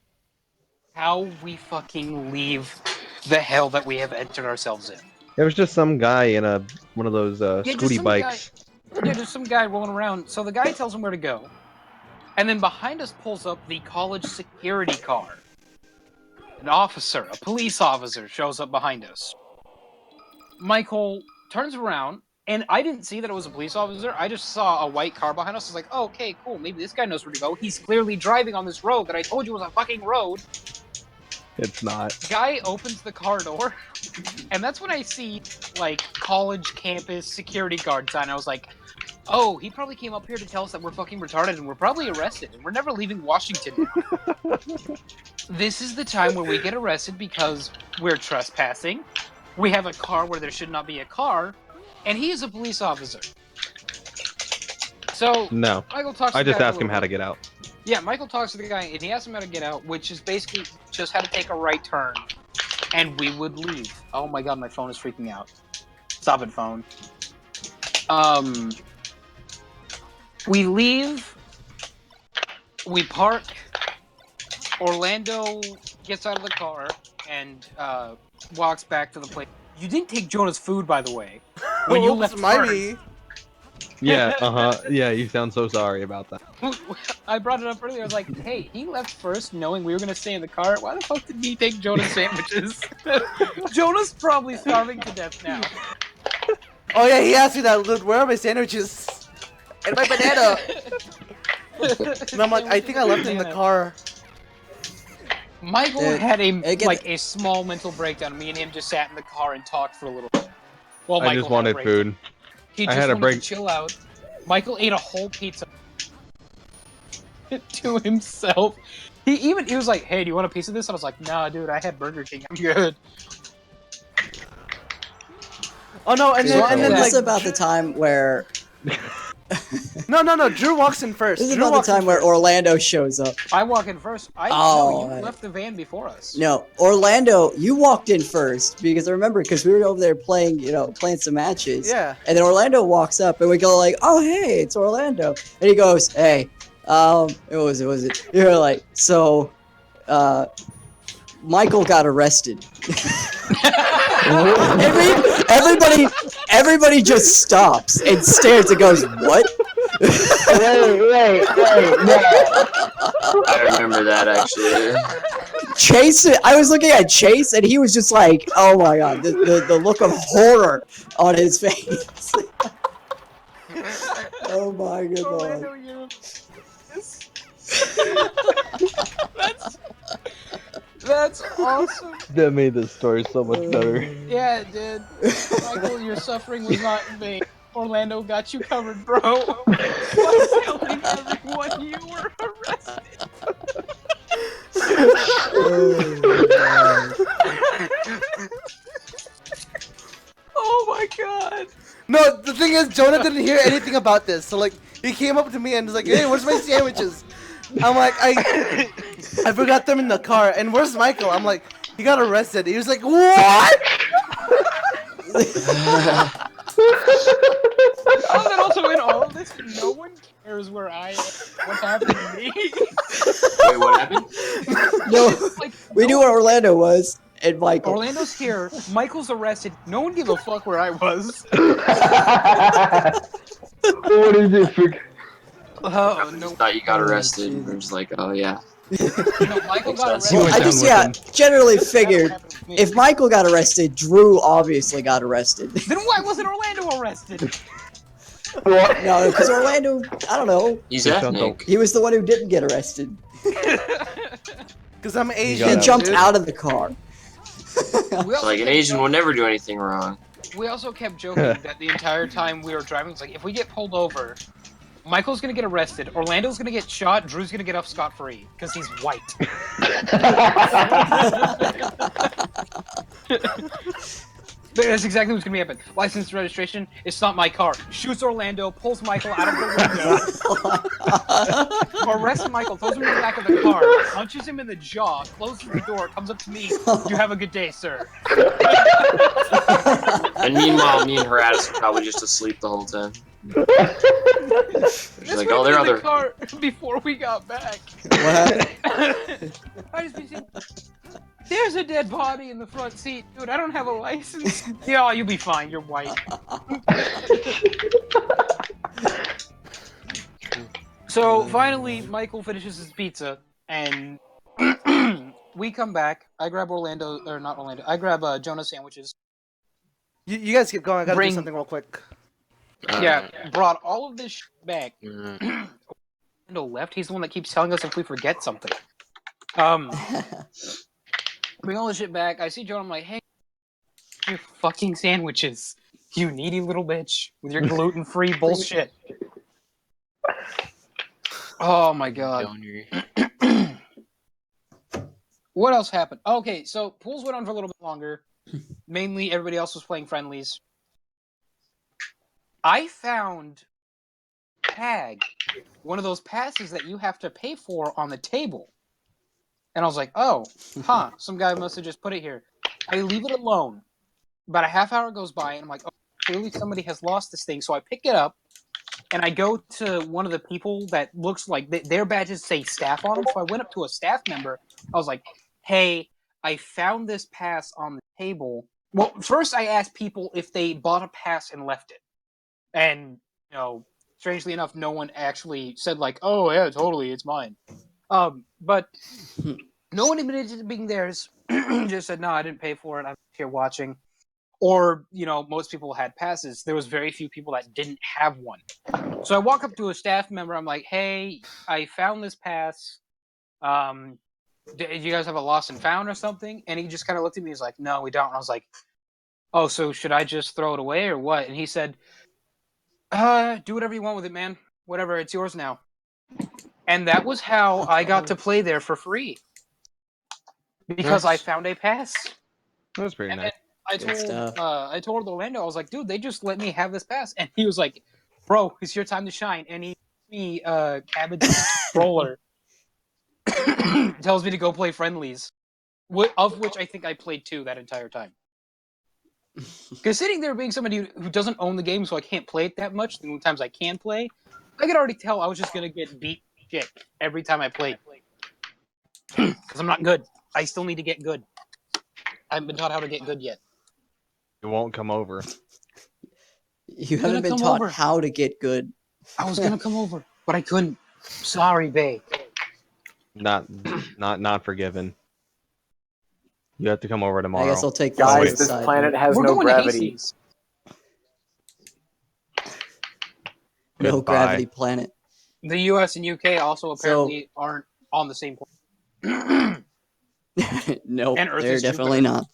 how we fucking leave the hell that we have entered ourselves in. There was just some guy in one of those just scooty some bikes. Yeah, there's some guy rolling around. So the guy tells him where to go. And then behind us pulls up the college security car. An officer, a police officer, shows up behind us. Michael turns around, and I didn't see that it was a police officer. I just saw a white car behind us. I was like, oh, okay, cool. Maybe this guy knows where to go. He's clearly driving on this road that I told you was a fucking road. It's not. Guy opens the car door, and that's when I see, like, college campus security guard sign. I was like, oh, he probably came up here to tell us that we're fucking retarded and we're probably arrested and we're never leaving Washington now. This is the time where we get arrested because we're trespassing. We have a car where there should not be a car, and he is a police officer. So, No. Michael talks to I the just guy asked him how to get out. Yeah, Michael talks to the guy, and he asks him how to get out, which is basically just how to take a right turn, and we would leave. Oh my god, my phone is freaking out. Stop it, phone. We leave, we park, Orlando gets out of the car, and walks back to the place. You didn't take Jonah's food, by the way. When you left first. Yeah, yeah, you sound so sorry about that. I brought it up earlier. I was like, hey, he left first knowing we were going to stay in the car. Why the fuck did he take Jonah's sandwiches? Jonah's probably starving to death now. Oh yeah, he asked me that, dude, where are my sandwiches? And my banana! And I'm like, I think I left it in the car. Michael had a small mental breakdown. Me and him just sat in the car and talked for a little bit. Well, I just wanted food. He I just had a wanted break. to chill out. Michael ate a whole pizza to himself. He was like, hey, do you want a piece of this? I was like, nah, dude, I had Burger King. I'm good. Oh no, and then this like is about the time where No, Drew walks in first. this is Drew about the walks in time where first. Orlando shows up. I walk in first. Oh, you right. left the van before us. No, Orlando, you walked in first because I remember because we were over there playing some matches. Yeah. And then Orlando walks up and we go like, "Oh, hey, it's Orlando." And he goes, "Hey, What was it? You're like, so, Michael got arrested. everybody just stops and stares and goes, what? Wait, no. I remember that actually. Chase, I was looking at Chase and he was just like, oh my god, the look of horror on his face. Oh my god. Orlando, you. That's awesome. That made the story so much better. Yeah, it did. Michael, your suffering was not in vain. Orlando got you covered, bro. By telling everyone you were arrested. Oh my god. No, the thing is, Jonah didn't hear anything about this. So like, he came up to me and was like, "Hey, where's my sandwiches?" I'm like, I forgot them in the car. And where's Michael? I'm like, he got arrested. He was like, what? Oh, and also in all of this, no one cares where I am. What happened to me? Wait, what happened? No, we knew where Orlando was, and Michael. Orlando's here. Michael's arrested. No one gave a fuck where I was. What is it? Oh, I no. thought you got arrested. We're just like, oh yeah. No, Michael got arrested. I just, generally figured if Michael got arrested, Drew obviously got arrested. Then why wasn't Orlando arrested? No, because Orlando, I don't know. He's ethnic. He was the one who didn't get arrested. Because I'm Asian. He jumped out of the car. It's like an Asian will never do anything wrong. We also kept joking that the entire time we were driving, it's like, if we get pulled over, Michael's gonna get arrested, Orlando's gonna get shot, Drew's gonna get off scot-free, because he's white. That's exactly what's gonna happen. License and registration, it's not my car. Shoots Orlando, pulls Michael out of the window. Arrests Michael, throws him in the back of the car, punches him in the jaw, closes the door, comes up to me, you have a good day, sir. And meanwhile, me and Haratis were probably just asleep the whole time. She's like, oh, there are in the other. car before we got back. What happened? I just be saying, there's a dead body in the front seat, dude. I don't have a license. Yeah, you'll be fine. You're white. So finally, Michael finishes his pizza, and we come back. I grab Orlando, or not Orlando. I grab Jonah sandwiches. You guys keep going. I gotta Bring- do something real quick. Yeah, brought all of this shit back. Orlando left. He's the one that keeps telling us if we forget something. Bring all this shit back. I see Jonah. I'm like, hey, your fucking sandwiches, you needy little bitch with your gluten-free bullshit. Oh my god. What else happened? Okay, so pools went on for a little bit longer. Mainly, everybody else was playing friendlies. I found tag, one of those passes that you have to pay for on the table. And I was like, oh, some guy must have just put it here. I leave it alone. About a half hour goes by, and I'm like, oh, clearly somebody has lost this thing. So I pick it up, and I go to one of the people that looks like their badges say staff on them. So I went up to a staff member. I was like, hey, I found this pass on the table. Well, first I asked people if they bought a pass and left it. And, strangely enough, no one actually said like, oh, yeah, totally, it's mine. But no one admitted to being theirs. Just said, no, I didn't pay for it. I'm here watching. Or, most people had passes. There was very few people that didn't have one. So I walk up to a staff member. I'm like, hey, I found this pass. Do you guys have a lost and found or something? And he just kind of looked at me. He's like, no, we don't. And I was like, oh, so should I just throw it away or what? And he said, do whatever you want with it, man. Whatever, it's yours now. And that was how I got to play there for free. Because I found a pass. That was pretty nice. I told Orlando, I was like, dude, they just let me have this pass. And he was like, bro, it's your time to shine. And he gave me a cabbage roller. Tells me to go play friendlies. Of which I think I played 2 that entire time. Because sitting there being somebody who doesn't own the game, so I can't play it that much, the only times I can play, I could already tell I was just going to get beat shit every time I played. Because I'm not good. I still need to get good. I haven't been taught how to get good yet. It won't come over. You I'm haven't gonna been come taught over. how to get good. I was gonna come over, but I couldn't. Sorry, bae. Not forgiven. You have to come over I tomorrow. guess I'll take this Guys, as a this side planet note. has We're no going gravity. to Hastings. No Goodbye. gravity planet. The U.S. and UK also apparently aren't on the same planet. Nope, And Earth they're is definitely Jupiter.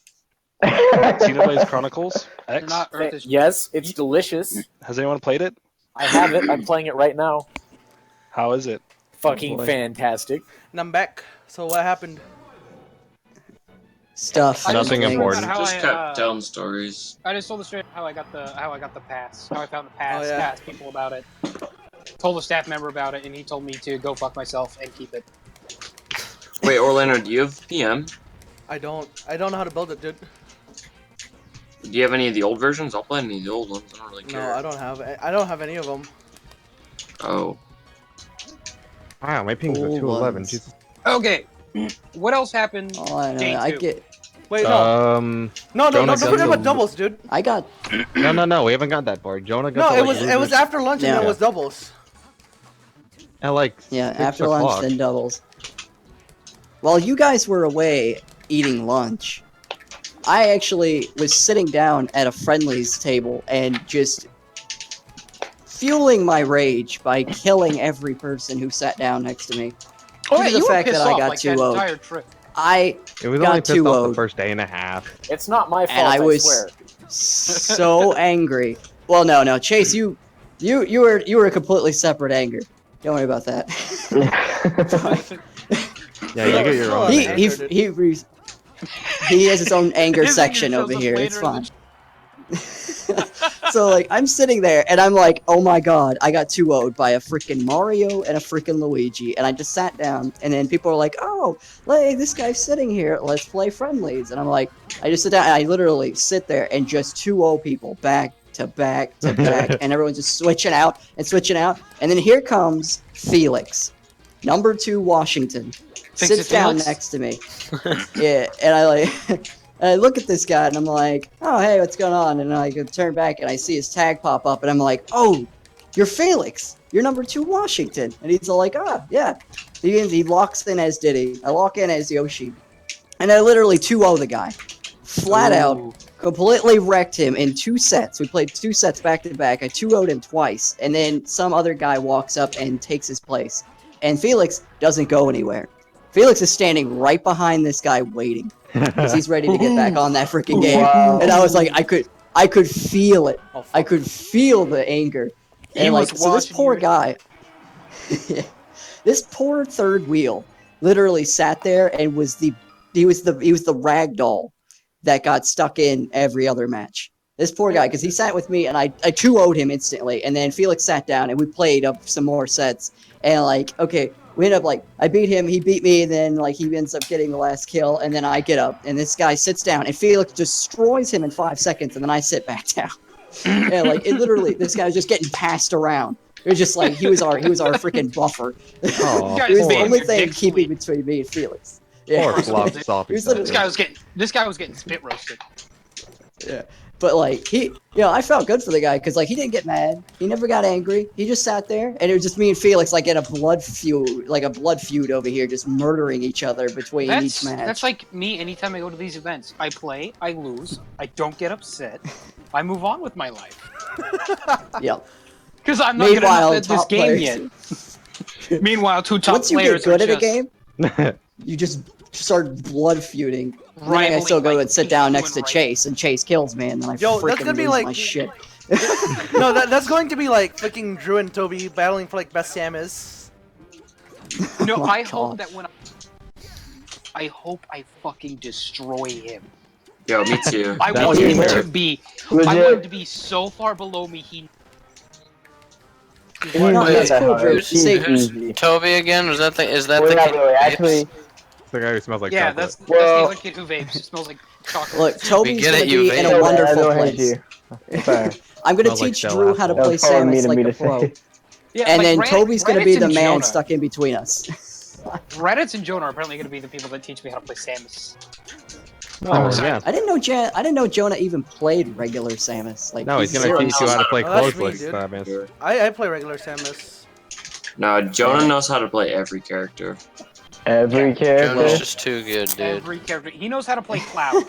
not. Xenoblade Chronicles They're X. not Earth is Yes, it's delicious. Has anyone played it? I have it. I'm playing it right now. How is it? Fucking boy. fantastic. And I'm back. So what happened? Stuff. I just Nothing told the story about important. how Just I, kept telling stories. I just told the story how I got the pass. How I found the pass. Oh, yeah. Asked people about it. Told a staff member about it, and he told me to go fuck myself and keep it. Wait, Orlando, do you have PM? I don't know how to build it, dude. Do you have any of the old versions? I'll play any of the old ones. I don't really care. No, I don't have any of them. Oh. Wow, my pings are Cool 211. ones. Jesus. Okay. What else happened? All I know, Day I two? get. Wait, no. Um. No, Jonah don't got forget about the- doubles, dude. I got. No, we haven't got that far. Jonah got No, to, it like, was after lunch and Yeah. then it was doubles. At like Yeah, 6 after lunch, o'clock. then doubles. While you guys were away eating lunch, I actually was sitting down at a friendlies table and just fueling my rage by killing every person who sat down next to me. Oh Due yeah, to the you were fact pissed that I off got like that 2-0'd. entire trip. I It was got only pissed off the 2-0'd. first day and a half. It's not my fault, And I was swear. so angry. Well, no, Chase, you were a completely separate anger. Don't worry about that. Yeah, you get your own. He- anger. he has his own anger His section anger over shows up here. later It's in the fine. So like I'm sitting there and I'm like, oh my god, I got 2-0'd by a freaking Mario and a freaking Luigi, and I just sat down and then people are like, oh, like this guy's sitting here, let's play friendlies, and I'm like, I just sit down and I literally sit there and just 2-0 people back to back to back, and everyone's just switching out, and then here comes Felix, number 2 Washington, Thanks sits to down Felix? next to me, yeah, and I like. And I look at this guy and I'm like, oh, hey, what's going on? And I turn back and I see his tag pop up and I'm like, oh, you're Felix. You're number 2 Washington. And he's all like, oh, yeah. He locks in as Diddy. I lock in as Yoshi. And I literally 2-0 the guy. Flat out, completely wrecked him in 2 sets. We played 2 sets back to back. I 2-0'd him twice. And then some other guy walks up and takes his place. And Felix doesn't go anywhere. Felix is standing right behind this guy waiting. Because he's ready to get back on that freaking game. Wow. And I was like, I could feel it. Oh, fuck. I could feel the anger. He And like, was so this watching poor you. guy, this poor third wheel, literally sat there and was the rag doll that got stuck in every other match. This poor guy, because he sat with me and I 2-0'd him instantly, and then Felix sat down and we played up some more sets. And like, okay, we end up like, I beat him, he beat me, and then like he ends up getting the last kill, and then I get up, and this guy sits down, and Felix destroys him in 5 seconds, and then I sit back down. Yeah, like it literally, this guy was just getting passed around. It was just like he was our freaking buffer. Aw, He was the poor- only thing Dick keeping sweet. between me and Felix. Poor Yeah. flop soppy. He was literally- This guy was getting spit roasted. Yeah. But like I felt good for the guy because like he didn't get mad. He never got angry. He just sat there, and it was just me and Felix like in a blood feud over here, just murdering each other between each match. That's like me anytime I go to these events. I play, I lose, I don't get upset, I move on with my life. Yep. Because I'm not good enough at this top game players- yet. Meanwhile, 2 top Once you players get good are at a just game, you just start blood feuding. And then I rivaling, still go like, and sit down next to doing right. Chase, and Chase kills me, and then I Yo, that's freaking gonna be lose like- my shit. No, that's going to be like freaking Drew and Toby battling for like best Samus. No, Oh my I hope God. that when I hope I fucking destroy him. Yo, me too. I That's want him fair. to be. I Legit. want him to be so far below me. He. It is No, not that's that cool, hard. Drew. It's See- easy. Toby again? Is that Wait, not really. Actually, It's the guy who smells like Yeah, chocolate. that's Well- the other kid who vapes. It smells like chocolate. Look, Toby's get gonna it, you be in vape. a I wonderful don't hate place. you. Sorry. I'm gonna Smells like teach Stella Drew how to apple. play That was probably Samus mean of like me a to pro. say. Yeah, and like, then Toby's gonna be Reddit the and man Jonah. stuck in between us. Reddit and Jonah are apparently going to be the people that teach me how to play Samus. Oh yeah. I didn't know Jonah even played regular Samus. Like No, he's gonna Zero teach you how to play Oh, that's close me, like dude. Samus. I play regular Samus. No, Jonah knows how to play every character. Every character. Jonah's just too good, dude. Every character. He knows how to play Cloud.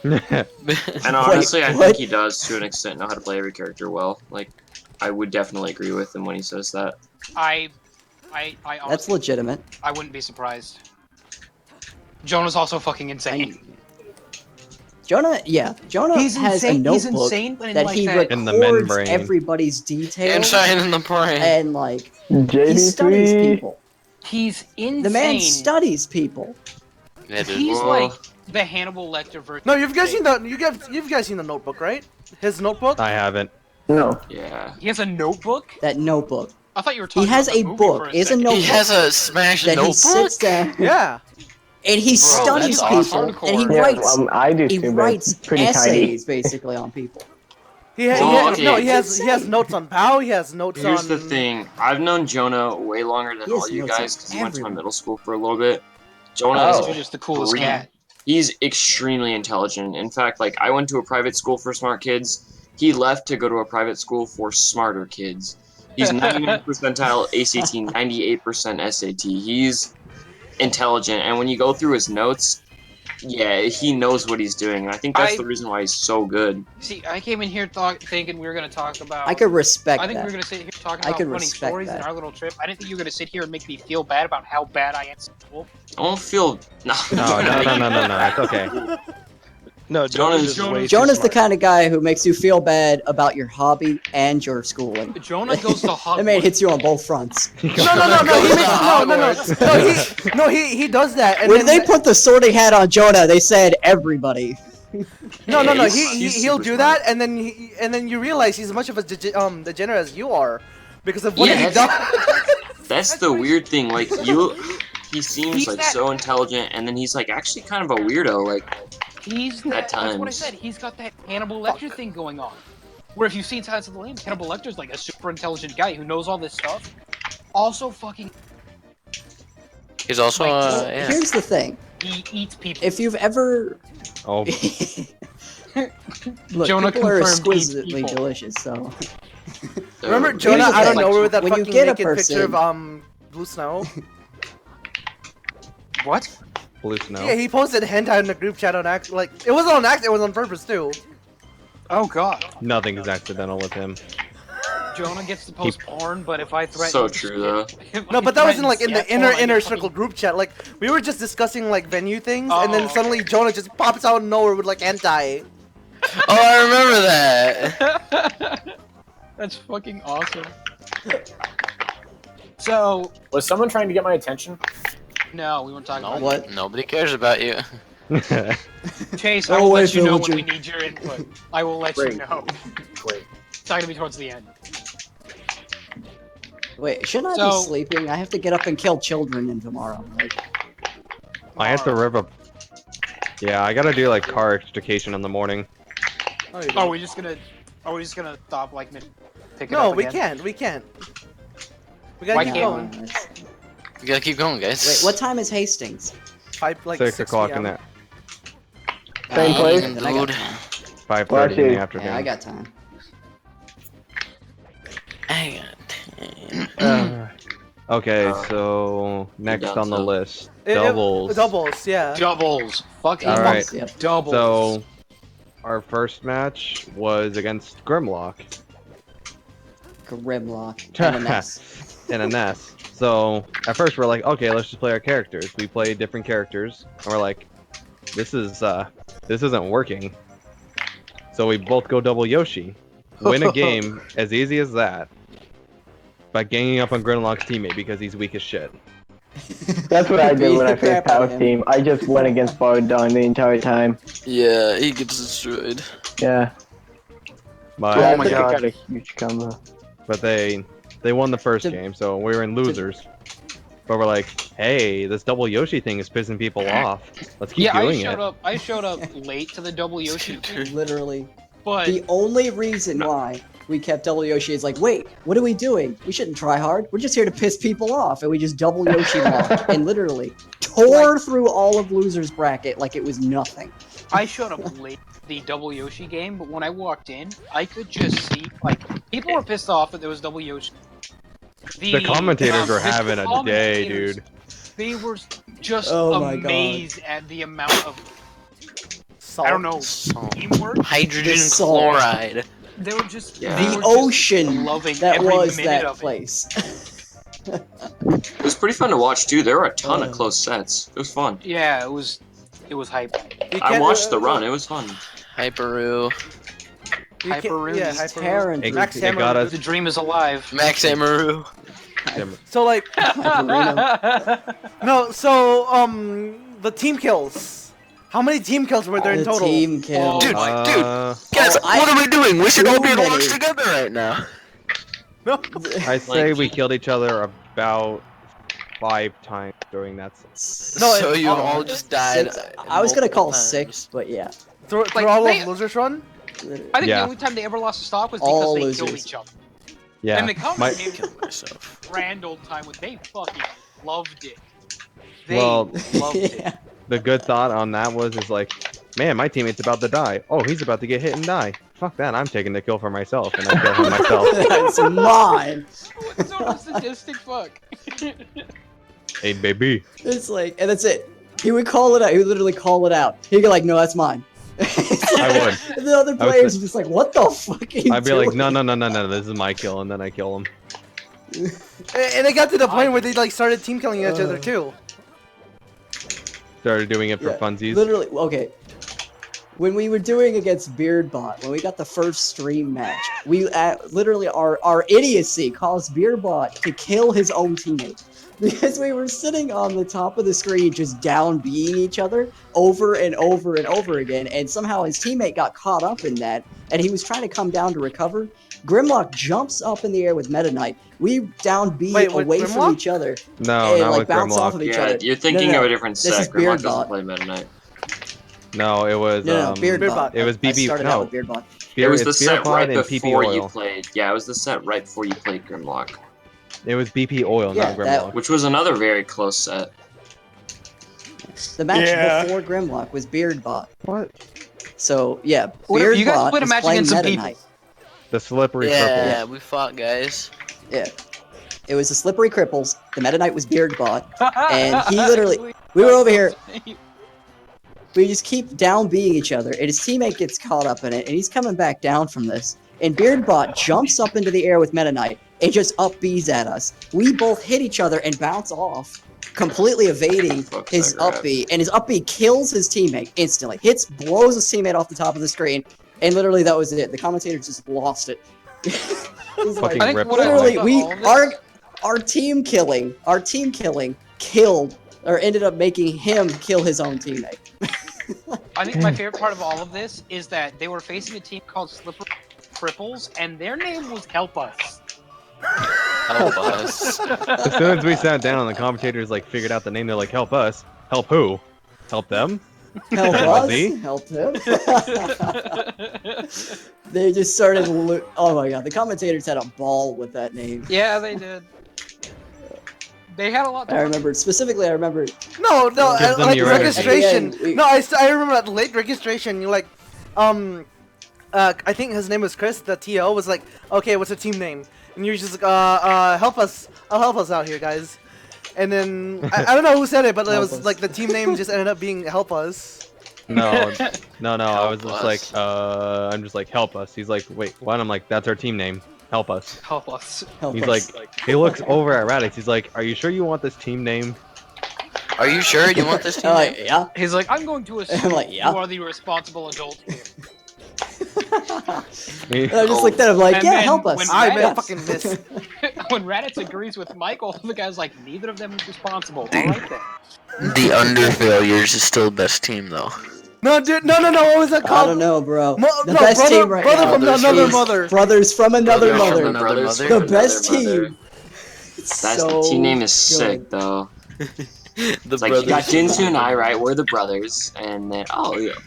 And honestly, I think he does to an extent know how to play every character well. Like, I would definitely agree with him when he says that. I honestly, That's legitimate. I wouldn't be surprised. Jonah's also fucking insane. Jonah He's has insane- a he's notebook insane, but in that like he that- In the records membrane. everybody's details. Inside in the brain. And like he JD3. studies people. He's insane. The man studies people. Yeah, dude. He's Well- like the Hannibal Lecter version. No, you've guys seen the Notebook, right? His Notebook. I haven't. No. Yeah. He has a notebook? That notebook. I thought you were He talking has about the a movie book. for a It's a second. notebook. He has a smash that he notebook. sits down. Yeah. And he studies that's people. awesome. And he Yeah, writes. I do He too, but writes it's pretty tiny. essays basically on people. He has notes on Pow. He has notes Here's on. the thing. I've known Jonah way longer than He has all you notes on guys because he went to my everyone. middle school for a little bit. Jonah You're is just the coolest brilliant. cat. He's extremely intelligent. In fact, like I went to a private school for smart kids. He left to go to a private school for smarter kids. He's 99th percentile ACT, 98% SAT. He's intelligent, and when you go through his notes, yeah, he knows what he's doing. And I think that's the reason why he's so good. See, I came in here thinking we were going to talk about... I could respect I think that. we were going to sit here talking I about could funny respect stories in that. our little trip. I didn't think you were going to sit here and make me feel bad about how bad I am at school. I don't feel... No, No, it's okay. No, Jonah's Jonah's the kind of guy who makes you feel bad about your hobby and your schooling. Jonah goes to That man hits you on both fronts. No, he does that. And When then they put the sorting hat on Jonah, they said everybody. No, He's he'll super do that, and then you realize he's as much of a degenerate as you are, because of what Yeah, he does. That's the weird thing. Like he seems like so intelligent, and then he's like actually kind of a weirdo. Like He's at that's what I times. said. He's got that Hannibal Lecter thing going on. Where if you've seen Silence of the Lambs, Hannibal Lecter's like a super intelligent guy who knows all this stuff. Also fucking... He's also, yeah. Here's the thing. He eats people. If you've ever... Oh. Look, Jonah people are confirmed exquisitely eats people. delicious, so... Remember Here's Jonah the out of thing. nowhere with that When you fucking get a naked picture of person- Blue Snow? What? Blue Snow. Yeah, he posted hentai in the group chat on act. Like it wasn't on act. It was on purpose too. Oh god. Nothing's accidental with him. Jonah gets to post porn, but if I threaten... So true though. No, but that was in like in the Yeah, porn, I inner get circle group chat. Like we were just discussing like venue things, and Oh, then suddenly Jonah just pops out of nowhere with like hentai. Oh, I remember that. That's fucking awesome. So... Was someone trying to get my attention? No, we weren't talking about What? Nobody cares about you. Chase, Oh, I will wait, let you know villager. when we need your input. I will let Great. you know. Great. It's not gonna be towards the end. Wait, shouldn't I So- be sleeping? I have to get up and kill children in tomorrow. Like, I have to rev up. Yeah, I gotta do like car education in the morning. Oh, you Are don't. we just gonna stop like mid? Pick it No, up we again? can't. We can't. We gotta Why keep can't going. it's- You gotta keep going, guys. Wait, what time is Hastings? Like 6 o'clock in PM. the Same place? Then I got Dude. time. 5:30 in Watch the it. afternoon. Yeah, I got time. I got time. Okay, so next down on the south. list, It- doubles. Doubles, yeah. Doubles. Fucking All right. Yep. doubles. So our first match was against Grimlock Grimlock. And a mess. in a nest. So at first we're like, okay, let's just play our characters. We play different characters, and we're like, this isn't working. So we both go double Yoshi, win a game as easy as that by ganging up on Grimlock's teammate because he's weak as shit. That's what I did when I Beat the crap faced out of Power's him. team. I just went against Bardon the entire time. Yeah, he gets destroyed. Yeah. But Yeah, my I think I God. got a huge combo. but they won the first To- game, so we were in losers. But we're like, hey, this double Yoshi thing is pissing people off. Let's keep Yeah, doing it. I showed up late to the double Yoshi, Literally. but The only reason why we kept double Yoshi. It's like, wait, what are we doing? We shouldn't try hard. We're just here to piss people off, and we just double Yoshi launched and literally tore through all of losers bracket like it was nothing. I showed up late the double Yoshi game, but when I walked in, I could just see like people were pissed off that there was double Yoshi. The commentators were the having a day, commentators, dude. They were just Oh my amazed at the amount of Salt. I don't know teamwork. Hydrogen The salt. chloride. They were just Yeah. they The were just ocean loving that every was minute that of it. place. It was pretty fun to watch too. There were a ton of close sets. It was fun. Yeah, it was hype. I watched the run. It was fun. Hyperoo. Hyperoo. Yeah, It's Hyperoo. Terran. It, Max it Hammer got was us. The dream is alive. Max Amaru. So like, Hyperino. no, so the team kills. How many team kills were there in The total? team kill. Dude, guys, Oh, what are we doing? We should all be too launched many. together right now. No. I say we killed each other about 5 times during that. No, So it- you oh, all just died. I was gonna call multiple 6, but yeah. Through Like, all they- of losers run. I think Yeah. the only time they ever lost a stock was All because they killed losers. each other. Yeah. And the My, commentators Kill myself. grand old time when they fucking loved it. They Well, loved Yeah. it. the good thought on that was like, man, my teammate's about to die. Oh, he's about to get hit and die. Fuck that, I'm taking the kill for myself, and I kill him myself. That's mine. What's so sadistic fuck? Hey, baby. It's like, and that's it. He would call it out. He would literally call it out. He'd go like, "No, that's mine." I would. And the other I would players say- are just like, "What the fuck are you I'd be doing?" like, no, this is my kill, and then I kill him. And it got to the point where they like started team killing each other too. Started doing it for Yeah, funsies. Literally, okay. When we were doing against Beardbot, when we got the first stream match, we literally our idiocy caused Beardbot to kill his own teammate because we were sitting on the top of the screen just down being each other over and over and over again, and somehow his teammate got caught up in that, and he was trying to come down to recover. Grimlock jumps up in the air with Meta Knight. We down B Wait, with away from Grimlock? each other. No, and not like with bounce off Grimlock. of each Yeah, other. you're thinking No, of no, a different this set. is Grimlock doesn't Beardbot. play Meta Knight. No, it was No, Beardbot. It was I BB. started No, out with Beardbot. It was the it's set Beerpod right and PP before you Oil. played. Yeah, it was the set right before you played Grimlock, It was BP Oil, Yeah, not that- Grimlock. which was another very close set. The match Yeah. before Grimlock was Beardbot. What? So yeah, What if you guys Beardbot played a was match playing against some Meta people? Knight. The slippery Yeah, cripples. we fought, guys. Yeah. It was the Slippery Cripples. The Meta Knight was Beardbot. And he literally- we were over here. We just keep down being each other, and his teammate gets caught up in it, and he's coming back down from this. And Beardbot jumps up into the air with Meta Knight and just up Bs at us. We both hit each other and bounce off, completely evading Fuck's his that grab? up B, and his up B kills his teammate instantly. Blows his teammate off the top of the screen, and literally that was it. The commentators just lost it. He's Fucking I think rip what I off. literally, love we about all of this- our team killing killed or ended up making him kill his own teammate. I think my favorite part of all of this is that they were facing a team called Slippery Cripples, and their name was Help Us. Help us. As soon as we sat down, the commentators like figured out the name. They're like, "Help us, help who? Help them." Help us, See? help him. They just started. Oh my god, the commentators had a ball with that name. Yeah, they did. They had a lot to I remember specifically. I remember. No, Give them like your registration. At the end, No, I remember at late registration. You like, I think his name was Chris. The TO was like, okay, what's the team name? And you're just like, help us. I'll help us out here, guys. And then I don't know who said it, but it Help was us. like the team name just ended up being Help Us. No. I was Help just us. like, I'm just like, help us. He's like, wait, what? I'm like, that's our team name. Help us. Help Us. Help He's us. like, he looks over at Radix. He's like, are you sure you want this team name? Are you sure you want this team? I'm like, yeah. He's like, I'm going to assume I'm like, yeah. you are the responsible adult here. And I just looked at him like, And yeah, then help us. when I Raditz- fucking miss. When Raditz agrees with Michael, the guy's like, neither of them is responsible. All right then. The Under Failures is still the best team, though. No, dude, no. What was that I called? don't know, bro. No, The best brother, team right brother now from Brothers another from- mother. Brothers from another Brothers mother. from Another Brothers mother? from The best another mother. team. It's That so team name is good. sick, though. It's like you got Jinsu and I, right? We're the brothers, and then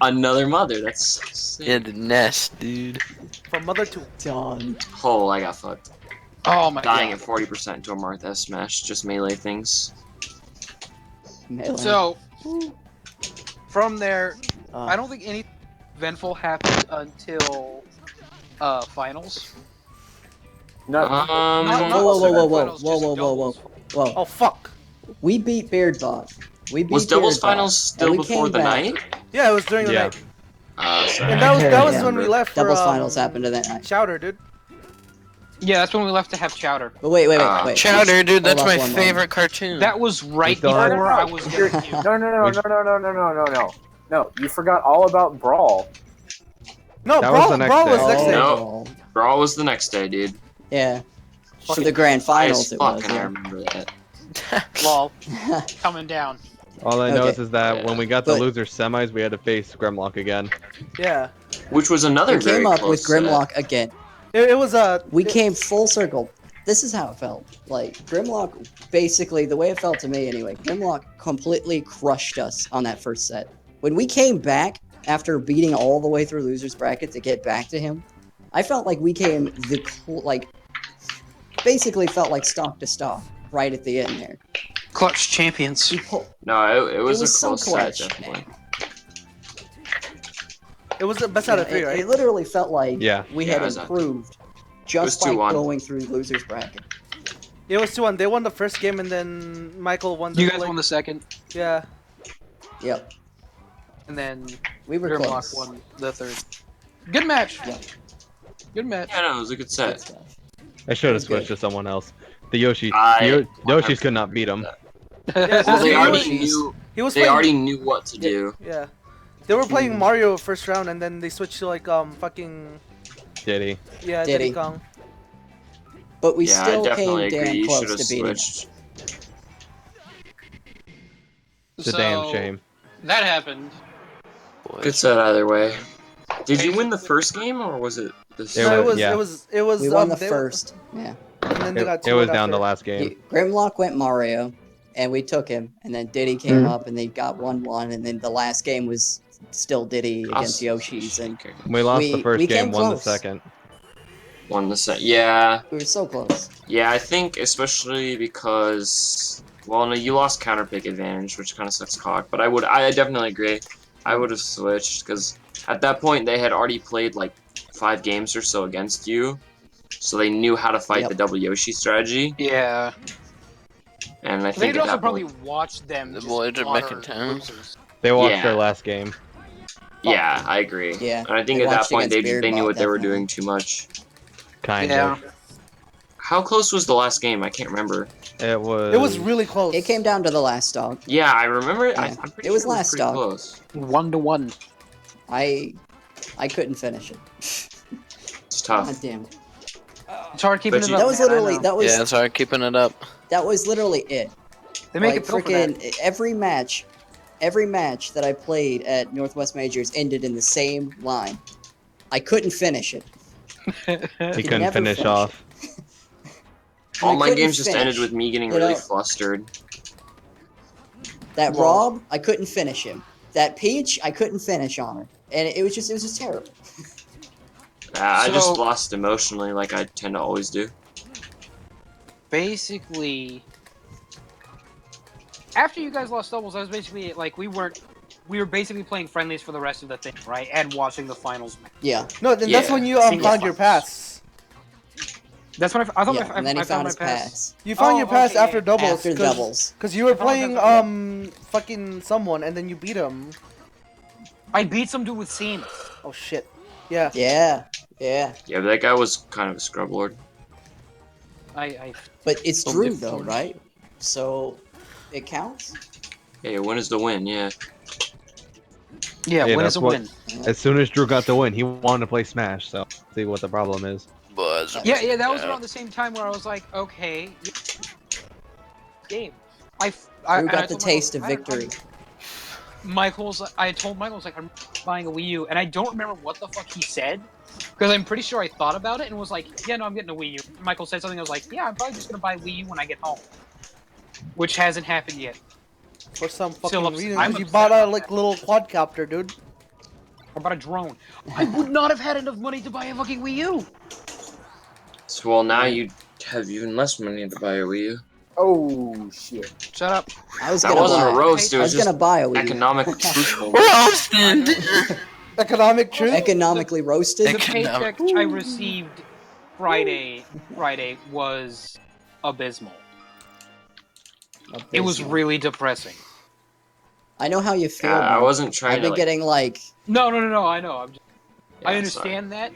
another mother. That's so sick. Yeah, the nest, dude. From mother to Done. Oh, I got fucked. Oh my Dying god. at 40% into a Marth Smash, just melee things. Melee. So, from there, Uh, I don't think anything eventful happened until finals. No. Not whoa, whoa, whoa, whoa, finals, whoa, just whoa, whoa, whoa, doubles. whoa. Oh fuck. We beat Beardbot. We beat Was doubles Beardbot, finals and still we before came the back. night? Yeah, it was during the Yeah. night. Sorry. And that was Yeah. when we left for Doubles finals happened to that night. Chowder, dude. Yeah, that's when we left to have chowder. But wait. Chowder, dude, that's Hold my up one favorite moment. cartoon. That was right still before have- I was gonna puke. No, you forgot all about Brawl. No, That was the next Brawl was day. next day. No. Brawl was the next day, dude. Yeah. For the grand finals, I it was. fucking Yeah. remember that. Lol. Coming down. All I know Okay. is that when we got the But- loser semis, we had to face Grimlock again. Yeah. Which was another We very came up close with set. Grimlock again. It was We came full circle. This is how it felt. Like, Grimlock, basically, the way it felt to me anyway, Grimlock completely crushed us on that first set. When we came back, after beating all the way through loser's bracket to get back to him, I felt like we came basically felt like stock to stock right at the end there. Clutch champions. No, it was a so close set, clutch, definitely. It was the best out of three, right? It literally felt like Yeah. we Yeah, had it was improved was just by 2-1. going through loser's bracket. It was 2-1. They won the first game, and then Michael won the. You guys won the second, Yeah. Yep. and then We were Grimlock close. won the third. Good match. Yeah. Good match. Yeah, no, it was a good Good set. stuff. I should have That's switched good. to someone else. The Yoshi. I- Yoshi's could not beat him. Yeah, Well, they he already was- knew. He was They playing. already knew what to do. Yeah. They were playing Mario first round, and then they switched to like fucking Diddy. yeah Diddy. Diddy Kong. But we Yeah, I still definitely came agree. damn You should close have to beating him. switched. It's a damn shame. That happened. Good set either way. Did you win the first game, or was it the It No, was- yeah. it was. We won the they- first. Yeah. And then they got It was 2-1 down after. the last game. Grimlock went Mario, and we took him. And then Diddy came Mhm. up, and they got 1-1. And then the last game was still Diddy against Yoshi's, and We lost the we first came game, won the close. second. Won the set. Yeah, we were so close. yeah. I think especially because, well, no, you lost counter pick advantage, which kind of sucks cock. But I definitely agree. I would have switched because at that point they had already played like 5 games or so against you, so they knew how to fight Yep. the double Yoshi strategy. Yeah. And I They'd think at also that probably point, watched them. The just boys are back in slaughter town. losers. They watched Yeah. their last game. yeah, I agree. Yeah, And I think they at that watched point they against knew Beardbot, what they were definitely. doing too much. Kind Yeah. of. How close was the last game? I can't remember. It was. It was really close. It came down to the last dog. Yeah, I remember it. Yeah. I'm pretty It was sure last pretty dog. close. 1-1. I couldn't finish it. It's tough. God damn it. It's hard keeping But it you- up. That was man, I literally know. Yeah, it's hard keeping it up. that was literally it. They make Like it feel for that. freaking every match that I played at Northwest Majors ended in the same line. I couldn't finish it. He could couldn't never finish finish off. All I my couldn't games just ended finish, with me getting you really know? flustered. That Whoa. Rob, I couldn't finish him. That Peach, I couldn't finish on her, and it was just terrible. I just So- lost emotionally, like I tend to always do. Basically, after you guys lost doubles, I was basically like we were basically playing friendlies for the rest of the thing, right? And watching the finals. Yeah, No, then that's Yeah. when you Single found your finals. pass. That's when I thought yeah. And then he I found my his pass You found Oh, your pass okay, after yeah. doubles. after the doubles. Because you were I found playing that- fucking someone, and then you beat him. I beat some dude with Seams. Oh shit. Yeah. Yeah, yeah. Yeah, but that guy was kind of a scrub lord. I But it's Oh, Drew different. though, right? So it counts. Hey, a win is the win, yeah. yeah, Hey, win that's is a what- win. As soon as Drew got the win, he wanted to play Smash. So see what the problem is. Buzz. Yeah, that was around the same time where I was like, okay, game. I Drew and I got the told taste of Michael, victory. I told Michael, I'm buying a Wii U, and I don't remember what the fuck he said, because I'm pretty sure I thought about it and was like, yeah, no, I'm getting a Wii U. Michael said something, I was like, yeah, I'm probably just gonna buy a Wii U when I get home, which hasn't happened yet. For some fucking Still reason, I'm you upset bought a about like little quadcopter, dude. I bought a drone. I would not have had enough money to buy a fucking Wii U. So, well, now you have even less money to buy a Wii U. Oh shit! Shut up. That wasn't a roast. It I was was gonna just buy a Wii U. economic truthful. Economic truth. Economically roasted. The paycheck I received Friday was abysmal. It was Abysmal. really depressing. I know how you feel. I Mark. wasn't trying I've to, been like- getting like. No. I know. I Yeah, understand that,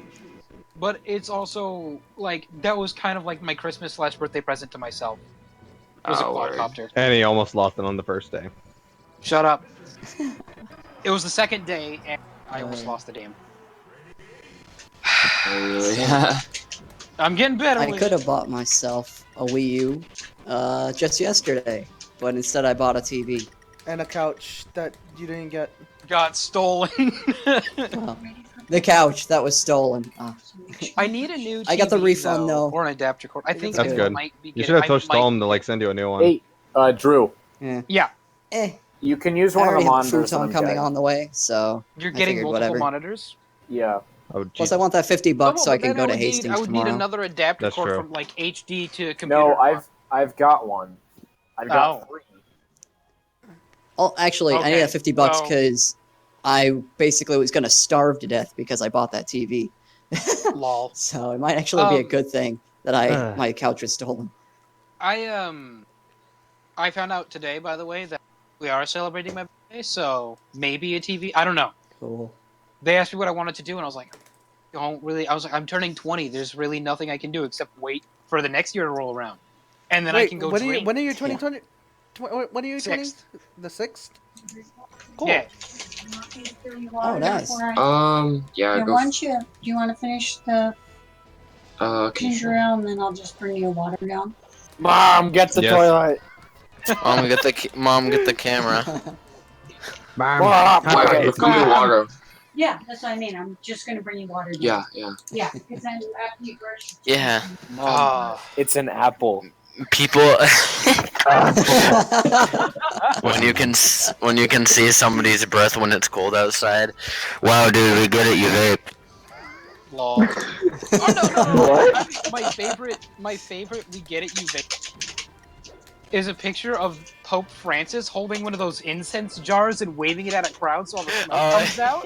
but it's also like that was kind of like my Christmas/birthday present to myself. It was a quadcopter. And he almost lost it on the first day. Shut up. It was the second day, and I almost lost the game. I'm getting better. I could have bought myself a Wii U, just yesterday, but instead I bought a TV. And a couch that you didn't get. Got stolen. Well, the couch that was stolen. I need a new TV, I got the refund though, though. or an adapter cord. I think That's I good. might be You getting- should have I touched might- Tom to like send you a new one. Hey, Drew. Yeah. You can use I one of already the have a monitors. futon when I'm coming dead. on the way, so You're I getting figured multiple whatever. monitors. Yeah. Oh, Plus, I want that $50 so I but can then go to would need- Hastings I would need tomorrow. another adapter That's cord true. from like HD to computer. No, I've got one. I've got 3. Oh, actually, I need that $50 so- because I basically was gonna starve to death because I bought that TV. Lol. So it might actually be a good thing that my couch was stolen. I found out today, by the way, that we are celebrating my birthday, so maybe a TV. I don't know. Cool. They asked me what I wanted to do, and I was like, don't really. I was like, I'm turning 20. There's really nothing I can do except wait for the next year to roll around, and then I Wait, can go when drink. When are you 2020? When are you 20? Sixth. The 6th? Cool. Yeah. Oh, nice. Yeah, Here, go. why don't you? Do you want to finish the Okay, ginger sure. ale, and then I'll just bring you water down. Mom, get the Yes. toilet. Mom, get the camera. Wait, fill me water. Yeah, that's what I mean. I'm just gonna bring you water down. Yeah. Yeah, because then after you brush. Yeah. Mom, it's an apple. People. when you can see somebody's breath when it's cold outside. Wow, dude, we get it. You vape. Lol. Oh no. My favorite. We get it. You vape. Is a picture of Pope Francis holding one of those incense jars and waving it at a crowd so all the smoke comes out.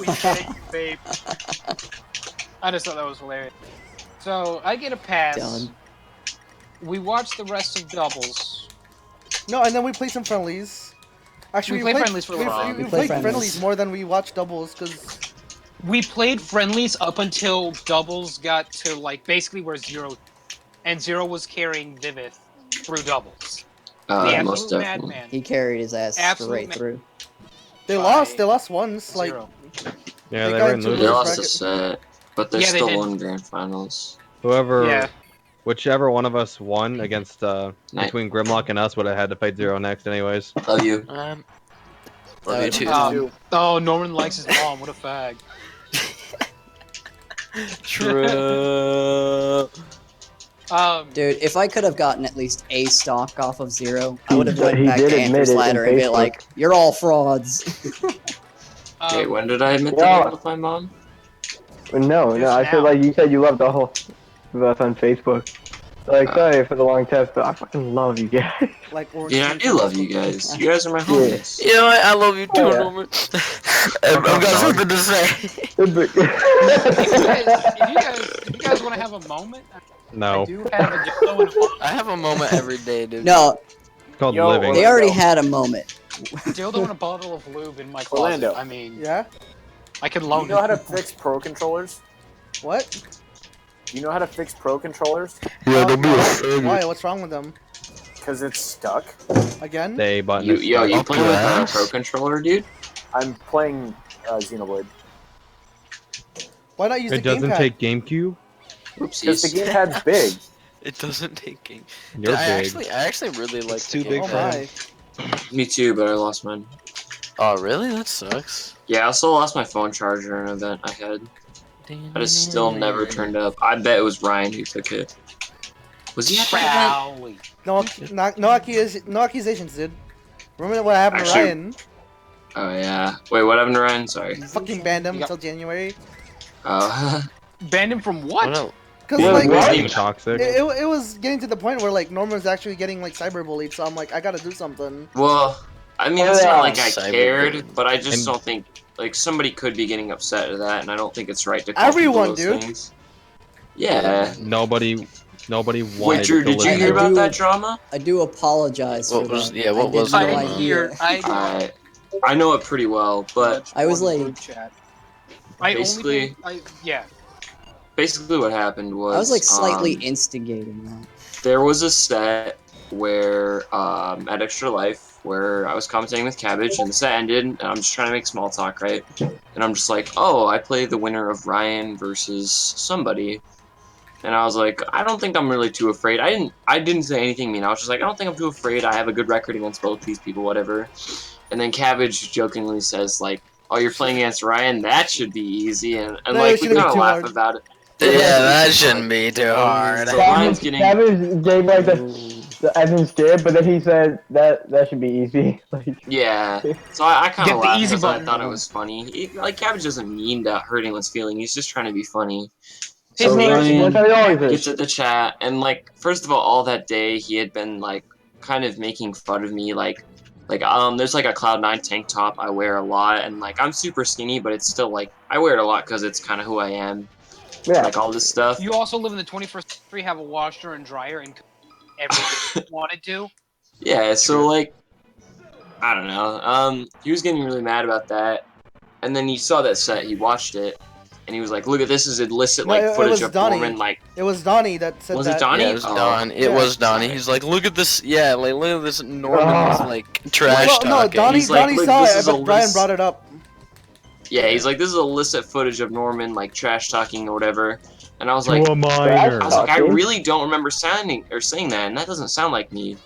We get it. You vape. I just thought that was hilarious. So I get a pass. Done. We watch the rest of Doubles. No, and then we play some friendlies. Actually, We play friendlies for a little while. We We play played friendlies friendlies. more than we watched doubles because We played friendlies up until Doubles got to like basically where Zero, and Zero was carrying Vivith through Doubles. The Most absolute definitely. madman. He carried his ass Absolute straight man. through. they lost. They lost once. Like Zero. Yeah, They they got were in into losers. They Losers lost a bracket. set, but they Yeah, they still did. won grand finals. Whoever, Yeah. whichever one of us won against between Grimlock and us would have had to fight Zero next, anyways. Love you. Love That you would too. be Oh, Norman likes his mom. What a fag. True. Dude, if I could have gotten at least a stock off of Zero, I would have went He back did to admit Andrew's it in ladder and be Facebook. like, "You're all frauds." Okay, when did I admit Yeah. that with my mom? No, Just I said now. like you said you loved the whole of us on Facebook. Like sorry for the long test, but I fucking love you guys. like orange. Yeah, I juice do and love stuff. you guys. You guys are my homies. You know what? I love you too, Oh, yeah. Norman. I've got something to say. If you guys want to have a moment, I No, do have a dildo and a I have a moment every day, dude. No, it's called Yo, living. they already had a moment. dildo and a bottle of lube in my closet. Orlando. I mean, Yeah. I could You loan know how to it. fix pro controllers? What? You know how to fix pro controllers? Yeah, don't be a Why? faggot. What's wrong with them? Because it's stuck. Again? They button. You Up playing your with a ass? pro controller, dude? I'm playing Xenoblade. Why not use the It doesn't gamepad? take GameCube. Because the Oopsies. gamepad's big. It doesn't take game. You're I big. actually really like It's the too big game. Oh for him. my. Me too, but I lost mine. Oh, really? That sucks. Yeah, I also lost my phone charger in an event I had. But it still never turned up. I bet it was Ryan who took it. Was he at that Crowley. No accusations, dude. Remember what happened to Actually- Ryan? Oh yeah. Wait, what happened to Ryan? Sorry. You fucking banned him until January. Oh. Banned him from what? Because Yeah, like what? Being toxic. it was getting to the point where like Norman's actually getting like cyberbullied, so I'm like I gotta do something. Well, I mean, Oh, it's yeah. not like I Cyberbullying. cared, but I just And- don't think like somebody could be getting upset at that, and I don't think it's right to call Everyone, people those dude. things. Yeah. Nobody wanted Wait, Drew, to did you listen hear to about it. that drama? I do apologize What for was- that. yeah, what I did was no the I drama? idea. I know it pretty well, but I was One like- group chat. I Basically- yeah. basically what happened was I was like slightly instigating that. there was a set where at Extra Life where I was commentating with Cabbage, and the set ended, and I'm just trying to make small talk, right? And I'm just like, oh, I play the winner of Ryan versus somebody. And I was like, I don't think I'm really too afraid. I didn't say anything mean. I was just like, I don't think I'm too afraid. I have a good record against both these people, whatever. And then Cabbage jokingly says, like, oh, you're playing against Ryan? That should be easy. And No, like, it we shouldn't be kind of too laugh hard. about it. Yeah, that shouldn't be too hard. So Ryan's getting... Cabbage gave like the Evan scared, but then he said that should be easy. Like, Yeah, so I kind Get of the laughed easy because I button. thought it was funny. Like, Cabbage doesn't mean to hurt anyone's feeling. He's just trying to be funny. His So name is- Ryan That's how he always is. gets at the chat, and like, first of all that day he had been like kind of making fun of me. Like there's like a Cloud9 tank top I wear a lot, and like I'm super skinny, but it's still like I wear it a lot because it's kind of who I am. Yeah. Like all this stuff. You also live in the 21st century, have a washer and dryer, and everything you wanted to. Yeah, so like, I don't know. He was getting really mad about that, and then he saw that set, he watched it, and he was like, "Look at this is illicit No, like it footage was of Donnie. Norman like." It was Donnie that said Was that. it Donnie? Yeah, it was Oh. Don. It Yeah. was Donnie. He's like, look at this. Yeah, like look at this Norman's Ah. like trash Well, no, talking. Donnie, He's like, Donnie "Look, saw this it, is a but Brian list." brought it up. Yeah, he's like, "This is illicit footage of Norman like trash talking or whatever," and I was To like, a minor. I was like, I Talking? really don't remember saying that, and that doesn't sound like me.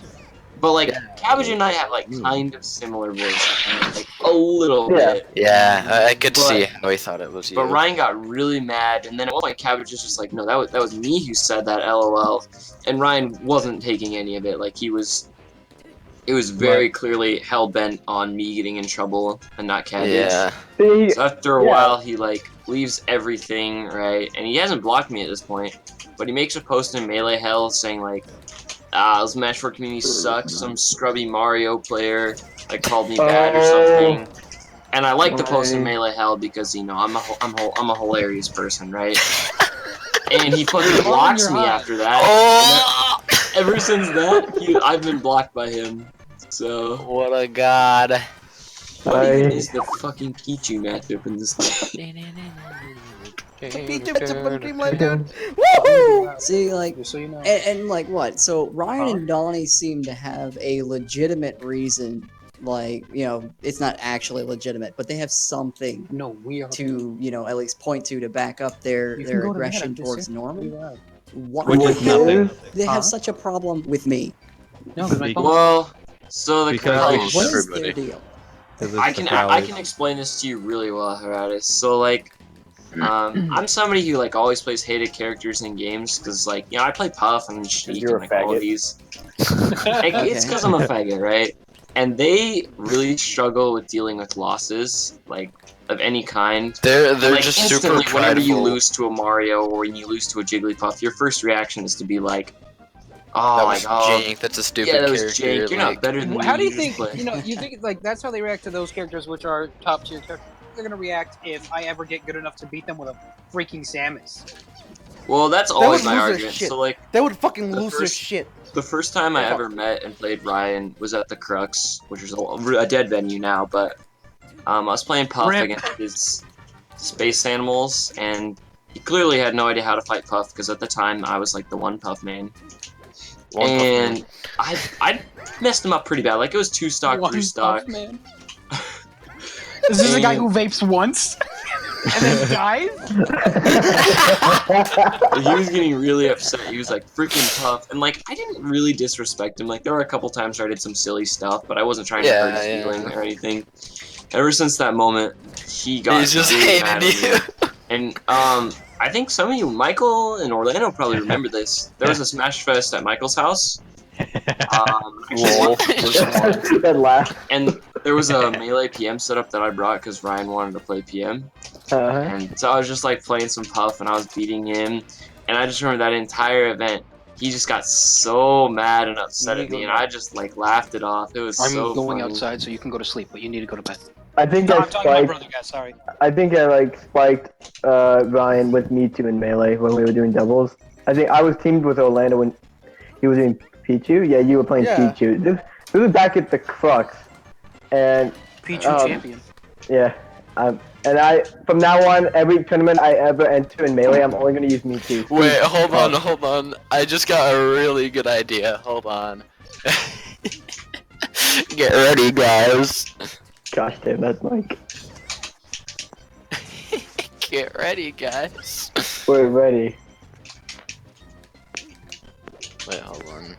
But like, Cabbage and I have like kind of similar voices, like a little Yeah. bit. Yeah, I could But- see how he thought it was you. But Ryan got really mad, and then at one point Cabbage was just like, "No, that was me who said that, LOL." And Ryan wasn't taking any of it. Like it was very clearly hell bent on me getting in trouble and not Cabbage. Yeah. See, So after a Yeah. while, he like leaves everything, right? And he hasn't blocked me at this point, but he makes a post in Melee Hell saying like, "Ah, the Smash 4 community sucks. Some scrubby Mario player like called me bad or something." And I like the post in Right. Melee Hell because you know I'm a hilarious person, right? And he fucking blocks me after that. Oh, And ever since that, I've been blocked by him. So what a god. what even I- is the fucking Pichu matchup in this thing? Peach of Super Dreamland, dude. Woohoo! See, like, Just so you know. and like what? So Ryan and Donnie seem to have a legitimate reason. Like, you know, it's not actually legitimate, but they have something No, we are. to, you know, at least point to back up their You can go to bed, aggression I'm just towards saying. Norman. Yeah. Why Which the is hell nothing. do they have such a problem with me? No, because my Because- phone. Well, so the Because crowd. we What is everybody. their deal? 'Cause it's I the can Crowleys. explain this to you really well, Heradis. So like, I'm somebody who like always plays hated characters in games because like you know I play Puff and Sheik you're and a like all faggot. these. Like, it's because I'm a faggot, right? And they really struggle with dealing with losses, like of any kind. They're Like just super instantly, whenever you prideful. lose to a Mario or when you lose to a Jigglypuff, your first reaction is to be like, "Oh That my was god, jank. That's a stupid yeah, that was character. Jake. You're like, not better than me. How do you just think? play." You know, you think like that's how they react to those characters, which are top tier characters. They're gonna react if I ever get good enough to beat them with a freaking Samus. Well, that's They always would my lose their argument. shit. So like, They would fucking The lose their first- shit. the first time I ever met and played Ryan was at the Crux, which is a dead venue now, but I was playing Puff Rip. against his space animals, and he clearly had no idea how to fight Puff because at the time I was like the one Puff main, One Puff and main. I messed him up pretty bad. Like it was 2 stock, One 3 stock. Puff Man. Is this a guy who vapes once and then dies? He was getting really upset. He was like freaking Puff, and like I didn't really disrespect him. Like there were a couple times where I did some silly stuff, but I wasn't trying to hurt his Yeah, yeah. feeling or anything. Ever since that moment, he got He's just really mad hated at me. And I think some of you, Michael and Orlando, probably remember this. There was a Smash Fest at Michael's house, Lol. That laugh. And there was a melee PM setup that I brought because Ryan wanted to play PM. And so I was just like playing some Puff and I was beating him. And I just remember that entire event, he just got so mad and upset You at need to me, go and to I bed. just like laughed it off. It was I'm so going funny. outside so you can go to sleep, but you need to go to bed. I think No, I I'm talking about brother spiked. guys. Sorry. I think I like spiked Ryan with me too in melee when we were doing doubles. I think I was teamed with Orlando when he was doing Pichu. Yeah, you were playing Yeah. Pichu. This was back at the Crux, and Pichu champion. yeah. And I from now on, every tournament I ever enter in melee, I'm only gonna use me too. Wait, hold on. I just got a really good idea. Hold on. Get ready, guys. Gosh damn, that's Mike. Get ready, guys. We're ready. Wait, hold on.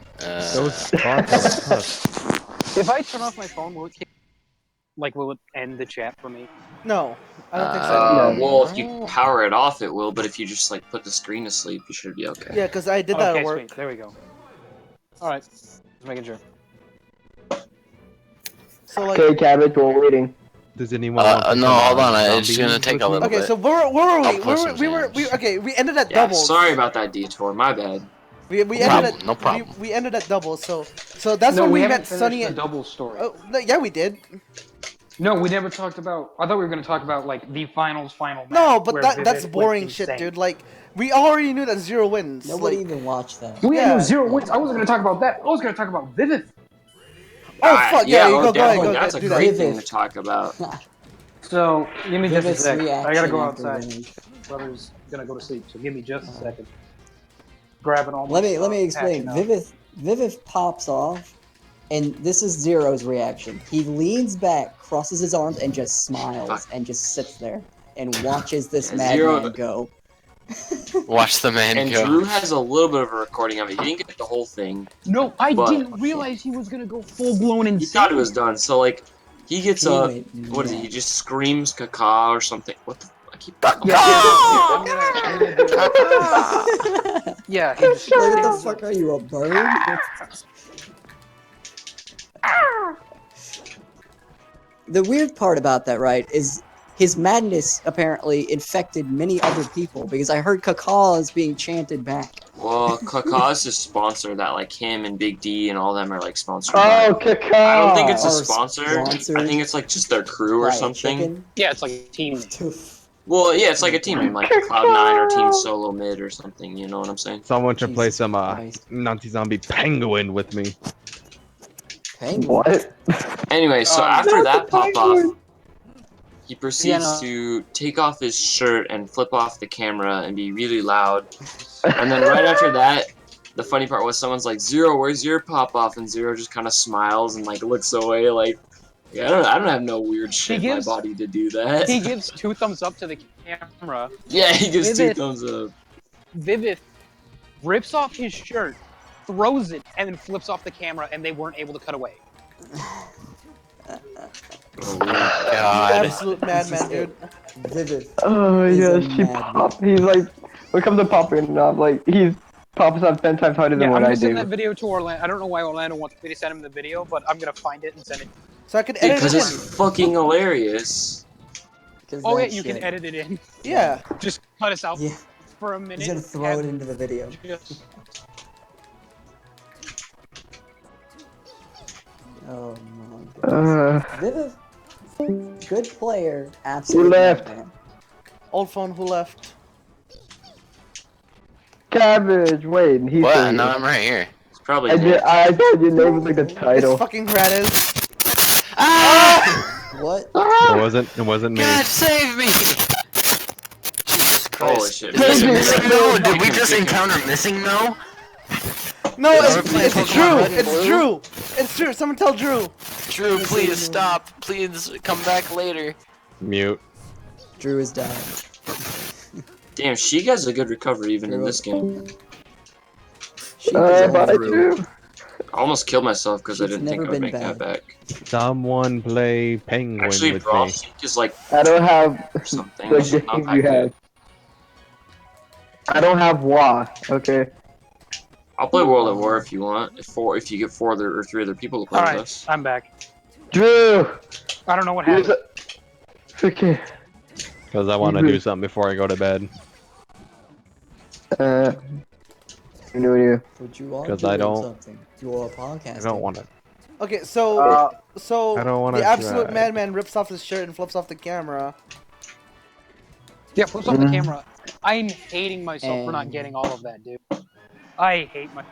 If I turn off my phone, will it will it end the chat for me? No, I don't think so. Well, if you power it off, it will. But if you just like put the screen to sleep, you should be okay. Yeah, because I did that Okay, at work. sweet. There we go. All right, just making sure. So like. Okay, Cabbage, we're waiting. Does anyone want to no, come hold on. on It's gonna take a little Okay, bit. so where were I'll we? push some Okay, we ended at Yeah, doubles. sorry about that detour. My bad. We No ended problem, at no problem. We ended at doubles. So that's No, when we we haven't met finished Sunny. the double story. Oh, yeah, we did. No, we never talked about. I thought we were going to talk about like the final match. No, but where that's Vivid boring went shit, insane. dude. Like we already knew that 0 wins. Nobody like, even watched that. We had no Yeah. 0 wins. I wasn't going to talk about that. I was going to talk about Vivid. Oh fuck yeah! You go definitely. ahead, That's go a do great that. thing to talk about. So give me just a Vivid's sec. I gotta reaction go after outside. winning. Brother's gonna go to sleep, so give me just a second. Grabbing all my Let me stuff, explain. packing up. Vivid pops off, and this is Zero's reaction. He leans back, crosses his arms, and just smiles, and just sits there and watches this Zero- madman go. Watch the man And go. Drew has a little bit of a recording of it. He didn't get the whole thing. No, I But- didn't realize he was gonna go full blown He insane. thought it was done. So like, he gets He up. went What is it? He nuts. just screams "caca" or something. What the? I keep. I'm gonna do it. Yeah, he just What the fuck are you, a bird? The weird part about that, right, is his madness apparently infected many other people because I heard Caca is being chanted back. Well, Caca is his sponsor. That like him and Big D and all them are like sponsored. Oh, by. Caca! I don't think it's a Or sponsor. sponsored I think it's like just their crew or by a something. chicken. Yeah, it's like a team. Well, yeah, it's like a team name, like Cloud9 or Team Solo Mid or something. You know what I'm saying? Someone should play Jesus some Christ. Nazi-zombie penguin with me. Penguin. What? Anyway, so after that pop off, he proceeds Yeah, no. to take off his shirt and flip off the camera and be really loud. And then right after that, the funny part was someone's like, "Zero, where's your pop off?" And Zero just kind of smiles and like looks away, like, yeah, I don't have no weird shit gives- in my body to do that. He gives 2 thumbs up to the camera. Yeah, he gives Vivid. 2 thumbs up. Vivid rips off his shirt, throws it, and then flips off the camera, and they weren't able to cut away. God. Absolute madman, dude. Vivid. Oh He's yeah, a she madman. pop. He's like, when it comes to popping off, like he's pops up 10 times harder than Yeah, what I'm I gonna send do. that video to Orlando. I don't know why Orlando wants me to send him the video, but I'm gonna find it and send it. So I could edit Because it in. it's fucking hilarious. Oh yeah, that you can shit. edit it in. Yeah. Just cut us out Yeah. for a minute. He's gonna throw it into the video. Just... Oh my goodness. Vivid. Good player. Absolutely. left? madman. Old phone who left. Cabbage. Wait, he's What? still No, here. I'm right here. It's probably I thought your name was like the title. It's fucking Radis. What? It wasn't me. God save me! Jesus Holy Christ. shit. Missing no? Did we just encounter Missing no? No, Yeah, it's, we're playing it's Pokemon Drew. Red and It's Blue. Drew. It's Drew. Someone tell Drew. Drew, please stop. Please come back later. Mute. Drew is dying. Damn, she has a good recovery even in this game. She was Bye, all Drew. I almost killed myself because I She's didn't think I never would been make that bad. back. Someone play penguin Actually, with Brawl me. Seek is like I don't have something. the It's not game that you good. have. I don't have WA. Okay. I'll play World at War if you want. If you get 4 or 3 other people to play with Alright, us. I'm back. Drew. I don't know what happened. Okay. Because I want to do something before I go to bed. No idea. Would you want 'Cause to I do don't- something? You are podcasting. I don't want to. Okay, so I don't wanna the absolute try. madman rips off his shirt and flips off the camera. Yeah, flips off the camera. I'm hating myself for not getting all of that, dude. I hate my.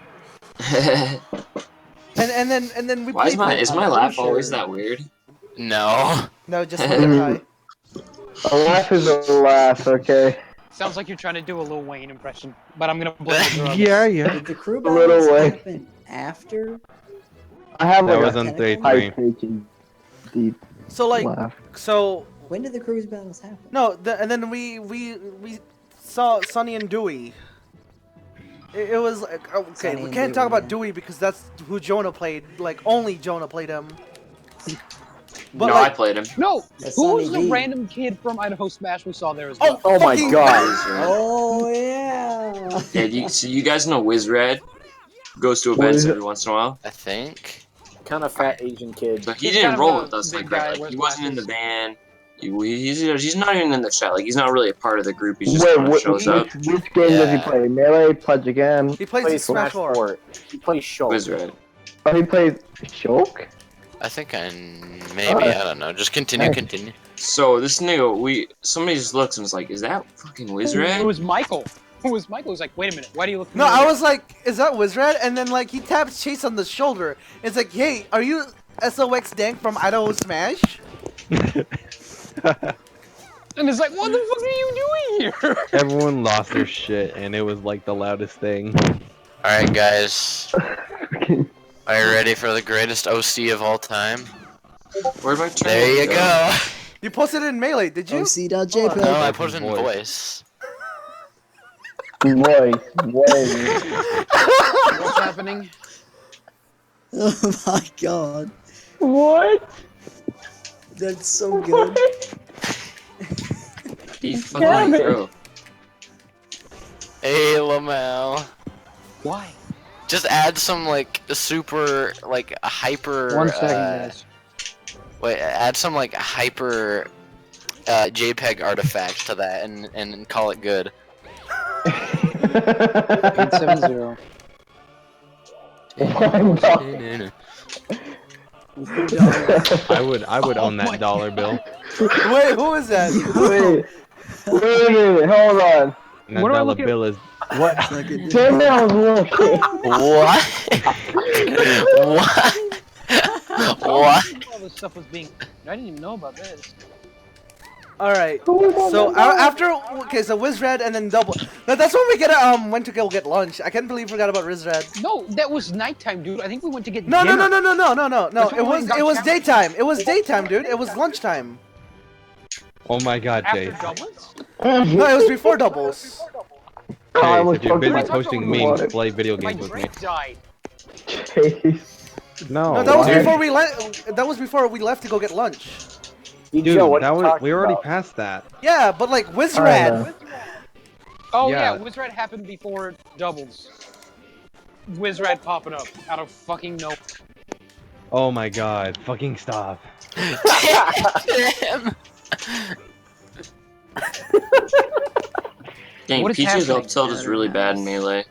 And then we Why played. is my laugh always that weird? No. No, just when you're high. A laugh is a laugh, okay? Sounds like you're trying to do a Lil Wayne impression, but I'm gonna blame the drugs. Did the crew A little battles way. happen after? I have That like was a on day high 3. pitching deep So like, laugh. so When did the cruise battles happen? no, and then we saw Sonny and Dewey. It was like, okay, Sonny we and can't talk Dewey, about yeah. Dewey because that's who Jonah played. Like only Jonah played him. But No, like, I played him. No, That's who was Sonny the B. random kid from Idaho Smash we saw there as well? Oh my fucking- god. Oh yeah. Yeah, so you guys know WizRed? Goes to events every once in a while. I think. Kind of fat Asian kid. So he He's didn't kind of roll a with us big like guy, that. Like, wears he wasn't in the glasses. band. He's not even in the chat. Like he's not really a part of the group. He's just Wait, kind of shows up. which game does he Yeah. play? Melee, Pudge again? he plays Plays Smash 4. 4. He plays Shulk. WizRed. Oh, he plays Shulk? I think maybe, I don't know. Just continue, Nice. continue. So this nigga, somebody just looks and was like, "Is that fucking It WizRed?" was Michael. It was Michael. He was like, wait a minute, why do you look No, familiar? I was like, is that Wizred? And then like he taps Chase on the shoulder. It's like, hey, are you SOX Dank from Idaho Smash? And it's like, what the fuck are you doing here? Everyone lost their shit, and it was like the loudest thing. Alright, guys. Are you ready for the greatest OC of all time? Where'd my turn There you go. You posted it in Melee, did you? OC.jpg. No, I put it in voice. Voice. What's happening? Oh my god. What? That's so good. He fucking threw. Hey, Lamel. Why? Just add some like super like hyper. 1 second, guys. Wait, add some like hyper JPEG artifacts to that and call it good. 870. I would own that dollar bill. Wait, who is that? Wait a minute, hold on. And that What do I dollar look at? bill is what? Damn it, I was looking. What? What? What? All this stuff was being. I didn't even know about this. All right. So after so Wizred and then double. That's when we went to go get lunch. I can't believe we forgot about Wizred. No, that was nighttime, dude. I think we went to get No. dinner. It That's when we was got challenged. daytime. It was daytime, dude. It was lunchtime. Oh my god, After Chase. doubles? No, it was before doubles. I Chase, was if you're busy talking posting about memes, it. play video My games with me. drink died. Chase. No, No, that was why? before we left. That was before we left to go get lunch. dude, Joe, what that are you was talking we already about? passed that. Yeah, but like I Wizred. know. Oh Yeah. yeah, Wizred happened before doubles. Wizred popping up out of fucking no. Oh my god, fucking stop. Damn. Dang, What is Peach's happening? up tilt is really bad in Melee.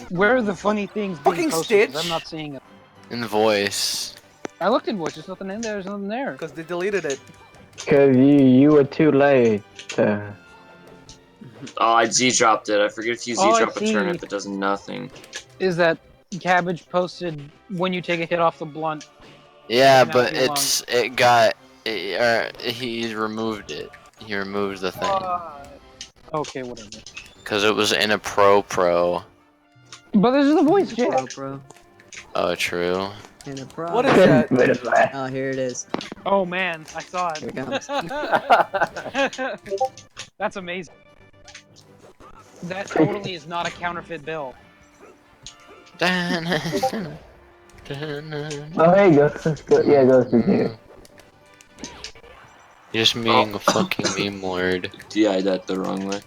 Where are the funny things being Fucking posted? 'Cause Stitch. I'm not seeing it. In voice. I looked in voice. There's nothing in there. There's nothing there. Because they deleted it. Cause you were too late. Oh, I Z-dropped it. I forget if you Oh, I Z-drop a see. turnip, it does nothing. Is that Cabbage posted when you take a hit off the blunt? Yeah, Not but too long. he removed it. He removed the thing. Okay, whatever. Because it was in a pro. But this is the voice chat. Pro. Oh, true. And a pro. What is that? Oh, here it is. Oh man, I saw Here it. it comes. That's amazing. That totally is not a counterfeit bill. Oh, here you go. Yeah, go through here. You're just being a fucking meme lord. DI'd that the wrong way.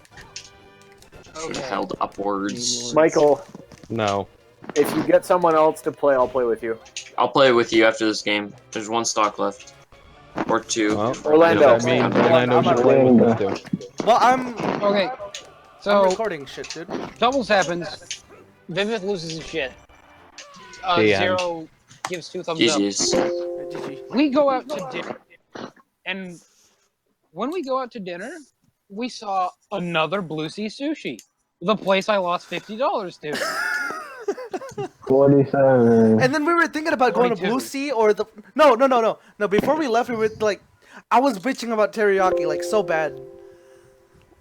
Okay. held upwards. Michael, No. If you get someone else to play, I'll play with you. I'll play with you after this game. There's 1 stock left. Or 2. Well, Orlando. does that mean Orlando should play with us too? Well, I'm Okay. So recording shit, dude. doubles happens. Vivith loses his shit. Damn. Zero gives 2 thumbs GG's. up. We go out to dinner, and when we go out to dinner, we saw another Blue Sea Sushi, the place I lost $50 to. 47. And then we were thinking about going to 42. Blue Sea or the no. Before we left, we were like, I was bitching about teriyaki like so bad.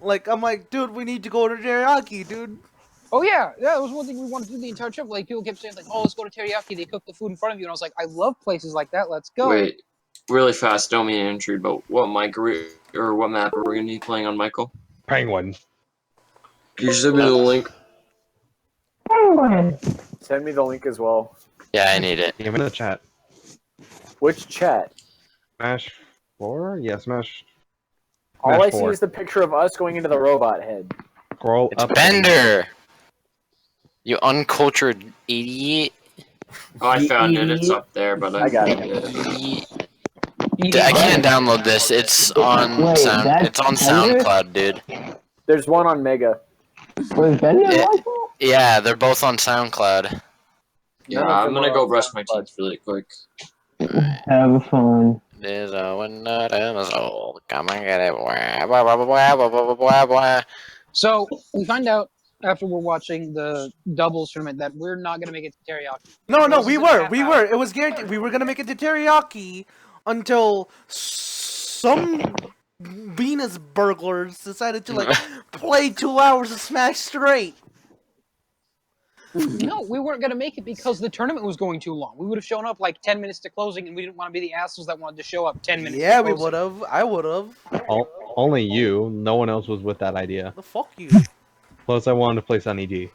Like I'm like, dude, we need to go to teriyaki, dude. Oh yeah, that was one thing we wanted to do the entire trip. Like people kept saying, like, "Oh, let's go to teriyaki. They cook the food in front of you." And I was like, "I love places like that. Let's go." Wait, really fast, don't mean to intrude, but what map are we gonna be playing on, Michael? Penguin. Can you send me the link? Send me the link as well. Yeah, I need it. Give me the chat. Which chat? Smash 4? Yeah, Smash. All Smash I see 4. is the picture of us going into the robot head. Scroll It's up. Bender! You uncultured idiot. Oh, I found it. It's up there, but I got it. I can't download this. It's on Wait, that's It's on Bender? SoundCloud, dude. There's one on Mega. Was Bender Yeah. like Yeah, they're both on SoundCloud. Yeah, None of I'm them gonna are go on brush my teeth really quick. that? Have fun. There's a window in the soul. Come and get it. Blah, blah, blah, blah, blah, blah, blah, blah. So we find out after we're watching the doubles tournament that we're not gonna make it to teriyaki. No, This we is a were. half hour. It was guaranteed. We were gonna make it to teriyaki until some Venus burglars decided to like play 2 hours of Smash straight. No, we weren't gonna make it because the tournament was going too long. We would have shown up like 10 minutes to closing, and we didn't want to be the assholes that wanted to show up 10 minutes. Yeah, to we closing. would have. I would have. Only you. No one else was with that idea. The fuck you. Plus, I wanted to play Sunny D.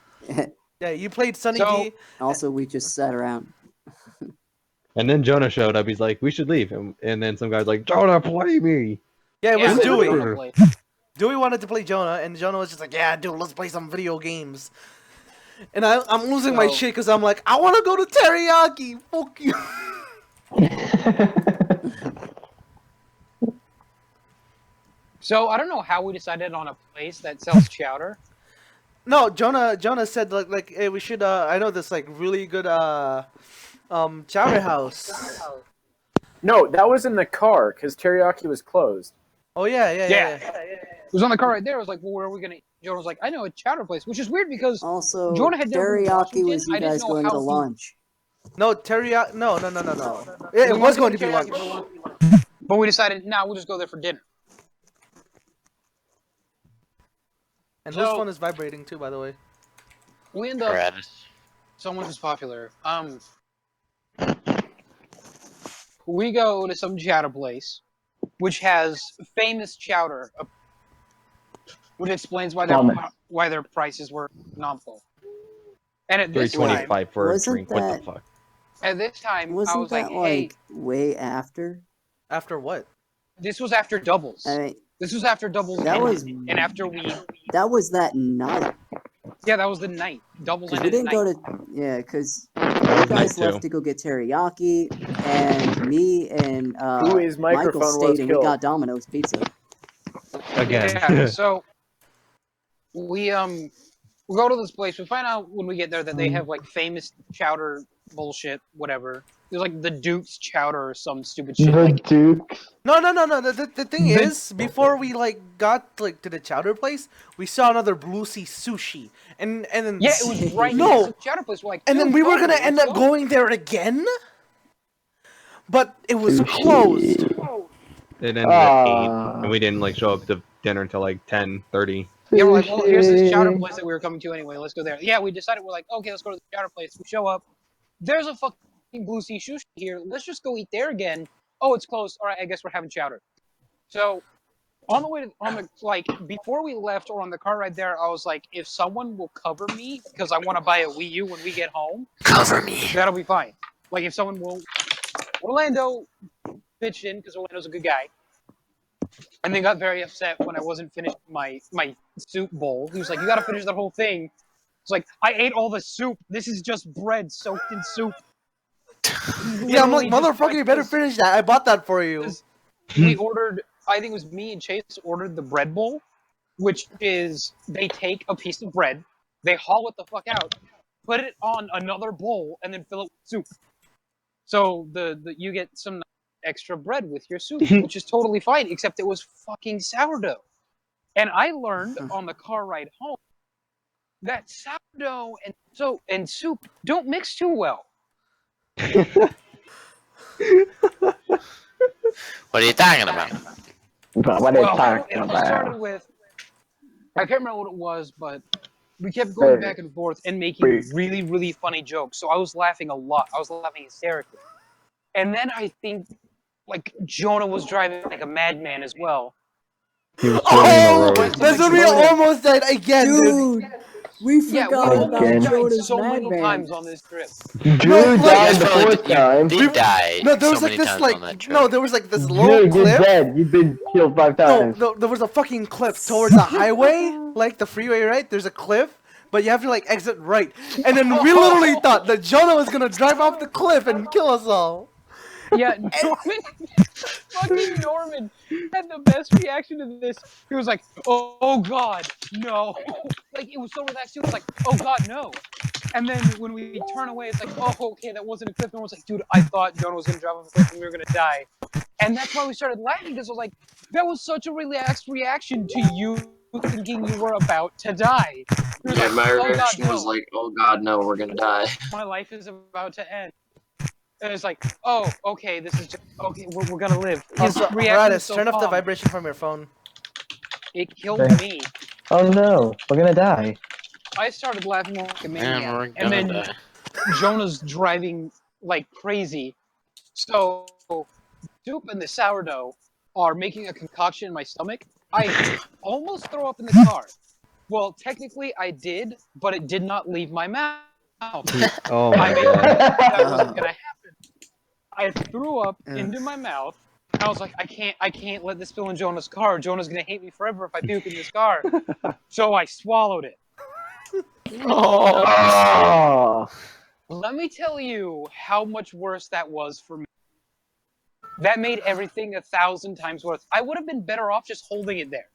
Yeah, you played Sunny So- D. Also, we just sat around. And then Jonah showed up. He's like, "We should leave." And then some guy's like, "Jonah, play me." Yeah, it was we Dewey. were gonna play. Dewey wanted to play Jonah, and Jonah was just like, "Yeah, dude, let's play some video games." And I'm losing my So- shit because I'm like, I want to go to teriyaki. Fuck you. So I don't know how we decided on a place that sells chowder. No, Jonah said like hey, we should I know this like really good chowder house. No, that was in the car because teriyaki was closed. Oh yeah. It was on the car right there. I was like, well, where are we gonna eat? Jonah was like, I know a chowder place, which is weird because Also, Jonah had never been to teriyaki Washington. was you I didn't guys know going how to he- lunch. No, teriyaki. No. Yeah, it was going to be lunch. But we decided, nah, we'll just go there for dinner. And So- whose phone is vibrating too, by the way? We end up Gratis. someone who's popular. We go to some chowder place, which has famous chowder, which explains why their prices were nominal. And at this time, $3.25 for a Wasn't drink. What the that- fuck? at this time, I Wasn't was that like, hey, way after? After what? this was after doubles. I mean, This was after doubles. That was- and after we, that was that night. yeah, that was the night. Doubles 'Cause we ended didn't at go night. to, yeah, because That you was night guys two. left to go get teriyaki, and me and Who his Michael microphone was stayed and we killed. got Domino's pizza. Again. Yeah, so we go to this place. We find out when we get there that they have like famous chowder bullshit, whatever. There's like the Duke's chowder or some stupid shit. The Like, Duke. No. The thing is, before we like got like to the chowder place, we saw another Blue Sea Sushi, and then yeah, it was right No. next to the chowder place. We're like, and then dude, we were go, gonna let's end up go. going there again, but it was closed. It ended at 8, Ah. and we didn't like show up to dinner until like 10:30. Yeah, we're like, well, here's this chowder Sushi. place that we were coming to anyway. Let's go there. Yeah, we decided we're like, okay, let's go to the chowder place. We show up. There's a fucking Blue Sea Sushi here. Let's just go eat there again. Oh, it's closed. All right, I guess we're having chowder. So on the way to, like before we left or on the car ride there, I was like, if someone will cover me because I want to buy a Wii U when we get home, Cover me. that'll be fine. Like if someone will, Orlando pitched in because Orlando's a good guy. and then got very upset when I wasn't finishing my soup bowl. He was like, "You gotta finish that whole thing." It's like, I ate all the soup. This is just bread soaked in soup. Yeah, I'm like, Literally just motherfucker, you better breakfast. finish that. I bought that for you. We ordered, I think it was me and Chase ordered the bread bowl, which is they take a piece of bread, they haul it the fuck out, put it on another bowl, and then fill it with soup. So you get some extra bread with your soup, which is totally fine, except it was fucking sourdough. And I learned on the car ride home that sourdough and soup don't mix too well. What are you talking about? What are you Well, talking it all about? started with, I can't remember what it was, but we kept going back and forth and making really, really funny jokes. So I was laughing a lot. I was laughing hysterically. And then I think, like, Jonah was driving like a madman as well. He was swerving in the Oh, road. that's when we almost died again, dude. We Yeah, we forgot almost about Again. died Jonah's so many madman. times on this trip. Drew No, like- died You the guys probably fourth time. did die No, there was so like many this, times like, on that trip. no, there was like this Drew, low you're cliff. dead. You've been killed 5 No, times. no, there was a fucking cliff towards the highway, like the freeway, right? There's a cliff, but you have to like exit right. And then we literally thought that Jonah was gonna drive off the cliff and kill us all. Yeah, Norman had the best reaction to this. He was like, oh God, no. Like, it was so relaxed. He was like, oh God, no. And then when we turn away, it's like, oh, okay, that wasn't a cliff. And I was like, dude, I thought Jonah was going to drive off a cliff and we were going to die. And that's why we started laughing, because I was like, that was such a relaxed reaction to you thinking you were about to die. He was Yeah, like, my oh God, reaction no. was like, oh God, no, we're gonna die. My life is about to end. And it's like, oh, okay, this is just, okay, we're gonna live. His Also, reaction was Radis, so turn off the calm. vibration from your phone. It killed Okay. me. Oh no, we're gonna die. I started laughing like a Man, maniac. we're And gonna then die. Jonah's driving like crazy. So, soup and the sourdough are making a concoction in my stomach. I almost throw up in the car. Well, technically I did, but it did not leave my mouth. Oh my I made god. that wasn't gonna happen. I threw up into my mouth. And I was like, I can't let this spill in Jonah's car. Jonah's gonna hate me forever if I puke in this car. So I swallowed it. Oh. Let me tell you how much worse that was for me. That made everything 1,000 times worse. I would have been better off just holding it there.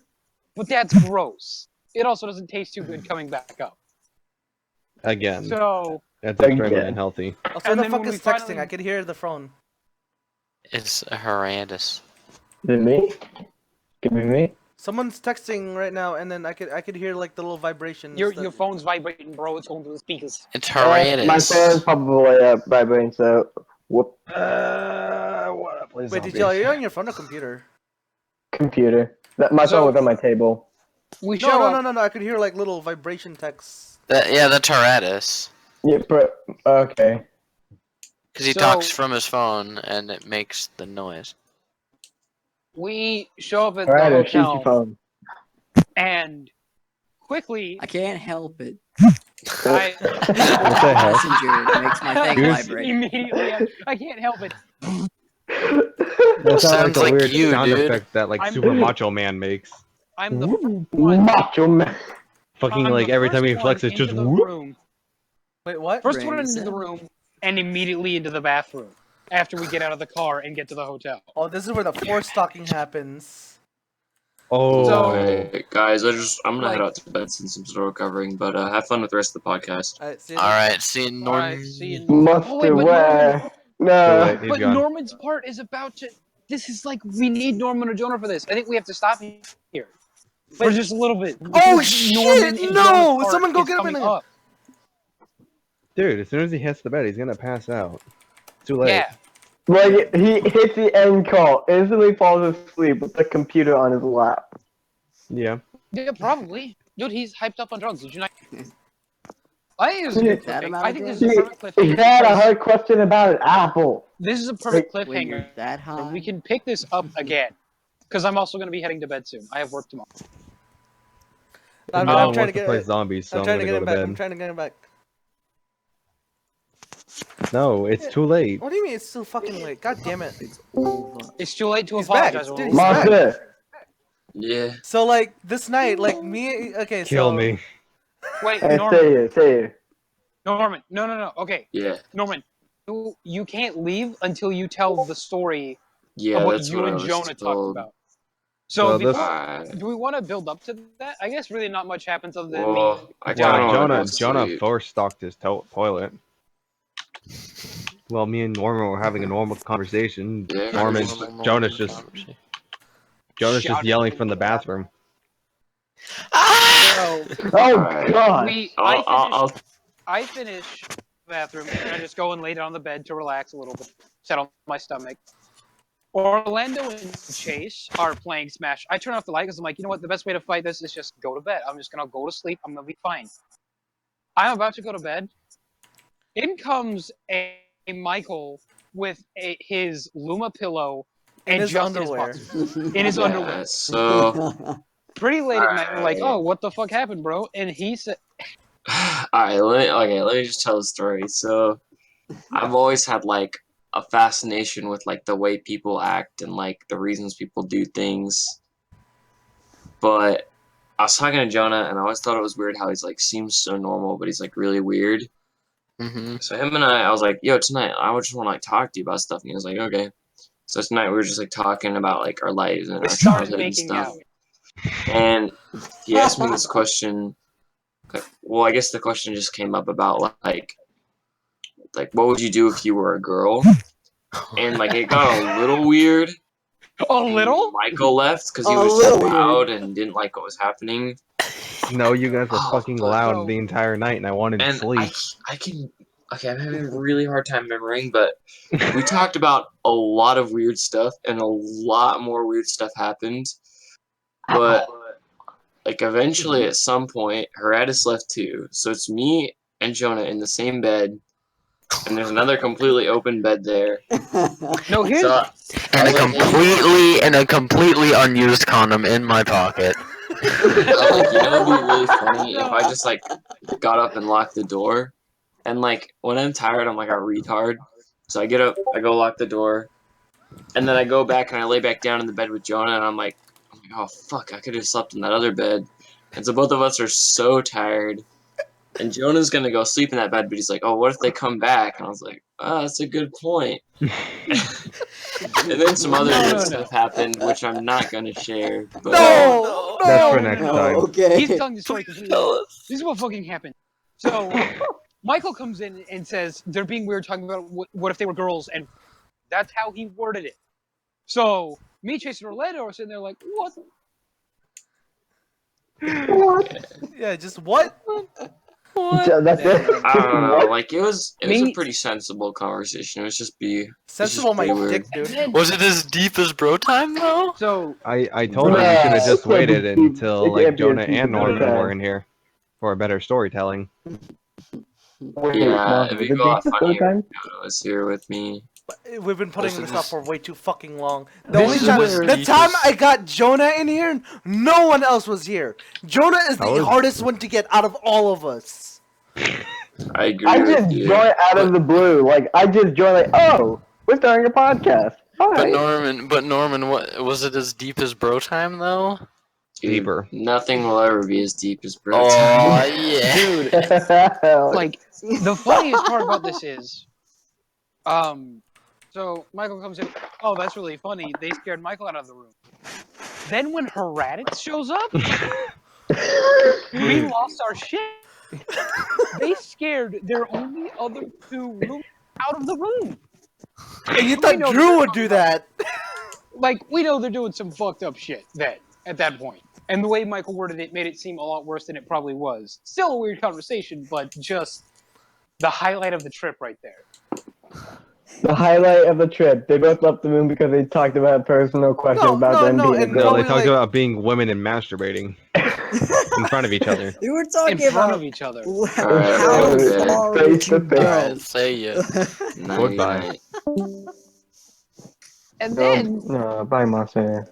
But that's gross. It also doesn't taste too good coming back up. Again. So, That's extremely unhealthy. Also, who And the then fuck when is we texting? finally- I could hear the phone. It's horrendous. Is it me? Could be me. Someone's texting right now, and then I could hear like the little vibrations. your that- phone's vibrating, bro. It's going through the speakers. It's My horrendous. phone's probably vibrating, so whoop. Wait, did you? Are you on your phone or computer? Computer. My phone was on my table. We No. I could hear like little vibration texts. Yeah, that's horrendous. Yeah, but okay. Because he So- talks from his phone and it makes the noise. We show up at All right, the she's your hotel, phone. and quickly, I can't help it. I What the hell? Messenger makes my thing Here's- vibrate. immediately, I can't help it. That sounds Sounds like a like weird you, sound dude. effect that like I'm- Super Macho Man makes. I'm the first one. Macho man. Fucking I'm like the every time he first one flexes, it's just into the whoop. room. Wait, what? First one Brings into the it. room, and immediately into the bathroom after we get out of the car and get to the hotel. Oh, this is where the force stalking happens. Oh. So- Alright, guys, I'm gonna head Like- out to bed since I'm still recovering, but have fun with the rest of the podcast. Alright, see you. Alright, see you, Norton. Alright, see you. Must Oh, wait, but wear. Too No. late, he's But gone. Norman's part is about to. This is like, we need Norman or Jonah for this. I think we have to stop here for just a little bit. Oh because shit! Norman and Jonah's No! part Someone go is get him in coming here. up. Dude, as soon as he hits the bed, he's gonna pass out. Too late. Yeah. Like he hits the end call, instantly falls asleep with the computer on his lap. Yeah. Yeah, probably. Dude, he's hyped up on drugs. Did you not? I think this is a good That cliffhanger. amount I of think this He, is a perfect he cliffhanger. had a because hard question about an apple. This is a perfect When cliffhanger. you're that high. We can pick this up again. Because I'm also going to be heading to bed soon. I have work tomorrow. I'm No one trying to wants to get. play zombies, so I'm I'm trying gonna to get go him to back. I'm bed. trying to get him back. No, it's too late. What do you mean it's still fucking late? God damn it! It's over. It's too late to He's back, apologize. dude, he's Aurora. back. Monster, Yeah. So like this night, like me. Okay, Kill so me. Wait, Hey, Norman. say it. Norman. No. Okay. Yeah. Norman, you can't leave until you tell the story Yeah, of what that's you what I and was Jonah talked told. about. So Well, before, this. Alright. do we want to build up to that? I guess really not much happens other than me. Well, I telling kind of Well, want to go Jonah sleep. first stocked his toilet. Well, me and Norman were having a normal conversation. Yeah, Jonas just Shouting yelling in from the bathroom. So Oh Alright. God. I finish bathroom and I just go and lay down on the bed to relax a little bit, settle my stomach. Orlando and Chase are playing Smash. I turn off the light because I'm like, you know what? The best way to fight this is just go to bed. I'm just gonna go to sleep. I'm gonna be fine. I'm about to go to bed. In comes a Michael with his Luma pillow in and his just underwear. in his underwear. Yeah, so Pretty late at night, we're like, Alright. oh, what the fuck happened, bro? And he said, Alright, let me just tell the story. So I've always had like a fascination with like the way people act and like the reasons people do things. But I was talking to Jonah and I always thought it was weird how he's like seems so normal, but he's like really weird. Mm-hmm. So him and I was like, yo, tonight I just want to like talk to you about stuff. And he was like, okay. So tonight we were just like talking about like our lives and we our started childhood and making stuff. out. And he asked me this question. Well, I guess the question just came up about like what would you do if you were a girl? And like it got a little weird. A little? Michael left because he A was just little loud and didn't like what was happening. No, you guys were fucking but- loud the entire night, and I wanted to And sleep. I can. Okay, I'm having a really hard time remembering, but we talked about a lot of weird stuff, and a lot more weird stuff happened. But like eventually, at some point, Heradis left too, so it's me and Jonah in the same bed, and there's another completely open bed there. No, here's So, And a completely unused condom in my pocket. I was like, you know, it'd be really funny if I just like got up and locked the door, and like when I'm tired, I'm like a retard. So I get up, I go lock the door, and then I go back and I lay back down in the bed with Jonah, and I'm like, oh fuck, I could have slept in that other bed. And so both of us are so tired, and Jonah's gonna go sleep in that bed, but he's like, oh, what if they come back? And I was like, oh, that's a good point. And then some other good stuff happened, which I'm not gonna share. But No, That's for next No, time. okay. He's telling the story completely. This is what fucking happened. So Michael comes in and says they're being weird, talking about what if they were girls, and that's how he worded it. So me, Chase, and Orlando are sitting there like, what? Yeah, just what? That's it. I don't know, What? like it was a pretty sensible conversation. It was just Sensible, my pretty dick, weird. dude. Was it as deep as bro time though? So I told him you should have just waited until It like can't be as Jonah deep as and Norman bro were time. in here for a better storytelling. Wait, Yeah, Monster, it'd is be it a lot deep this funnier time? if Jonah was here with me. We've been putting Listen, this up for way too fucking long. The This only is time, where- the time I got Jonah in here, no one else was here. Jonah is I the was- hardest one to get out of all of us. I agree I with just you. joined out of the blue. Like I just joined. Like, oh, we're starting a podcast. All But right. Norman, what was it as deep as bro time though? Dude, Deeper. nothing will ever be as deep as bro Oh time. yeah. Dude, like the funniest part about this is, so Michael comes in. Oh, that's really funny. They scared Michael out of the room. Then when Heradix shows up, we lost our shit. They scared their only other two roommates out of the room. And you We thought know Drew they're would do that. Like, we know they're doing some fucked up shit then, at that point. And the way Michael worded it made it seem a lot worse than it probably was. Still a weird conversation, but just the highlight of the trip right there. The highlight of the trip. They both left the room because they talked about a personal question about them being a and No, girl. they talked about being women and masturbating in front of each other. We were talking In front about of each other. how okay. far Face would to you face. go? Say ya. Goodbye. And then, Bye, Monster.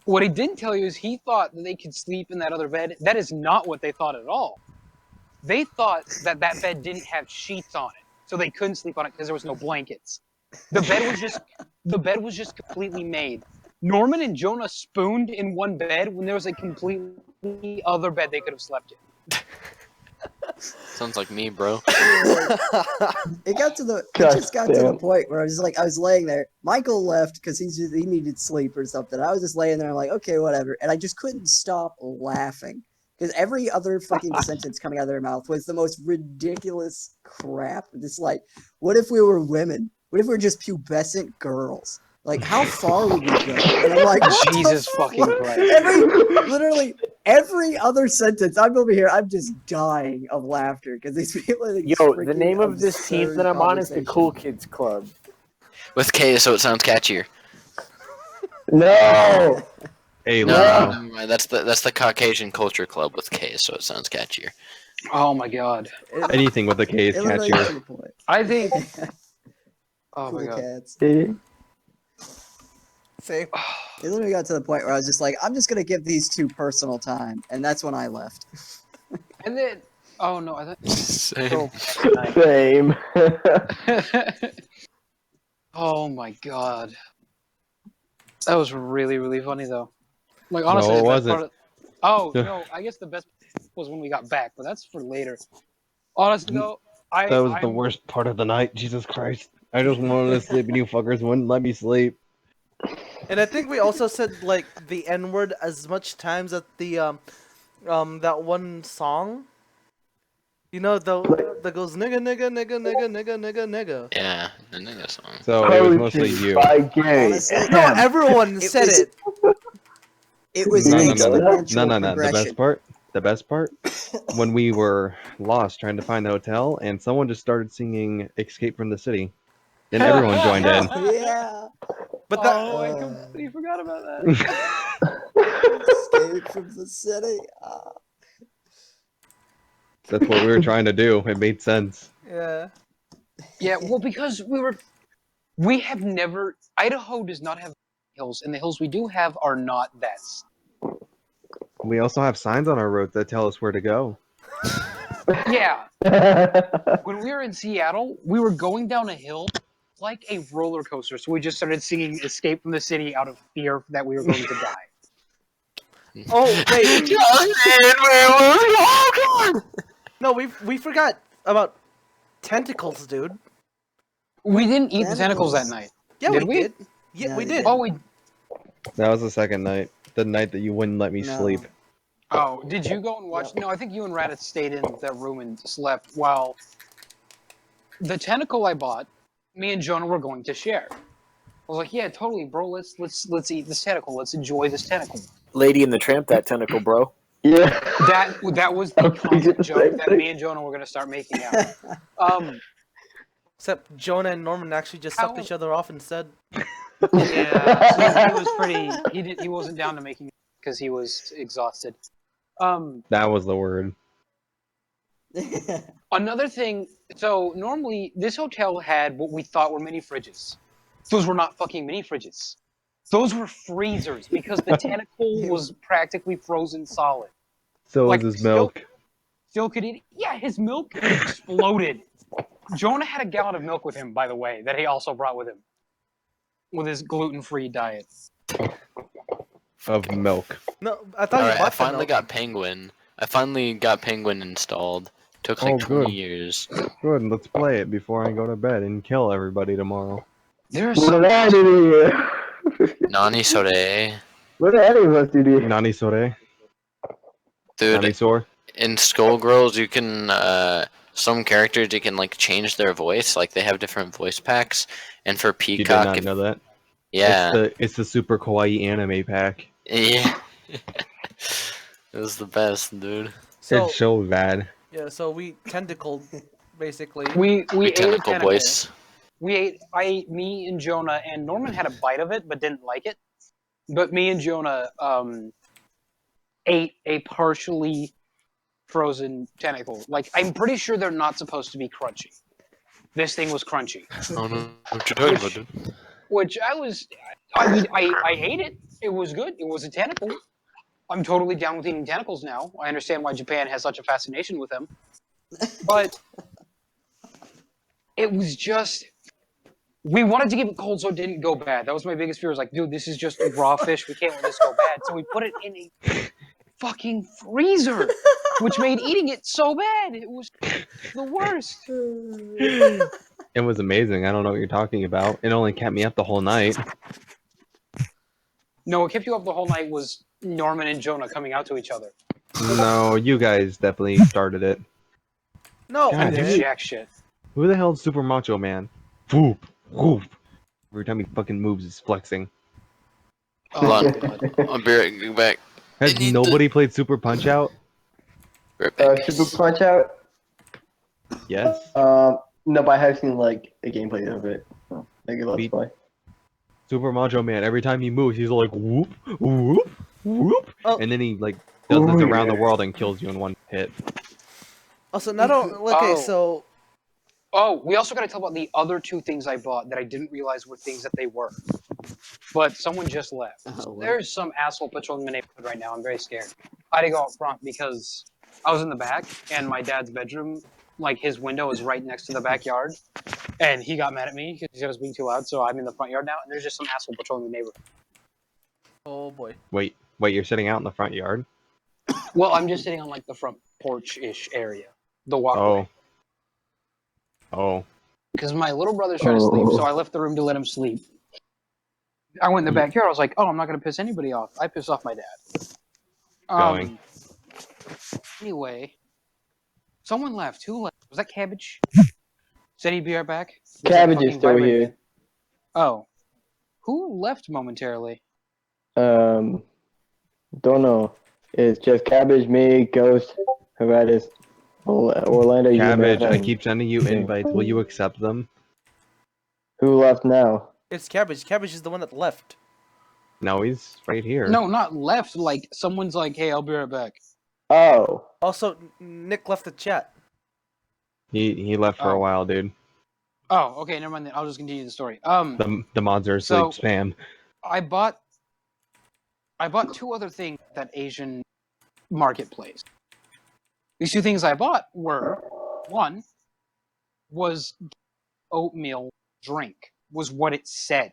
what he didn't tell you is he thought that they could sleep in that other bed. That is not what they thought at all. They thought that that bed didn't have sheets on it, so they couldn't sleep on it because there was no blankets. The bed was just completely made Norman and Jonah spooned in one bed when there was a completely other bed they could have slept in. Sounds like me, bro. It got to the. It God just got to the damn. point where I was laying there. Michael left because he needed sleep or something. I was just laying there. I'm like, okay, whatever, and I just couldn't stop laughing because every other fucking sentence coming out of their mouth was the most ridiculous crap. Just like, what if we were women? What if we were just pubescent girls? Like, how far would we go? And I'm like, what Jesus the fucking fuck? Christ. Literally every other sentence, I'm over here, I'm just dying of laughter because these people are these Yo, the freaking name of this team absurd that I'm on is the conversations. Cool Kids Club. With K, so it sounds catchier. No. Hey, No, Lino. that's the Caucasian Culture Club with K, so it sounds catchier. Oh my god. Anything with a K is It literally got to catchier. the point. I think. Oh my Cool god. cats. See? See? It literally got to the point where I was just like, I'm just gonna give these two personal time, and that's when I left. And then. Oh no, I thought. Same. Same. Oh my god. That was really, really funny though. Like honestly, No, it the best wasn't. part of. Oh no, I guess the best was when we got back, but that's for later. Honestly though, That was the I'm worst part of the night. Jesus Christ. I just wanted to sleep and you fuckers wouldn't let me sleep. And I think we also said like the N word as much times at the that one song. You know the that goes nigga nigga nigga nigga nigga nigga nigga. Yeah, the nigga song. So it was mostly Poetry you. by Gay. Honestly, No, everyone said was- it. It was No, an no, no, no, exponential no, no, no. progression. The best part, when we were lost trying to find the hotel, and someone just started singing "Escape from the City," then everyone joined in. Yeah. But that Oh, I completely forgot about that. Escape from the city. That's what we were trying to do. It made sense. yeah. Yeah, well, because we have never. Idaho does not have hills, and the hills we do have are not that. We also have signs on our road that tell us where to go. Yeah. When we were in Seattle, we were going down a hill like a roller coaster, so we just started singing "Escape from the City" out of fear that we were going to die. Oh wait. No, we forgot about tentacles, dude. We didn't eat the tentacles Tentacles. that night. Yeah, Did we we? did. Yeah, No, we you did. Oh, we. That was the second night. The night that you wouldn't let me No. sleep. Oh, did you go and watch? No, I think you and Raditz stayed in that room and slept while the tentacle I bought, me and Jonah were going to share. I was like, yeah, totally, bro. Let's eat this tentacle. Let's enjoy this tentacle. Lady and the Tramp, that tentacle, bro. Yeah. That was the constant joke that me and Jonah were gonna start making out. Except Jonah and Norman actually just sucked each other off instead. Yeah, he was pretty. He wasn't down to making because he was exhausted. That was the word. Another thing. So normally this hotel had what we thought were mini fridges. Those were not fucking mini fridges. Those were freezers because the tentacle was practically frozen solid. So Like, is his milk. Still could eat. Yeah, his milk exploded. Jonah had a gallon of milk with him, by the way, that he also brought with him. With his gluten-free diet. Of milk. No, I thought you Alright, bought I finally the milk. got Penguin. I finally got Penguin installed. Took like Oh, 20 good. years. Good, let's play it before I go to bed and kill everybody tomorrow. There are What some did I do here? Nani Sore. What did any of us do here? Nani Sore? Dude, Nani Sore? in Skullgirls, you can, some characters, you can, like, change their voice. Like, they have different voice packs. And for You did Peacock, not know that? yeah. It's the super kawaii anime pack. Yeah. It was the best, dude. So, It's so bad. yeah, so we tentacled, basically. We ate a tentacle tentacle. voice. I ate me and Jonah, and Norman had a bite of it, but didn't like it. But me and Jonah ate a partially frozen tentacle. Like, I'm pretty sure they're not supposed to be crunchy. This thing was crunchy. Oh no, what you talking about, dude? Which I ate it. It was good. It was a tentacle. I'm totally down with eating tentacles now. I understand why Japan has such a fascination with them. But it was just We wanted to keep it cold so it didn't go bad. That was my biggest fear. I was like, dude, this is just raw fish. We can't let this go bad. So we put it in a fucking freezer, which made eating it so bad. It was the worst. It was amazing. I don't know what you're talking about. It only kept me up the whole night. No, what kept you up the whole night was Norman and Jonah coming out to each other. No, you guys definitely started it. No, God, we That's didn't. jack shit. Who the hell is Super Macho Man? Whoop, whoop. Every time he fucking moves, he's flexing. Hold on. I'll be right back. Has nobody played Super Punch Out? Super Punch Out? Yes. No, but I have seen like a gameplay of it. Like a let's play. Super Macho Man, every time he moves, he's like whoop, whoop, whoop, Oh. and then he like does this Ooh, around yeah. the world and kills you in one hit. Also, not only okay, Oh. so Oh, we also got to tell about the other two things I bought that I didn't realize were things that they were. But someone just left. Oh, what? There's some asshole patrolling the neighborhood right now. I'm very scared. I had to go out front because I was in the back, and my dad's bedroom, like his window is right next to the backyard. And he got mad at me because he said I was being too loud, so I'm in the front yard now, and there's just some asshole patrolling the neighborhood. oh boy. Wait, you're sitting out in the front yard? Well, I'm just sitting on like the front porch-ish area, the walkway. Oh. Because my little brother's trying to sleep, so I left the room to let him sleep. I went in the backyard. I was like, "Oh, I'm not going to piss anybody off." I pissed off my dad. Going. Anyway, someone left. Who left? Was that Cabbage? Said he'd be right back. Was that Cabbage is fucking still vibrating here. again? Oh, who left momentarily? Don't know. It's just Cabbage, me, Ghost, Heredis, Orlando. Cabbage, I and keep sending you invites. Will you accept them? Who left now? It's Cabbage. Cabbage is the one that left. No, he's right here. No, not left. Like someone's like, "Hey, I'll be right back." Oh. Also, Nick left the chat. He left for a while, dude. Oh, okay, never mind then. I'll just continue the story. The mods are asleep. So- Spam. I bought two other things at that Asian marketplace. These two things I bought were, one was oatmeal drink, was what it said.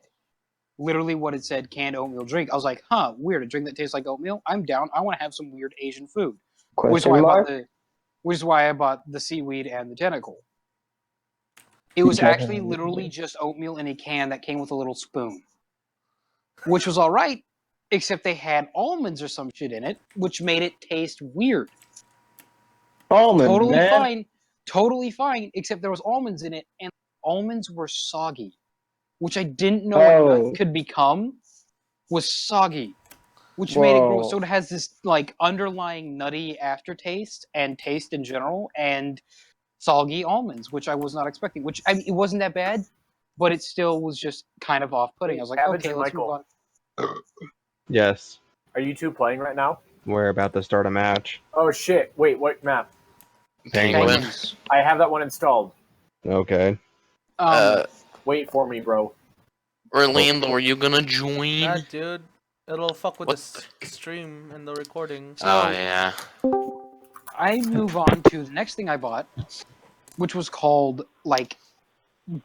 Literally what it said, canned oatmeal drink. I was like, huh, weird, a drink that tastes like oatmeal? I'm down. I want to have some weird Asian food. Which is why I bought the seaweed and the tentacle. It was actually literally just oatmeal in a can that came with a little spoon. Which was alright, except they had almonds or some shit in it, which made it taste weird. Almonds, Totally fine, except there was almonds in it, and almonds were soggy. Which I didn't know a nut could become, was soggy. Which made it gross. So it has this like underlying nutty aftertaste and taste in general, and soggy almonds, which I was not expecting. Which I mean, it wasn't that bad, but it still was just kind of off-putting. I was like, Cabbage okay, and let's move Michael. on. Yes. Are you two playing right now? We're about to start a match. Oh shit! Wait, what map? Penguin. I have that one installed. Okay. Wait for me, bro. Orlando, are you gonna join? Nah, dude. It'll fuck with the stream and the recording. Oh, yeah. I move on to the next thing I bought, which was called, like,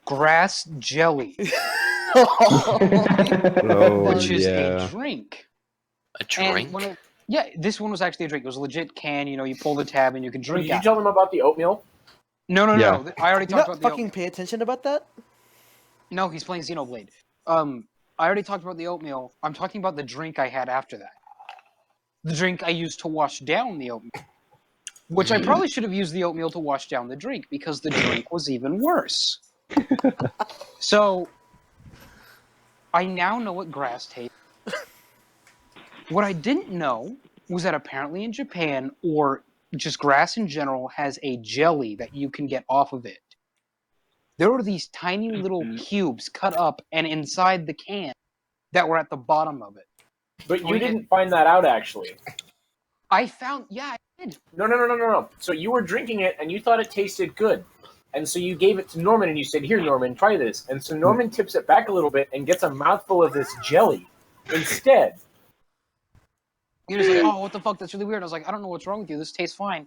grass jelly. Which is a drink. A drink? Yeah, this one was actually a drink. It was a legit can, you know, you pull the tab and you can drink Did you out. tell them about the oatmeal? No. I already You talked not about the fucking pay attention about that? No, he's playing Xenoblade. I already talked about the oatmeal. I'm talking about the drink I had after that. The drink I used to wash down the oatmeal. Which I probably should have used the oatmeal to wash down the drink, because the drink was even worse. So, I now know what grass tastes. What I didn't know was that apparently in Japan, or just grass in general, has a jelly that you can get off of it. There were these tiny little cubes cut up and inside the can that were at the bottom of it. But you didn't find that out, actually. I found, yeah, I did. No. So you were drinking it, and you thought it tasted good. And so you gave it to Norman, and you said, "Here, Norman, try this." And so Norman tips it back a little bit and gets a mouthful of this jelly instead. He was like, "Oh, what the fuck? That's really weird." I was like, "I don't know what's wrong with you. This tastes fine."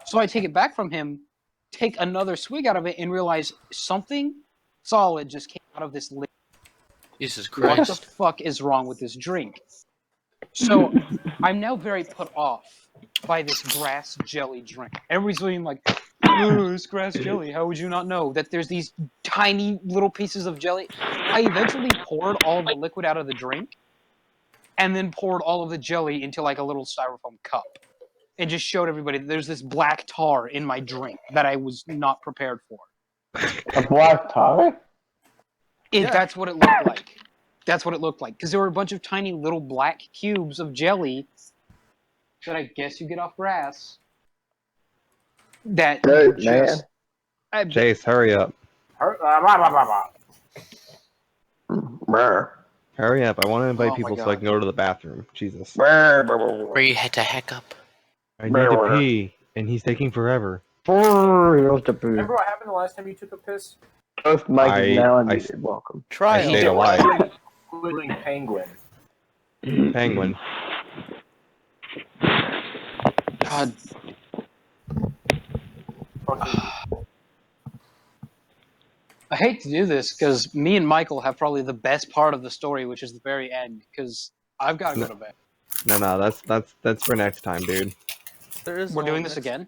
So I take it back from him, take another swig out of it, and realize something solid just came out of this liquid. Jesus What the Christ. fuck is wrong with this drink? So I'm now very put off by this grass jelly drink. Everybody's being like, "Oh, it's grass jelly. How would you not know that there's these tiny little pieces of jelly?" I eventually poured all the liquid out of the drink, and then poured all of the jelly into like a little styrofoam cup, and just showed everybody that there's this black tar in my drink that I was not prepared for. A black tar? That's what it looked like. That's what it looked like. Because there were a bunch of tiny little black cubes of jelly that I guess you get off grass. That Dirt, just... Chase, hurry up. Hurry up. I want to invite Oh my people so I God. can go to the bathroom. Jesus. Hurry to heck up. I need to pee, and he's taking forever. Remember Remember what happened the last time you took a piss? Toast Mike is now I unmuted. Welcome. I stayed alive. Including Penguin. Penguin. God. I hate to do this because me and Michael have probably the best part of the story, which is the very end. Because I've got to go to bed. No, that's for next time, dude. There is We're no doing this next- again.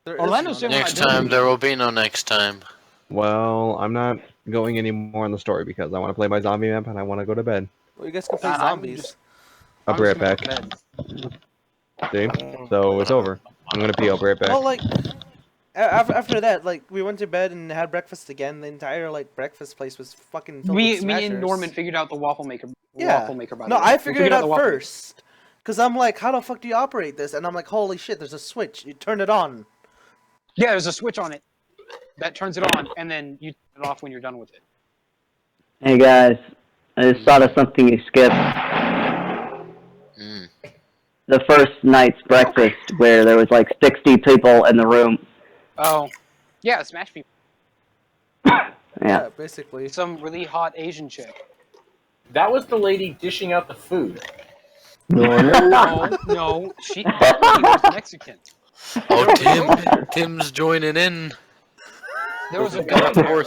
There is Orlando's no doing Next what I time, do. there will be no next time. Well, I'm not going any more in the story because I want to play my zombie map and I want to go to bed. Well, you guys can play I'm zombies. just- I'll be I'm right just back. gonna go to See? So it's over. I'm gonna pee. I'll be right back. Well, like after that, like we went to bed and had breakfast again. The entire like breakfast place was fucking filled with Me and Smashers. Norman figured out the waffle maker. Yeah. Waffle maker. By the No, way. I We figured it the out waffle maker. first. Cause I'm like, how the fuck do you operate this? And I'm like, holy shit, there's a switch. You turn it on. Yeah, there's a switch on it that turns it on, and then you turn it off when you're done with it. Hey guys, I just thought of something you skipped. The first night's breakfast where there was like 60 people in the room. Oh, yeah, Smash people. Yeah. Basically. Some really hot Asian chick. That was the lady dishing out the food. No, she was Mexican. Oh, Tim's joining in. There was a guy there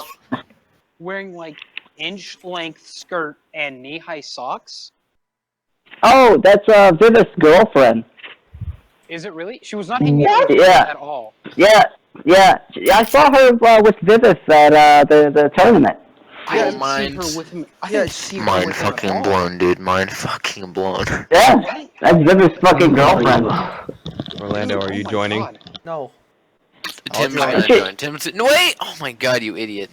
wearing like inch-length skirt and knee-high socks. Oh, that's Viv's girlfriend. Is it really? She was not hanging out with Yeah. at all. Yeah. I saw her with Vivus at the tournament. I didn't see her with him. I didn't see her Mind with him at fucking all. blown, dude. Mind fucking blown. Yeah, that's Viv's fucking girlfriend. Orlando, are you joining? No. Tim's gonna join. Tim's. No, wait! Oh my god, you idiot.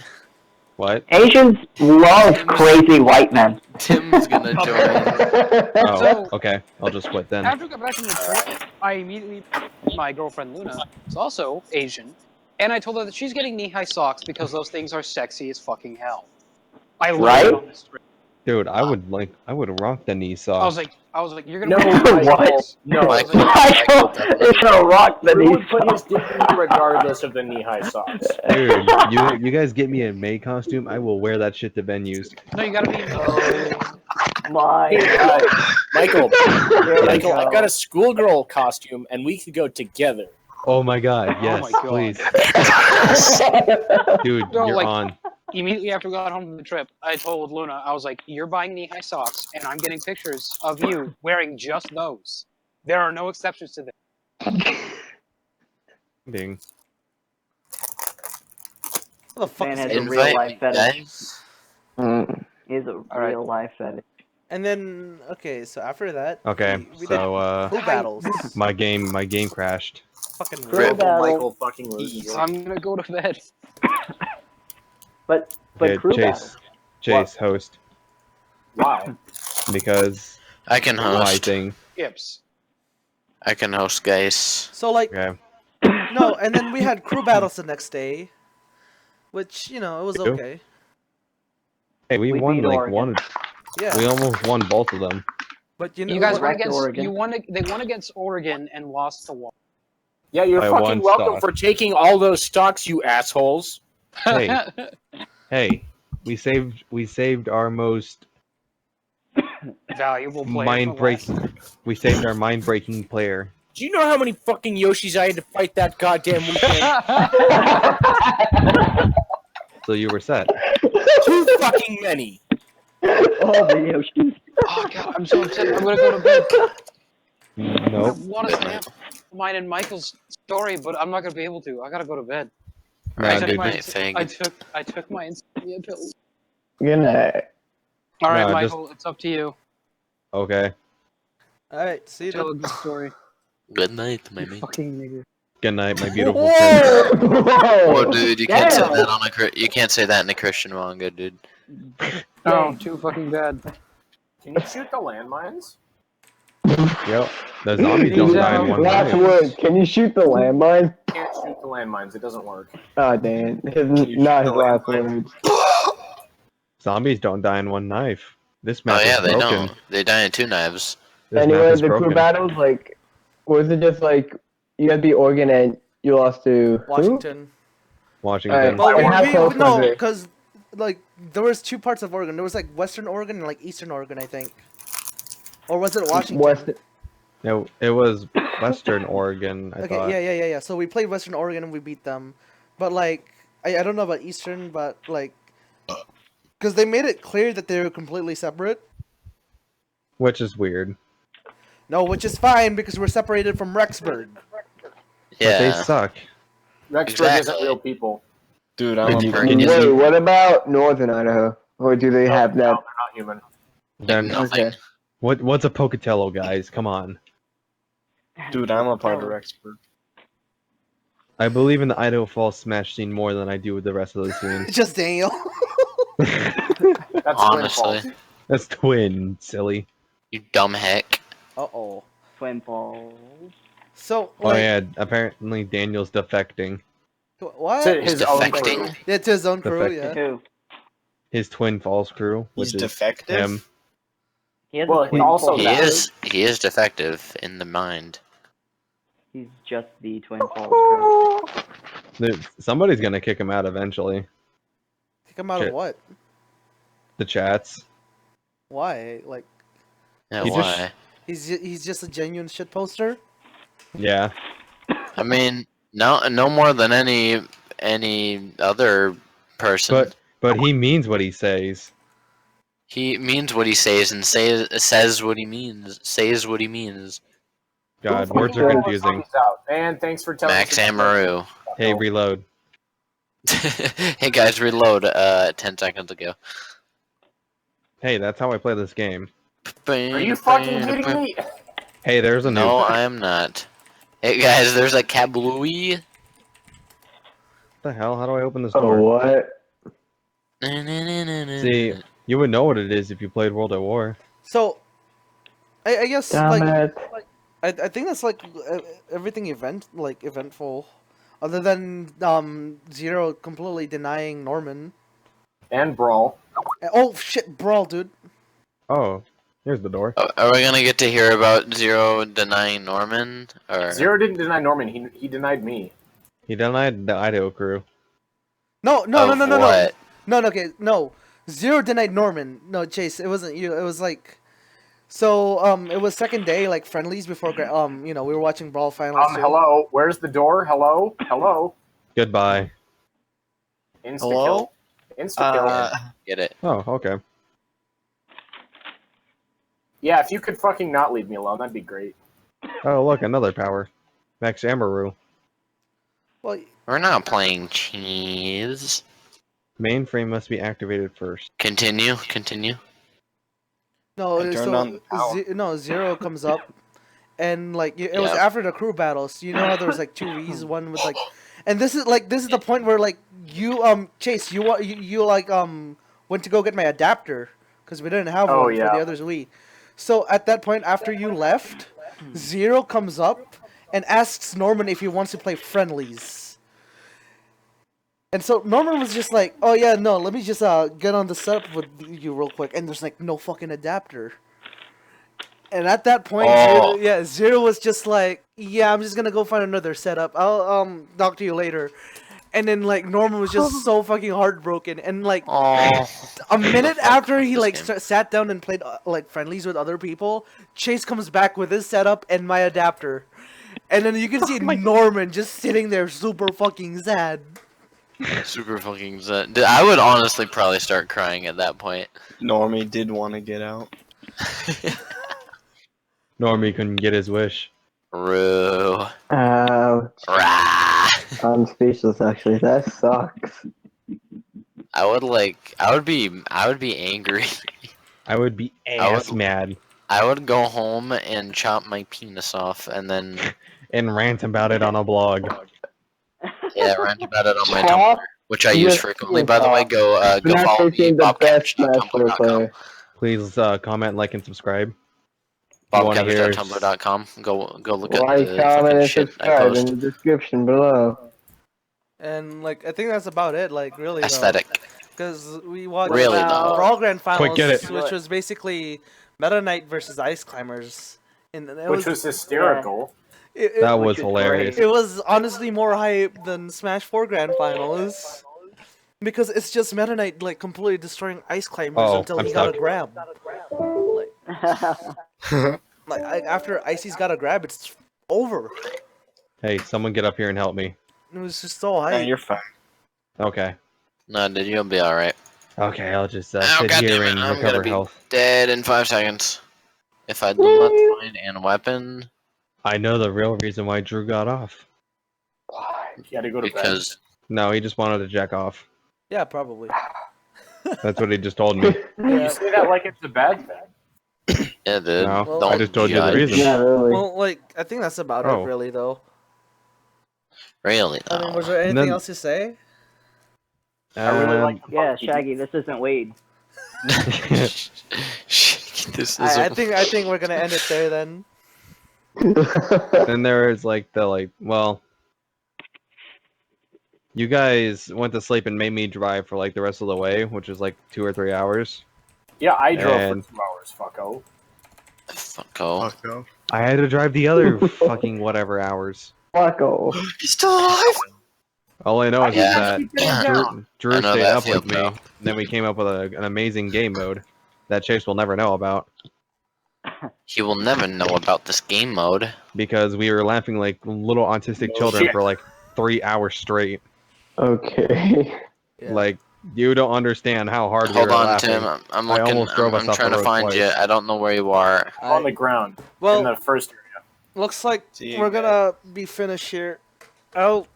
What? Asians love crazy white men. Tim's gonna join. Oh, okay. I'll just quit then. After we got back from the trip, I immediately my girlfriend Luna is also Asian, and I told her that she's getting knee-high socks because those things are sexy as fucking hell. I learned it on the street. Dude, I would rock the knee sock. I was like, you're gonna No, wear what? No. Michael is gonna rock the Who knee would put his dick in regardless of the knee-high socks? Dude, you guys get me a May costume, I will wear that shit to venues. No, you gotta be. Michael, I've got a schoolgirl costume, and we could go together. Oh my god, yes, my God. please. Dude, No, you're like, on. Immediately after we got home from the trip, I told Luna, I was like, you're buying knee-high socks, and I'm getting pictures of you wearing just those. There are no exceptions to this. Ding. What the fuck Man is has it? a real life fetish. guys. He has a real life fetish. And then, okay, so after that, Okay, we so did crew battles. my game crashed. Fucking Crew battle. Michael fucking loses. I'm gonna go to bed. But Okay, crew Chase, host. Why? Because I can host. why thing. Yips. I can host, guys. So like, Okay. no, and then we had crew battles the next day, which it was We do? okay. Hey, we won beat like Oregon. one. Yeah. We almost won both of them. But You guys won Wrecked against Oregon. they won against Oregon and lost to one. Yeah, you're By fucking one welcome stock. for taking all those stocks, you assholes. Hey, hey, we saved our most Valuable player. mind breaking. We saved our mind breaking player. Do you know how many fucking Yoshis I had to fight that goddamn weekend? so you were set. Too fucking many. Oh, the Yoshi. Oh god, I'm so upset. I'm gonna go to bed. I Nope. want to stay up for mine and Michael's story, but I'm not gonna be able to. I gotta go to bed. Nah, I took dude. my just- I took my insomnia pills. Good night. All right, Nah, Michael, it's up to you. Okay. Alright, see you Tell a then. good story. Good night, my mate. Fucking nigga. Good night, my beautiful friend. Oh, dude, you can't say Damn. that on you can't say that in a Christian manga, dude. Oh, too fucking bad. Can you shoot the landmines? Yep. The zombies don't die in one Last night. word. Can you shoot the landmine? Can't shoot the landmines. It doesn't work. Oh, damn. you Not shoot his the last landmine? words. Zombies don't die in one knife. This Oh map yeah, is they broken. don't. They die in 2 knives. This map Anyway, is the crew broken. battles, like, was it just like you had to be Oregon and you lost to who? Washington. Washington. But And how close was no, it? because like there was 2 parts of Oregon. There was like Western Oregon and like Eastern Oregon, I think. Or was it Washington? No, it was Western Oregon, I Okay, thought. yeah. So we played Western Oregon and we beat them. But like, I don't know about Eastern, but like, because they made it clear that they were completely separate. Which is weird. No, which is fine because we're separated from Rexburg. But they Yeah. suck. Rexburg isn't real people. Dude, Can I'm you- a can you- Wait, what about Northern Idaho? Or do they have No, that? they're not human. Then Nothing. Okay. what's a Pocatello, guys? Come on. Dude, I'm a part of Rexburg. I believe in the Idaho Falls Smash scene more than I do with the rest of the scene. Just Daniel. That's Honestly. Twin That's twin, silly. You dumb heck. Uh-oh. Twin Falls. So, Oh like, yeah, apparently Daniel's defecting. what? To He's his own defecting. crew. It's his own crew, Defecting. yeah. Who? His Twin Falls crew, which He's is defective? him. He has Well, a Twin also Falls. He is defective in the mind. He's just the Twin Falls crew. Somebody's gonna kick him out eventually. Kick him out of Shit. what? The chats. Why? Like, Yeah, He just- why? he's just a genuine shit poster? Yeah. I mean, no more than any other person. But he means what he says. He means what he says and says what he means. Says what he means. God, Who words fucking are rolled confusing. zombies out? And thanks for telling Max us about Amaru. Hey, reload. Hey guys, reload 10 seconds ago. Hey, that's how I play this game. Are you fucking kidding me? Hey, there's a No, nuke. I am not. Hey guys, there's a kablooey. What the hell? How do I open this Oh, door? what? See, you would know what it is if you played World at War. So, I guess, Damn like, it. I think that's, like, everything eventful. Other than, Zero completely denying Norman. And Brawl. Oh, shit, Brawl, dude. Oh, here's the door. Are we gonna get to hear about Zero denying Norman? Or Zero didn't deny Norman. He denied me. He denied the Idaho crew. No. Of No, what? okay, no. Zero denied Norman. No, Chase, it wasn't you. It was like, so it was second day, like friendlies before we were watching Brawl finals. too. Hello. Where's the door? Hello. Hello. Goodbye. Insta Hello? kill. Insta kill. Get it? Oh, okay. Yeah, if you could fucking not leave me alone, that'd be great. Oh, look, another power. Max Amaru. Well, We're not playing cheese. Mainframe must be activated first. Continue. no, I turned so on the power. Zero comes up, and like it was Yeah. after the crew battle. So you know how there was like 2 V's, one with like, and this is the point where like you Chase you went to go get my adapter because we didn't have Oh, one yeah. for the others we. So at that point, after you left, Zero comes up and asks Norman if he wants to play friendlies. And so Norman was just like, "Oh yeah, no, let me just get on the setup with you real quick." And there's like no fucking adapter. And at that point, Oh. Zero was just like, "Yeah, I'm just gonna go find another setup. I'll talk to you later." And then like Norman was just so fucking heartbroken. And like Oh. a minute after he This like game. sat down and played like friendlies with other people, Chase comes back with his setup and my adapter. And then you can see Norman just sitting there super fucking sad. Super fucking zen. I would honestly probably start crying at that point. Normie did want to get out. Normie couldn't get his wish. Roo. Ouch. Rah. I'm speechless. Actually, that sucks. I would be angry. I would be ass mad. I would go home and chop my penis off and then and rant about it on a blog. Yeah, rant about it on my Chop Tumblr, which I use frequently. By the way, go Not follow me, taking the best Smash 4 bobcatch.tumblr.com. player. Please comment, like, and subscribe. You wanna hear- Bobcatch.tumblr.com. Go look Like, at the comment, fucking and shit I subscribe in post. the description below. And like I think that's about it. Like really. Aesthetic. Because we watched Really, though. Brawl Grand Finals, Quick, get it. which was basically Meta Knight versus Ice Climbers, and it Which was hysterical. That was hilarious. It was honestly more hype than Smash 4 Grand Finals. Because it's just Meta Knight like completely destroying Ice Climbers Oh, until I'm he got a stuck. grab. After Icy's got a grab, it's over. Hey, someone get up here and help me. It was just so hype. Yeah, you're fine. Okay. No, dude, you'll be alright. Okay, I'll just Oh, sit God here damn it, and I'm recover gonna be health. dead in 5 seconds. If I do not find an weapon, I know the real reason why Drew got off. He had to go to because No, he just wanted to jack off. Yeah, probably. That's what he just told me. You say that like it's a bad thing. yeah, dude. No, Well- I just told you the judge. reason. Yeah, really. Well, like I think that's about Oh. it, really, though. Really I mean, though. was there anything Then- else to say? I really like. Yeah, Shaggy, this isn't Wade. This is I think we're gonna end it there then. Then there is well, you guys went to sleep and made me drive for like the rest of the way, which is like 2 or 3 hours. Yeah, I drove And- for 2 hours. Fucko. Fucko. Fuck off. I had to drive the other fucking whatever hours. Fucko. He's still alive. All I know is Yeah. that Drew I know stayed that up with field, me. though. And then we came up with an amazing game mode that Chase will never know about He will never know about this game mode. because we were laughing like little autistic children shit. for like 3 hours straight. Okay. Yeah. Like you don't understand how hard we Hold were on, laughing. Tim. I'm I looking. almost drove us I'm off the trying to road find twice. you. I don't know where you are. On the ground. In Well, the first area. looks like See you we're again. gonna be finished here. I'll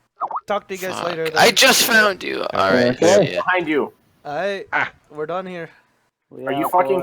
talk to you guys Fuck. later. Then. I just found you. All right. Okay. See ya. Behind you. Alright, we're done here. Are you fucking